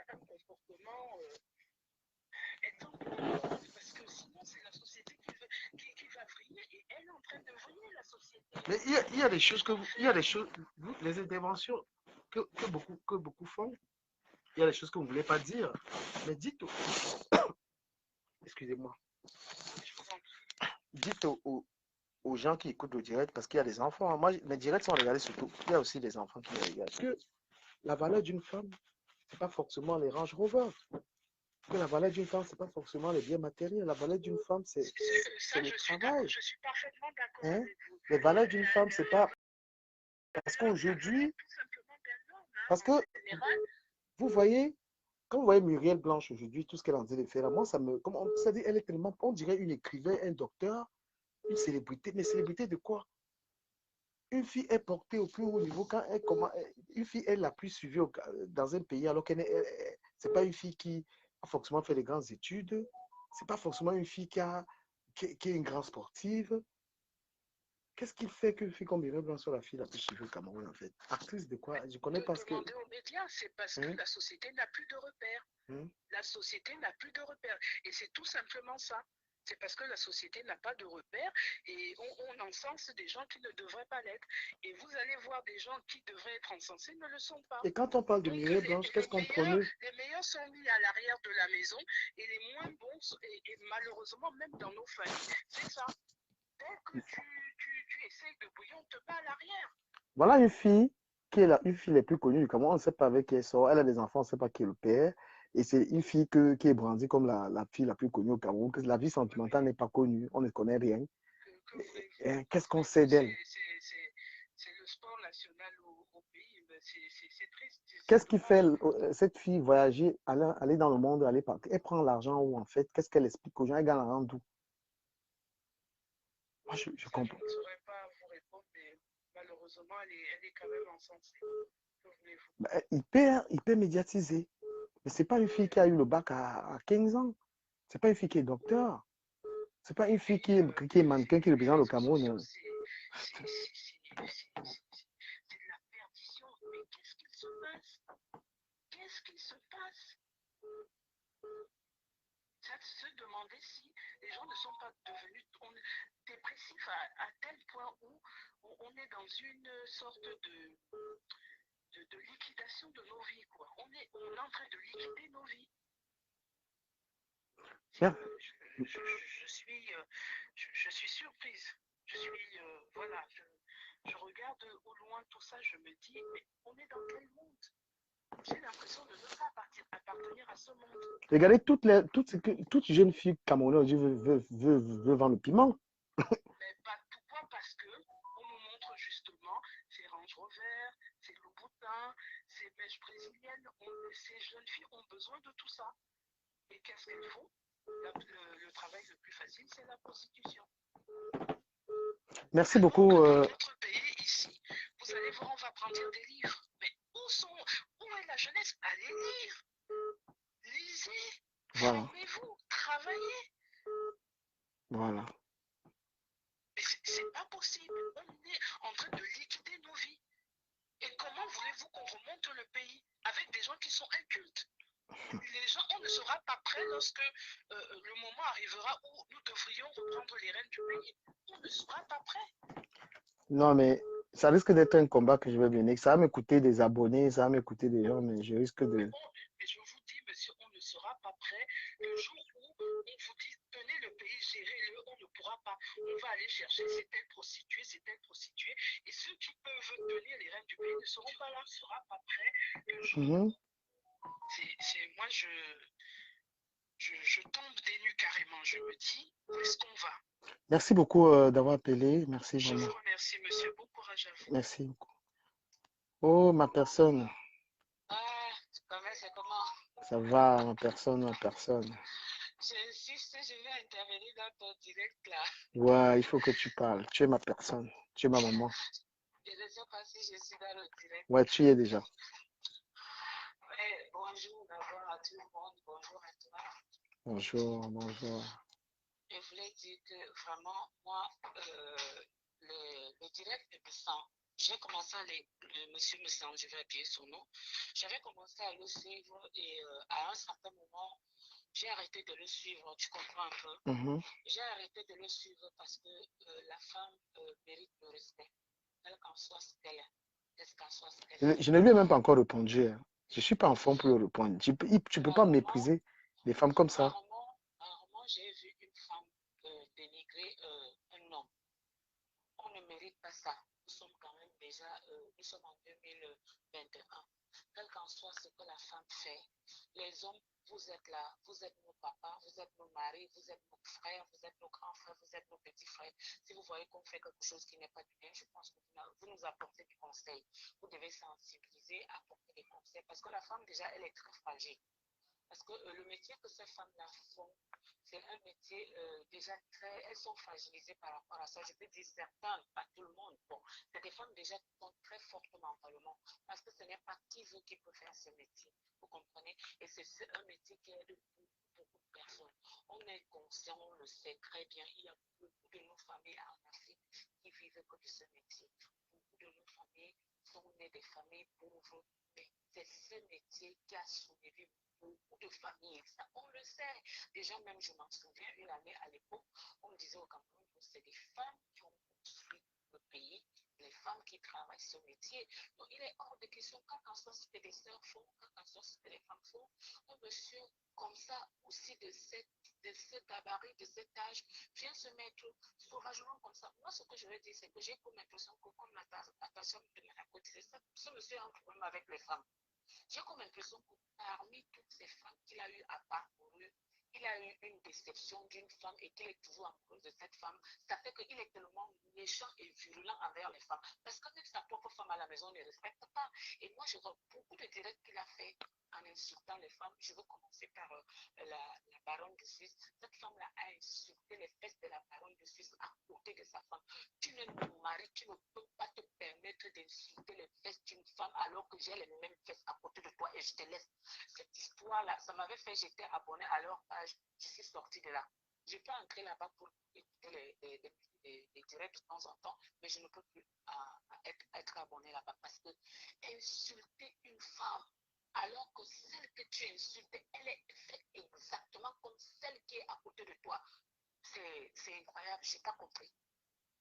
un comportement exemplaire. Parce que sinon, c'est la société qui va vriller. Et elle est en train de vriller, la société.
Mais il y a des choses les interventions que beaucoup font, il y a des choses que vous ne voulez pas dire. Mais dites excusez-moi, dites aux gens qui écoutent le direct, parce qu'il y a des enfants. Moi, mes directs sont regardés surtout. Il y a aussi des enfants qui les regardent. Que la valeur d'une femme, c'est pas forcément les Range Rover. Que la valeur d'une femme, c'est pas forcément les biens matériels. La valeur d'une femme, c'est le travail.
Je suis parfaitement d'accord
Hein?
avec vous.
Les valeurs d'une femme, c'est pas... Parce qu'aujourd'hui, parce que vous voyez, quand vous voyez Muriel Blanche aujourd'hui, tout ce qu'elle est en train de faire, là, moi, ça me... Comme on, ça dit, elle est tellement... On dirait une écrivain, un docteur, une célébrité. Mais célébrité de quoi? Une fille est portée au plus haut niveau quand elle comment une fille est la plus suivie dans un pays alors qu'elle c'est pas une fille qui a forcément fait des grandes études, c'est pas forcément une fille qui est une grande sportive. Qu'est-ce qui fait qu'une fille comme Muriel Blanc soit la fille la plus suivie au Cameroun en fait? Actrice de quoi? Je connais pas ce que.
Demander aux médias, c'est parce que la société n'a plus de repères. La société n'a plus de repères. Et c'est tout simplement ça. C'est parce que la société n'a pas de repères et on encense des gens qui ne devraient pas l'être. Et vous allez voir des gens qui devraient être encensés ne le sont pas.
Et quand on parle de Muriel Blanche, qu'est-ce qu'on prône?
Les meilleurs sont mis à l'arrière de la maison et les moins bons, et malheureusement même dans nos familles, c'est ça. Dès que tu essayes de bouillon, on te bat à l'arrière.
Voilà une fille qui est une fille la plus connue du Cameroun. On ne sait pas avec qui elle sort. Elle a des enfants, on ne sait pas qui est le père. Et c'est une fille qui est brandie comme la fille la plus connue au Cameroun. Que la vie sentimentale n'est pas connue. On ne connaît rien. Qu'est-ce qu'on sait d'elle?
C'est le sport national au pays. C'est triste.
Qu'est-ce qui fait cette fille voyager, aller dans le monde, aller partir? Elle prend l'argent où en fait? Qu'est-ce qu'elle explique aux gens? Elle gagne l'argent d'où? Moi, je comprends.
Je ne saurais pas vous répondre, mais malheureusement, elle est quand même encensée.
Hyper médiatisée. Mais ce n'est pas une fille qui a eu le bac à 15 ans. Ce n'est pas une fille qui est docteur. Ce n'est pas une fille qui est mannequin, qui représente le Cameroun.
C'est de la perdition. Mais qu'est-ce qu'il se passe? Qu'est-ce qu'il se passe? Ça se demander si les gens ne sont pas devenus dépressifs à tel point où on est dans une sorte de liquidation de nos vies, quoi. On est en train de liquider nos vies. Je suis surprise. Voilà, je regarde au loin tout ça, je me dis, mais on est dans quel monde? J'ai l'impression de ne pas appartenir à ce monde.
Regardez, toute jeune fille camerounaise veut vendre le piment.
Mais pas pourquoi? Parce que on nous montre justement ces Range Rover, ces Louboutin, ces mèches brésiliennes. Ces jeunes filles ont besoin de tout ça. Et qu'est-ce qu'elles font? Le travail le plus facile, c'est la prostitution.
Merci
Alors
beaucoup.
que dans notre pays, ici, vous allez voir, on va prendre des livres. Mais où est la jeunesse? Allez lire. Lisez.
Voilà.
Formez-vous. Travaillez.
Voilà.
Mais c'est pas possible. On est en train de liquider nos vies. Et comment voulez-vous qu'on remonte le pays avec des gens qui sont incultes? Les gens, on ne sera pas prêt lorsque le moment arrivera où nous devrions reprendre les rênes du pays. On ne sera pas prêt.
Non, mais ça risque d'être un combat que je vais mener. Ça va me coûter des abonnés, ça va me coûter des gens, mais je risque de...
Mais je vous dis, monsieur, on ne sera pas prêt. Le jour où on vous dit, tenez le pays, gérez-le, on ne pourra pas. On va aller chercher ces telles prostituées, et ceux qui peuvent tenir les rênes du pays ne seront pas là, on ne sera pas prêt. Le jour où moi, je tombe des nues carrément. Je me dis, où est-ce qu'on va?
Merci beaucoup d'avoir appelé. Merci
Je
vraiment.
vous remercie, monsieur. Bon courage à vous.
Merci beaucoup. Oh, ma personne.
Ah, c'est comment?
Ça va, ma personne, ma personne.
J'insiste, je vais intervenir dans ton direct là.
Ouais, il faut que tu parles. Tu es ma personne. Tu es ma maman.
Je ne sais pas si je suis dans le direct.
Ouais, tu y es déjà.
Ouais, bonjour d'abord à tout le monde. Bonjour à toi.
Bonjour, bonjour.
Je voulais dire que vraiment, moi, le direct de Messan, j'ai commencé le monsieur Messan, je vais appuyer son nom, j'avais commencé à le suivre et à un certain moment, j'ai arrêté de le suivre, tu comprends un peu? J'ai arrêté de le suivre parce que la femme mérite le respect, quel qu'en soit ce qu'elle est.
Je ne lui ai même pas encore répondu. Hein. Je ne suis pas en forme pour lui répondre. Tu ne peux pas mépriser des femmes comme ça.
Rarement j'ai vu une femme dénigrer un homme. On ne mérite pas ça. Nous sommes quand même déjà, nous sommes en 2021. Quel qu'en soit ce que la femme fait, les hommes, vous êtes là, vous êtes nos papas, vous êtes nos maris, vous êtes nos frères, vous êtes nos grands frères, vous êtes nos petits frères. Si vous voyez qu'on fait quelque chose qui n'est pas du bien, je pense que vous nous apportez des conseils. Vous devez sensibiliser, apporter des conseils, parce que la femme, déjà, elle est très fragile. Parce que le métier que ces femmes-là font, c'est un métier déjà très... Elles sont fragilisées par rapport à ça. Je peux dire certaines, pas tout le monde. Bon, c'est des femmes déjà qui sont très fortes mentalement. Parce que ce n'est pas qui veut qui peut faire ce métier. Vous comprenez? Et c'est un métier qui aide beaucoup de personnes. On est conscient, on le sait très bien. Il y a beaucoup de nos familles en Afrique qui vivent que de ce métier. Beaucoup de nos familles sont nées des familles pauvres. Mais c'est ce métier qui a soulevé beaucoup de familles. Ça, on le sait. Déjà, même, je m'en souviens, une année à l'époque, on me disait au Cameroun que c'est des femmes qui ont construit le pays, les femmes qui travaillent ce métier. Donc, il est hors de question, quand en soit ce que les sœurs font, quand en soit ce que les femmes font, un monsieur comme ça, aussi de ce gabarit, de cet âge, vient se mettre sauvagement comme ça. Moi, ce que je veux dire, c'est que j'ai comme l'impression que, comme Natacha de Monaco disait, ce monsieur a un problème avec les femmes. J'ai comme l'impression que parmi toutes ces femmes qu'il a eu à parcourir, il a eu une déception d'une femme et qu'il est toujours amoureux de cette femme. Ça fait qu'il est tellement méchant et virulent envers les femmes. Parce que même sa propre femme à la maison ne respecte pas. Et moi, je vois beaucoup de directs qu'il a fait en insultant les femmes. Je veux commencer par la baronne de Suisse. Cette femme-là a insulté les fesses de la baronne de Suisse à côté de sa femme. Tu n'es mon mari, tu ne peux pas te permettre d'insulter les fesses d'une femme alors que j'ai les mêmes fesses à côté de toi et je te laisse. Cette histoire-là, ça m'avait fait, j'étais abonné à leur page, je suis sortie de là. Je peux entrer là-bas pour écouter les directs de temps en temps, mais je ne peux plus être abonné là-bas parce que insulter une femme alors que celle que tu insultes, elle est faite exactement comme celle qui est à côté de toi. C'est incroyable, je n'ai pas compris.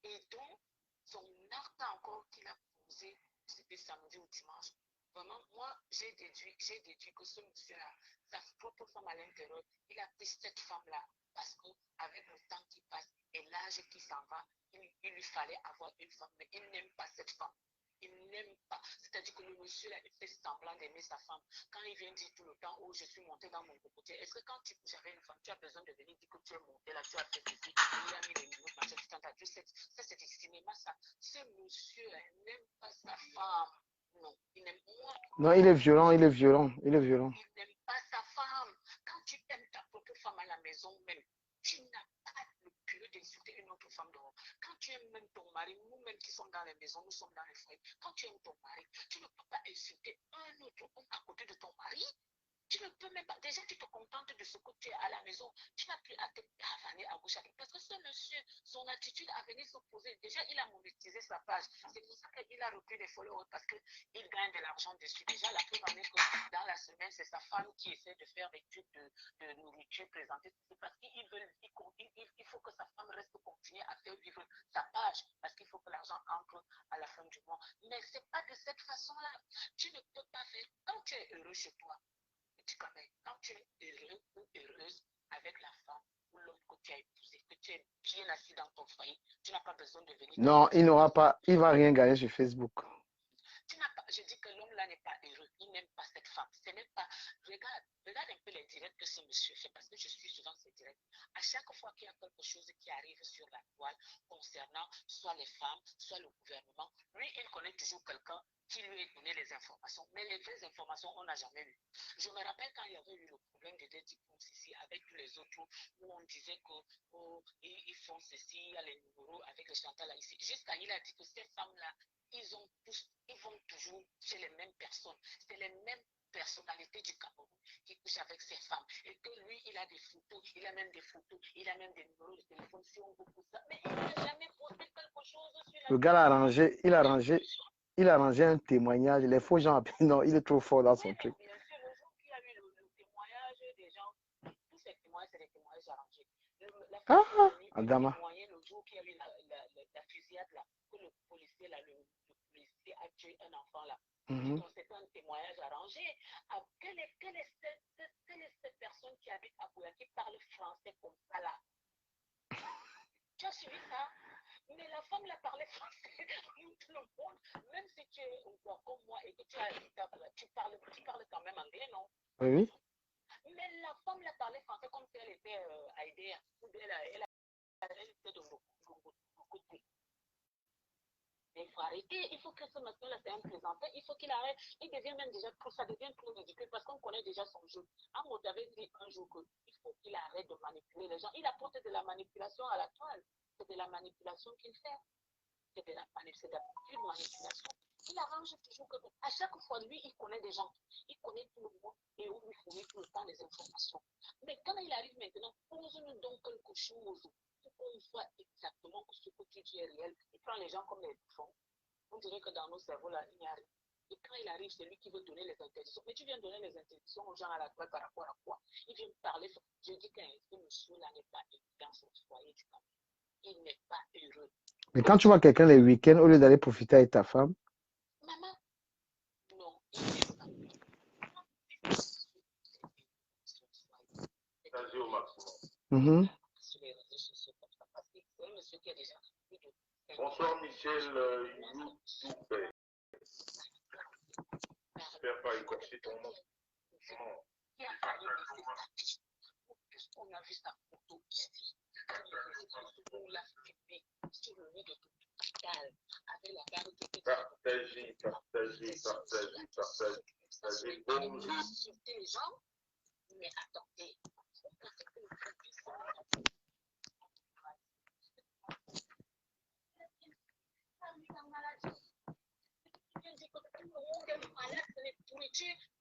Et donc, son acte encore qu'il a posé, c'était samedi ou dimanche. Vraiment, moi, j'ai déduit que ce monsieur-là, sa propre femme à l'intérieur, il a pris cette femme-là parce qu'avec le temps qui passe et l'âge qui s'en va, il lui fallait avoir une femme, mais il n'aime pas cette femme.
Il n'aime pas. C'est-à-dire que le monsieur là, il fait semblant d'aimer sa femme. Quand il vient dire tout le temps, oh, je suis monté dans mon cocotier, est-ce que quand tu couches avec une femme, tu as besoin de venir dire que tu es monté là, tu as fait ceci, il a mis les minutes, machin, tu t'entends, ça c'est du cinéma, ça. Ce monsieur là, il n'aime pas sa femme. Non, il n'aime moi.
Non, il est violent, il est violent, il est violent.
Il n'aime pas sa femme. Quand tu aimes ta propre femme à la maison même, tu n'as pas le culot d'insulter une autre femme dehors. Quand tu aimes même ton mari, nous-mêmes qui sommes dans les maisons, nous sommes dans les foyers, quand tu aimes ton mari, tu ne peux pas insulter un autre homme à côté de ton mari. Tu ne peux même pas. Déjà, tu te contentes de ce que tu es à la maison. Tu n'as plus à te pavaner à gauche à droite. Parce que ce monsieur, son attitude à venir s'opposer, déjà, il a monétisé sa page. C'est pour ça qu'il a repris des followers parce qu'il gagne de l'argent dessus. Déjà, la preuve en est que dans la semaine, c'est sa femme qui essaie de faire des trucs de nourriture présentée. C'est parce qu'il faut que sa femme reste continuer à faire vivre sa page. Parce qu'il faut que l'argent entre à la fin du mois. Mais ce n'est pas de cette façon-là. Tu ne peux pas faire. Quand tu es heureux chez toi, quand tu es heureux ou heureuse avec la femme ou l'homme que tu as épousé, que tu es bien assis dans ton foyer, tu n'as pas besoin de venir.
Non, il n'aura pas, il va rien gagner sur Facebook.
Tu n'as pas, je dis que l'homme là n'est pas heureux, il n'aime pas cette femme. Ce n'est pas, regarde un peu les directs que ce monsieur fait, parce que je suis souvent ces directs. À chaque fois qu'il y a quelque chose qui arrive sur la toile concernant soit les femmes, soit le gouvernement, lui, il connaît toujours quelqu'un qui lui a donné les informations. Mais les vraies informations, on n'a jamais eu. Je me rappelle quand il y avait eu le problème de Daddy Pouce ici, avec tous les autres, où on disait qu'ils font ceci, il y a les numéros avec le Chantal là ici. Jusqu'à il a dit que ces femmes-là, ils vont toujours chez les mêmes personnes. C'est les mêmes personnalités du Cameroun qui couchent avec ces femmes. Et que lui, il a des photos, il a même des photos, il a même des numéros de téléphone si on veut pour ça. Mais il n'a jamais posté quelque chose sur la.
Le gars l'a arrangé, il a arrangé un témoignage. Les faux gens, non, il est trop fort dans son truc.
Bien sûr, le jour qu'il y a eu le témoignage des gens, tous ces témoignages, c'est des témoignages arrangés. La femme a témoigné le jour qu'il y a eu la fusillade là, que le policier là, le policier a tué un enfant là. Donc c'est un témoignage arrangé. Quelle est cette personne qui habite à Bouya qui parle français comme ça là? Tu as suivi ça? Mais la femme l'a parlé français tout le monde. Même si tu es comme moi et que tu parles quand même anglais, non?
Oui.
Mais la femme l'a parlé français comme si elle était Aïdéa. Elle était de mon côté. Mais il faut arrêter. Il faut que ce monsieur-là soit présenté. Il faut qu'il arrête. Il devient même déjà trop, ça devient trop ridicule parce qu'on connaît déjà son jeu. Amos avait dit un jour qu'il faut qu'il arrête de manipuler les gens. Il apporte de la manipulation à la toile. C'est de la manipulation qu'il fait. C'est de la pure manipulation. Il arrange toujours que à chaque fois, lui, il connaît des gens. Il connaît tout le monde et où il fournit tout le temps les informations. Mais quand il arrive maintenant, pose-nous donc quelque chose pour qu'on voit exactement que ce que tu dis est réel. Il prend les gens comme des bouffons. On dirait que dans nos cerveaux, là, il n'y a rien. Et quand il arrive, c'est lui qui veut donner les interdictions. Mais tu viens donner les interdictions aux gens à la toile par rapport à quoi? Il vient parler. Je dis qu'un monsieur-là n'est pas dans son foyer du camp. Il n'est pas heureux.
Mais quand tu vois quelqu'un les week-ends, au lieu d'aller profiter avec ta femme.
Maman, non, il n'est pas.
Vas-y au maximum.
Sur les réseaux sociaux, parce que c'est un monsieur qui a déjà plus de.
Bonsoir Michel Youtube. J'espère pas écorcher ton nom.
Qui a failli laisser sa fille. Puisqu'on a vu sa photo ici. On l'a filmé sur le lit de l'hôpital avec la barre de
Partagez. Bonjour.
Insulter les gens, mais attendez.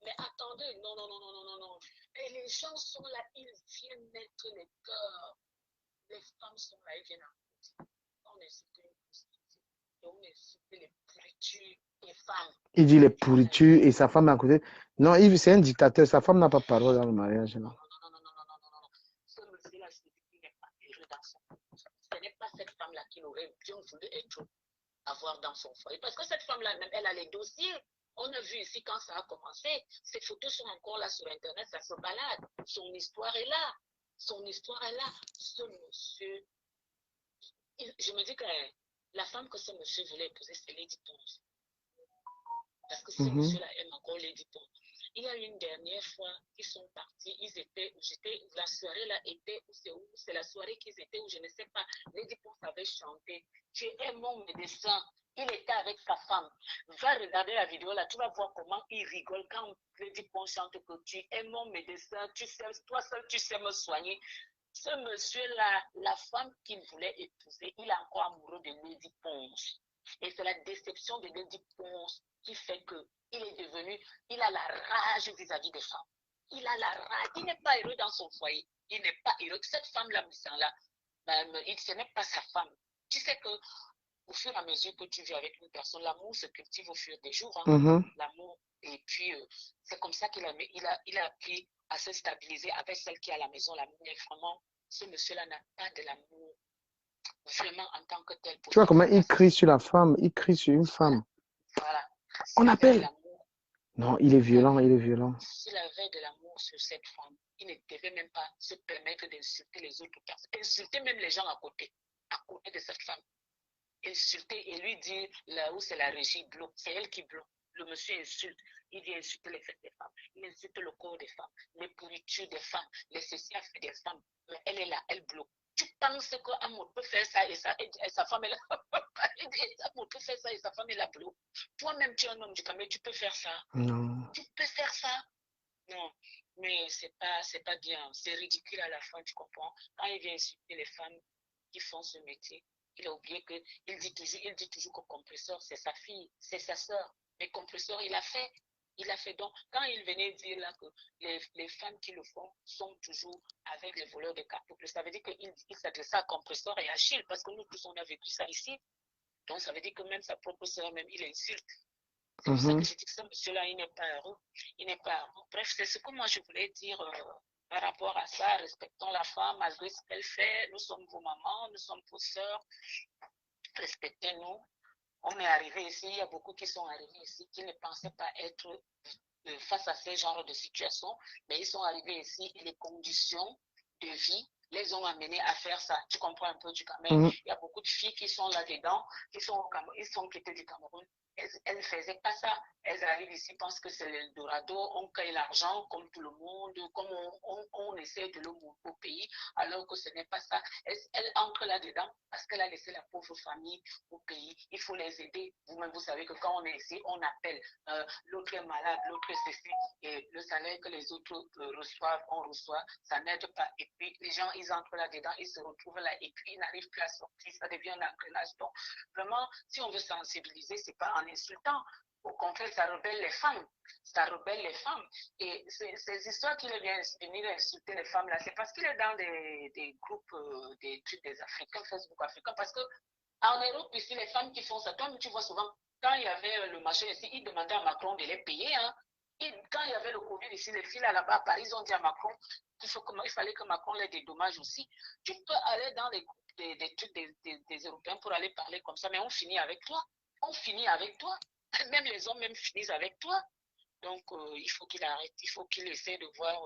Mais attendez, non. Et les gens sont là, ils viennent mettre les cœurs. Les femmes sont là, ils viennent à on insulte une prostituée. Et on insulte les pourritures des femmes.
Il dit les pourritures et sa femme est à côté. Non, c'est un dictateur. Sa femme n'a pas parole dans le mariage. Non.
Ce monsieur-là, je dis qu'il n'est pas heureux dans son foyer. Ce n'est pas cette femme-là qu'il aurait bien voulu avoir dans son foyer. Parce que cette femme-là, même, elle a les dossiers. On a vu ici quand ça a commencé. Ces photos sont encore là sur Internet, ça se balade. Son histoire est là. Ce monsieur, je me dis que la femme que ce monsieur voulait épouser, c'est Lady Ponce. Parce que ce monsieur-là aime encore Lady Pon. Il y a une dernière fois, ils sont partis, la soirée là était, c'est la soirée qu'ils étaient où je ne sais pas, Lady Pon avait chanté, tu es mon médecin, il était avec sa femme. Va regarder la vidéo là, tu vas voir comment il rigole quand Lady Pon chante que tu es mon médecin, tu sais, toi seul tu sais me soigner. Ce monsieur-là, la femme qu'il voulait épouser, il est encore amoureux de Lady Ponce. Et c'est la déception de Lady Ponce qui fait que il a la rage vis-à-vis des femmes. Il a la rage. Il n'est pas heureux dans son foyer. Il n'est pas heureux. Cette femme-là, ce n'est pas sa femme. Tu sais que au fur et à mesure que tu vis avec une personne, l'amour se cultive au fur des jours. L'amour. Et puis, c'est comme ça qu'il a appris à se stabiliser avec celle qui est à la maison. L'amour, mais vraiment, ce monsieur-là n'a pas de l'amour vraiment en tant que tel.
Tu vois comment il crie sur la femme, il crie sur une femme.
Voilà.
On appelle. Non, il est violent, il est violent.
S'il avait de l'amour sur cette femme, il ne devait même pas se permettre d'insulter les autres personnes, insulter même les gens à côté de cette femme. Insulter et lui dire là où c'est la régie bloque, c'est elle qui bloque. Le monsieur insulte, il vient insulter les fêtes des femmes, il insulte le corps des femmes, les pourritures des femmes, les ceci à fait des femmes. Mais elle est là, elle bloque. Tu penses qu'Amour peut faire ça et sa femme est là. Amour peut faire ça et sa femme est là bloque. Toi-même, tu es un homme du Cameroun, tu peux faire ça.
Non.
Tu peux faire ça. Non, mais c'est pas bien. C'est ridicule à la fin, tu comprends. Quand il vient insulter les femmes qui font ce métier, il a oublié qu'il dit toujours que Compresseur, c'est sa fille, c'est sa soeur. Mais Compresseur, il a fait donc, quand il venait dire là que les femmes qui le font sont toujours avec les voleurs de cartouches, ça veut dire qu'il s'adressait à Compresseur et à Achille, parce que nous tous, on a vécu ça ici. Donc, ça veut dire que même sa propre soeur, même, il insulte. C'est pour ça que je dis que ce monsieur-là, il n'est pas heureux. Il n'est pas heureux. Bref, c'est ce que moi, je voulais dire par rapport à ça. Respectons la femme malgré ce qu'elle fait. Nous sommes vos mamans, nous sommes vos sœurs. Respectez-nous. On est arrivé ici, il y a beaucoup qui sont arrivés ici qui ne pensaient pas être face à ce genre de situation, mais ils sont arrivés ici et les conditions de vie les ont amenés à faire ça. Tu comprends un peu du Cameroun? Il y a beaucoup de filles qui sont là-dedans, qui sont quittées du Cameroun. Elles ne faisaient pas ça. Elles arrivent ici, pensent que c'est l'Eldorado, on paye l'argent comme tout le monde, comme on essaie de le monter au pays, alors que ce n'est pas ça. Elles entrent là-dedans parce qu'elle a laissé la pauvre famille au pays. Il faut les aider. Vous-même, vous savez que quand on est ici, on appelle. L'autre est malade, l'autre est ceci. Et le salaire que les autres reçoivent, on reçoit, ça n'aide pas. Et puis, les gens, ils entrent là-dedans, ils se retrouvent là, et puis ils n'arrivent plus à sortir. Ça devient un engrenage. Donc, vraiment, si on veut sensibiliser, c'est pas en insultant. Au contraire, ça rebelle les femmes. Ça rebelle les femmes. Et ces histoires qu'il vient venir insulter les femmes là, c'est parce qu'il est dans des groupes, des trucs des Africains, Facebook africain. Parce que en Europe, ici, les femmes qui font ça, comme tu vois souvent, quand il y avait le marché ici, ils demandaient à Macron de les payer. Hein. Et quand il y avait le Covid ici, les filles là-bas à Paris, ils ont dit à Macron qu'il fallait que Macron les dédommage aussi. Tu peux aller dans les groupes des trucs des Européens pour aller parler comme ça, mais on finit avec toi. On finit avec toi. Même les hommes même finissent avec toi. Donc, il faut qu'il arrête. Il faut qu'il essaie de voir.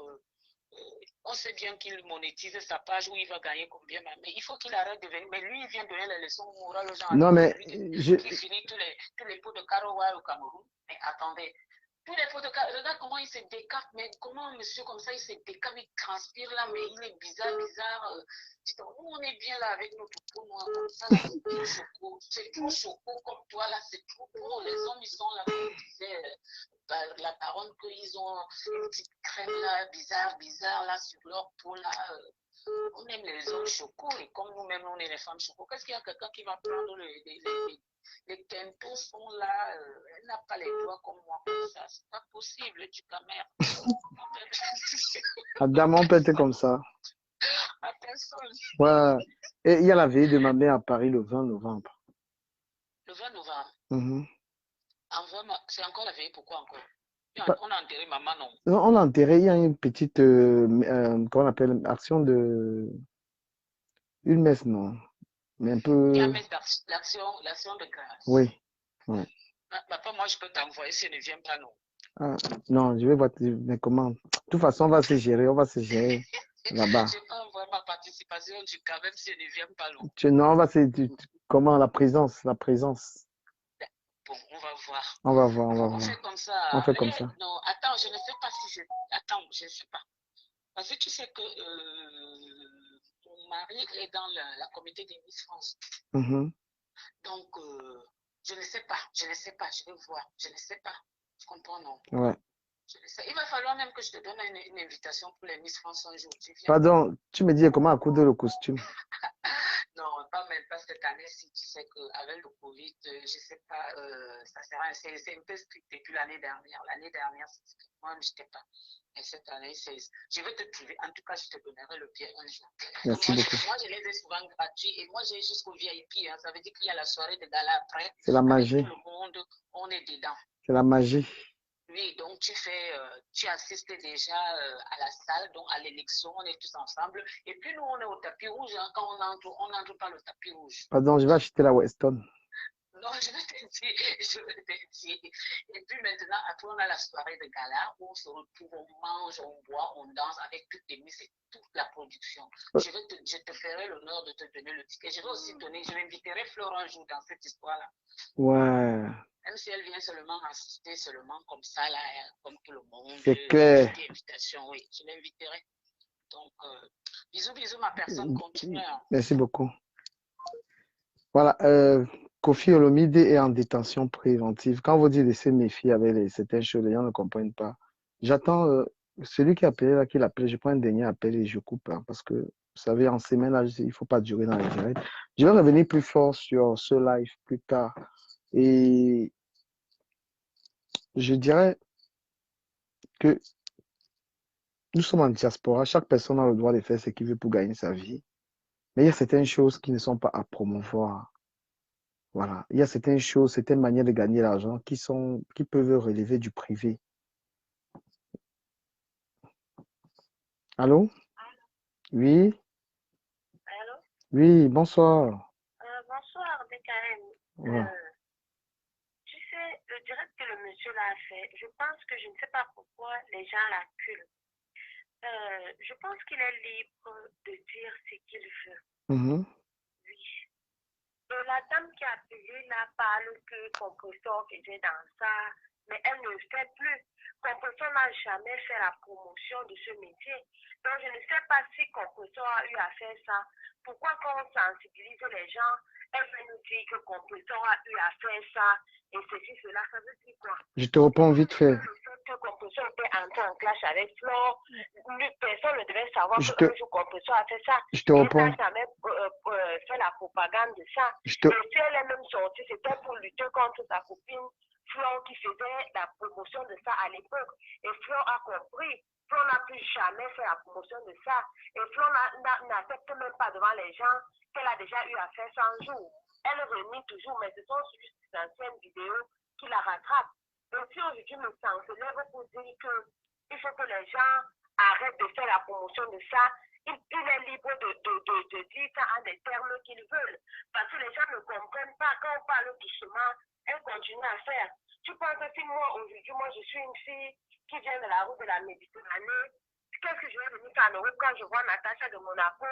On sait bien qu'il monétise sa page où il va gagner combien, mais il faut qu'il arrête de venir. Mais lui, il vient donner les leçons morales aux gens.
Non, mais
il finit tous les pots de Karowa au Cameroun. Mais attendez. Tous les pots de Karowa, regarde comment il se décape. Mais comment un monsieur comme ça, il se décape, il transpire là, mais il est bizarre. Nous, on est bien là avec notre peau noire comme ça. C'est trop choco comme toi là, c'est trop beau. Les hommes, ils sont là, comme disait la baronne, qu'ils ont une petite crème là, bizarre là, sur leur peau là. On aime les hommes choco et comme nous-mêmes, on est les femmes choco. Qu'est-ce qu'il y a quelqu'un qui va prendre les kentos sont là, elle n'a pas les doigts comme moi comme ça. C'est pas possible, tu camères.
Adam, on peut être comme ça. Ouais. Et il y a la veillée de ma mère à Paris le 20 novembre.
Le 20 novembre c'est encore la veillée, pourquoi encore? On a enterré maman, non?
Non, on a enterré, il y a une petite, comment on appelle, action de... Une messe, non. Mais un peu...
Il y a l'action de grâce.
Oui. Ouais.
Papa, moi, je peux t'envoyer si elle ne vient pas, non?
Ah, non, je vais voir, mais comment? De toute façon, on va se gérer là-bas.
Je peux envoyer ma participation du cas, même si elle ne vient pas, non?
Non, on va se... Comment? La présence.
Bon, on va voir.
On va voir, on va
On
voir.
fait comme ça.
On fait comme ça.
Non, attends, je ne sais pas si je... Attends, je ne sais pas. Parce que tu sais que mon mari est dans la comité des Miss France.
Mhm.
Donc, je ne sais pas, je vais voir, je ne sais pas. Tu comprends, non?
Ouais.
Je ne sais. Il va falloir même que je te donne une invitation pour les Miss France un jour. Tu viens?
Pardon, tu me dis comment coudre le costume?
Non, pas même pas cette année-ci. Tu sais qu'avec le Covid, je ne sais pas, ça sera, c'est un peu strict depuis l'année dernière. L'année dernière, c'est strict. Moi, je n'étais pas. Et cette année, je vais te trouver. En tout cas, je te donnerai le billet un jour.
Merci beaucoup.
Moi, je les ai souvent gratuits. Et moi, j'ai jusqu'au VIP. Hein. Ça veut dire qu'il y a la soirée de gala après.
C'est la magie.
Avec tout le monde, on est dedans.
C'est la magie.
Oui, donc tu assistes déjà à la salle, donc à l'élection, on est tous ensemble. Et puis nous, on est au tapis rouge. Hein. Quand on n'entre pas le tapis rouge.
Pardon, je vais acheter la Weston.
Non, je vais te dire. Et puis maintenant, après, on a la soirée de gala où on se retrouve, on mange, on boit, on danse avec toutes les miss et toute la production. Je te ferai l'honneur de te donner le ticket. Je vais aussi je m'inviterai Fleur un jour dans cette histoire-là.
Ouais.
Même si elle vient seulement assister, seulement comme ça, là, comme tout le monde.
C'est clair.
Invitation, oui, je l'inviterai. Donc, bisous, ma personne, continue. Hein.
Merci beaucoup. Voilà, Kofi Olomide est en détention préventive. Quand vous dites de se méfier avec certaines choses, les gens ne comprennent pas. J'attends celui qui a appelé, là, qui l'appelle, je prends un dernier appel et je coupe, hein, parce que, vous savez, en semaine, là, il ne faut pas durer dans les directs. Je vais revenir plus fort sur ce live plus tard. Et je dirais que nous sommes en diaspora. Chaque personne a le droit de faire ce qu'il veut pour gagner sa vie. Mais il y a certaines choses qui ne sont pas à promouvoir. Voilà. Il y a certaines choses, certaines manières de gagner l'argent qui peuvent relever du privé. Allô? Oui?
Allô?
Oui, bonsoir.
Bonsoir, Bekaem.
Ouais.
Tu sais, le direct que le monsieur l'a fait, je pense que je ne sais pas pourquoi les gens l'acculent. Je pense qu'il est libre de dire ce qu'il veut.
Mhm.
Oui. Et la dame qui a appelé là parle que Compressor faisait dans ça, mais elle ne le fait plus. Compressor n'a jamais fait la promotion de ce métier. Donc je ne sais pas si Compressor a eu à faire ça. Pourquoi quand on sensibilise les gens, elle veut nous dire que Compressor a eu à faire ça et ceci, cela, ça veut dire quoi?
Je te réponds vite fait.
Le fait que Compressor était entré en clash avec Flore, personne ne devait savoir
Je
qu'un jour Compressor a fait ça.
Je te
Elle
réponds.
n'a jamais fait la propagande de ça. Et si elle est même sortie, c'était pour lutter contre sa copine Flore qui faisait la promotion de ça à l'époque. Et Flore a compris. Flore n'a plus jamais fait la promotion de ça. Et Flore n'accepte même pas devant les gens qu'elle a déjà eu à faire 100 jours. Elle renie toujours, mais ce sont juste des anciennes vidéos qui la rattrapent. Et si aujourd'hui me s'enlève pour dire qu'il faut que les gens arrêtent de faire la promotion de ça, il est libre de dire ça en des termes qu'ils veulent. Parce que les gens ne comprennent pas. Quand on parle doucement, elles continuent à faire. Tu penses que si moi, aujourd'hui, moi, je suis une fille qui vient de la route de la Méditerranée, qu'est-ce que je vais venir faire en Europe quand je vois Natacha de Monaco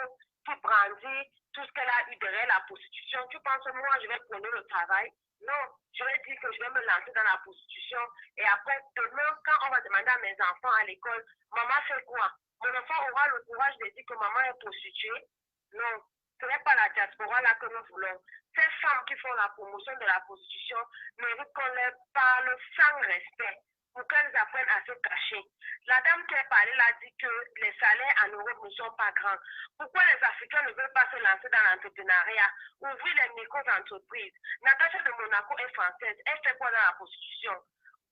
qui brandit tout ce qu'elle a eu derrière la prostitution? Tu penses que moi, je vais prendre le travail? Non, je vais dire que je vais me lancer dans la prostitution. Et après, demain, quand on va demander à mes enfants à l'école, maman fait quoi? Mon enfant aura le courage de dire que maman est prostituée? Non, ce n'est pas la diaspora là que nous voulons. Ces femmes qui font la promotion de la prostitution méritent qu'on leur parle sans respect pour qu'elles apprennent à se cacher. La dame qui est parlée là dit que les salaires en Europe ne sont pas grands. Pourquoi les Africains ne veulent pas se lancer dans l'entrepreneuriat, ouvrir les micro-entreprises? Natacha de Monaco est française. Elle fait quoi dans la prostitution?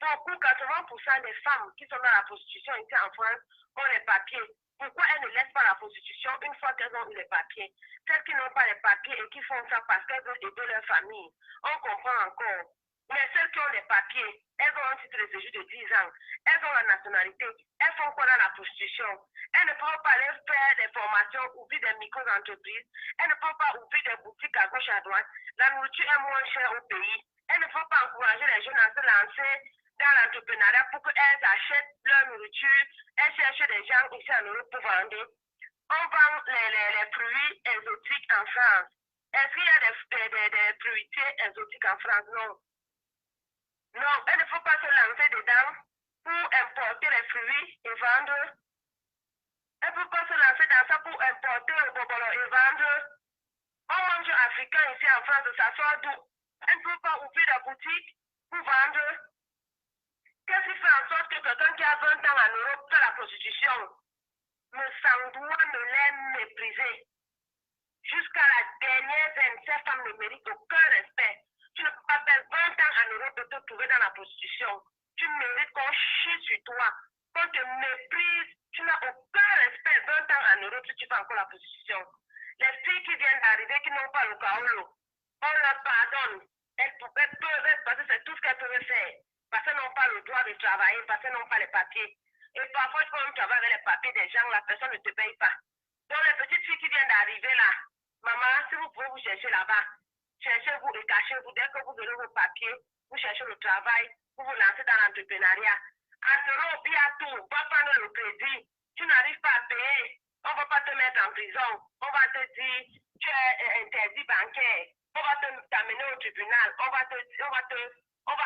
Beaucoup, 80% des femmes qui sont dans la prostitution ici en France ont les papiers. Pourquoi elles ne laissent pas la prostitution une fois qu'elles ont eu les papiers? Celles qui n'ont pas les papiers et qui font ça parce qu'elles veulent aider leur famille. On comprend encore. Mais celles qui ont les papiers, elles ont un titre de séjour de 10 ans. Elles ont la nationalité. Elles font quoi dans la prostitution? Elles ne peuvent pas aller faire des formations, ouvrir des micro-entreprises. Elles ne peuvent pas ouvrir des boutiques à gauche à droite. La nourriture est moins chère au pays. Elles ne peuvent pas encourager les jeunes à se lancer dans l'entrepreneuriat pour qu'elles achètent leur nourriture. Elles cherchent des gens ici en Europe pour vendre. On vend les fruits exotiques en France. Est-ce qu'il y a des fruitiers exotiques en France? Non. Non, elle ne faut pas se lancer dedans pour importer les fruits et vendre. Elle ne peut pas se lancer dans ça pour importer le bobolo et vendre. On mange africain ici en France, ça sort d'où? Elle ne peut pas ouvrir la boutique pour vendre. Qu'est-ce qui fait en sorte que quelqu'un qui a 20 ans en Europe fait la prostitution me doit me l'ait méprisé? Jusqu'à la dernière veine, ces femmes ne méritent aucun respect. Tu ne peux pas faire 20 ans en Europe et te trouver dans la prostitution. Tu mérites qu'on chie sur toi, qu'on te méprise. Tu n'as aucun respect 20 ans en Europe si tu fais encore la prostitution. Les filles qui viennent d'arriver, qui n'ont pas le kaolo, on leur pardonne. Elles peuvent, parce que c'est tout ce qu'elles peuvent faire. Parce qu'elles n'ont pas le droit de travailler, parce qu'elles n'ont pas les papiers. Et parfois, quand on travaille avec les papiers des gens, la personne ne te paye pas. Donc, les petites filles qui viennent d'arriver là, maman, si vous pouvez vous chercher là-bas, cherchez-vous et cachez-vous. Dès que vous aurez vos papiers, vous cherchez le travail, vous vous lancez dans l'entrepreneuriat. En euros, puis à tout, va prendre le crédit. Tu n'arrives pas à payer, on ne va pas te mettre en prison. On va te dire, tu es interdit bancaire. On va t'amener au tribunal. On va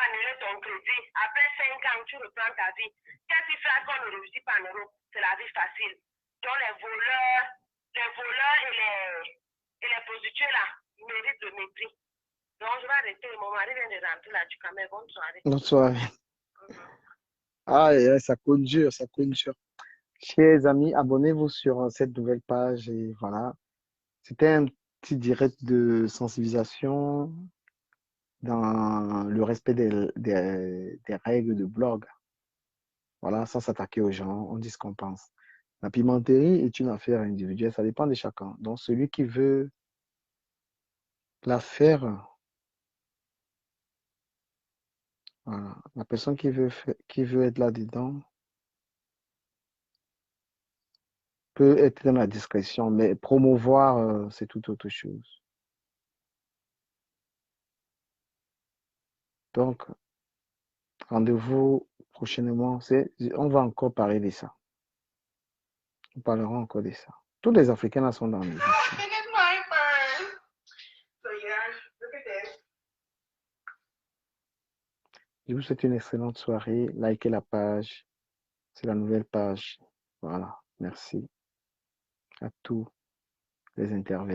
annuler ton crédit. Après 5 ans, tu reprends ta vie. Qu'est-ce qui fait qu'on ne réussit pas en Europe? C'est la vie facile. Donc les voleurs et les prostituées là méritent le mépris. Donc je vais arrêter. Mon mari vient de rentrer là du Cameroun. Bonne soirée.
Bonne soirée. Ah, ça conjure, ça conjure. Chers amis, abonnez-vous sur cette nouvelle page et voilà. C'était un petit direct de sensibilisation dans le respect des règles de blog. Voilà, sans s'attaquer aux gens, on dit ce qu'on pense. La pimenterie est une affaire individuelle, ça dépend de chacun. Donc, celui qui veut la faire, voilà, la personne qui veut être là-dedans peut être dans la discrétion, mais promouvoir, c'est tout autre chose. Donc, rendez-vous prochainement. On va encore parler de ça. On parlera encore de ça. Tous les Africains là sont dans les études. Je vous souhaite une excellente soirée. Likez la page. C'est la nouvelle page. Voilà. Merci à tous les intervenants.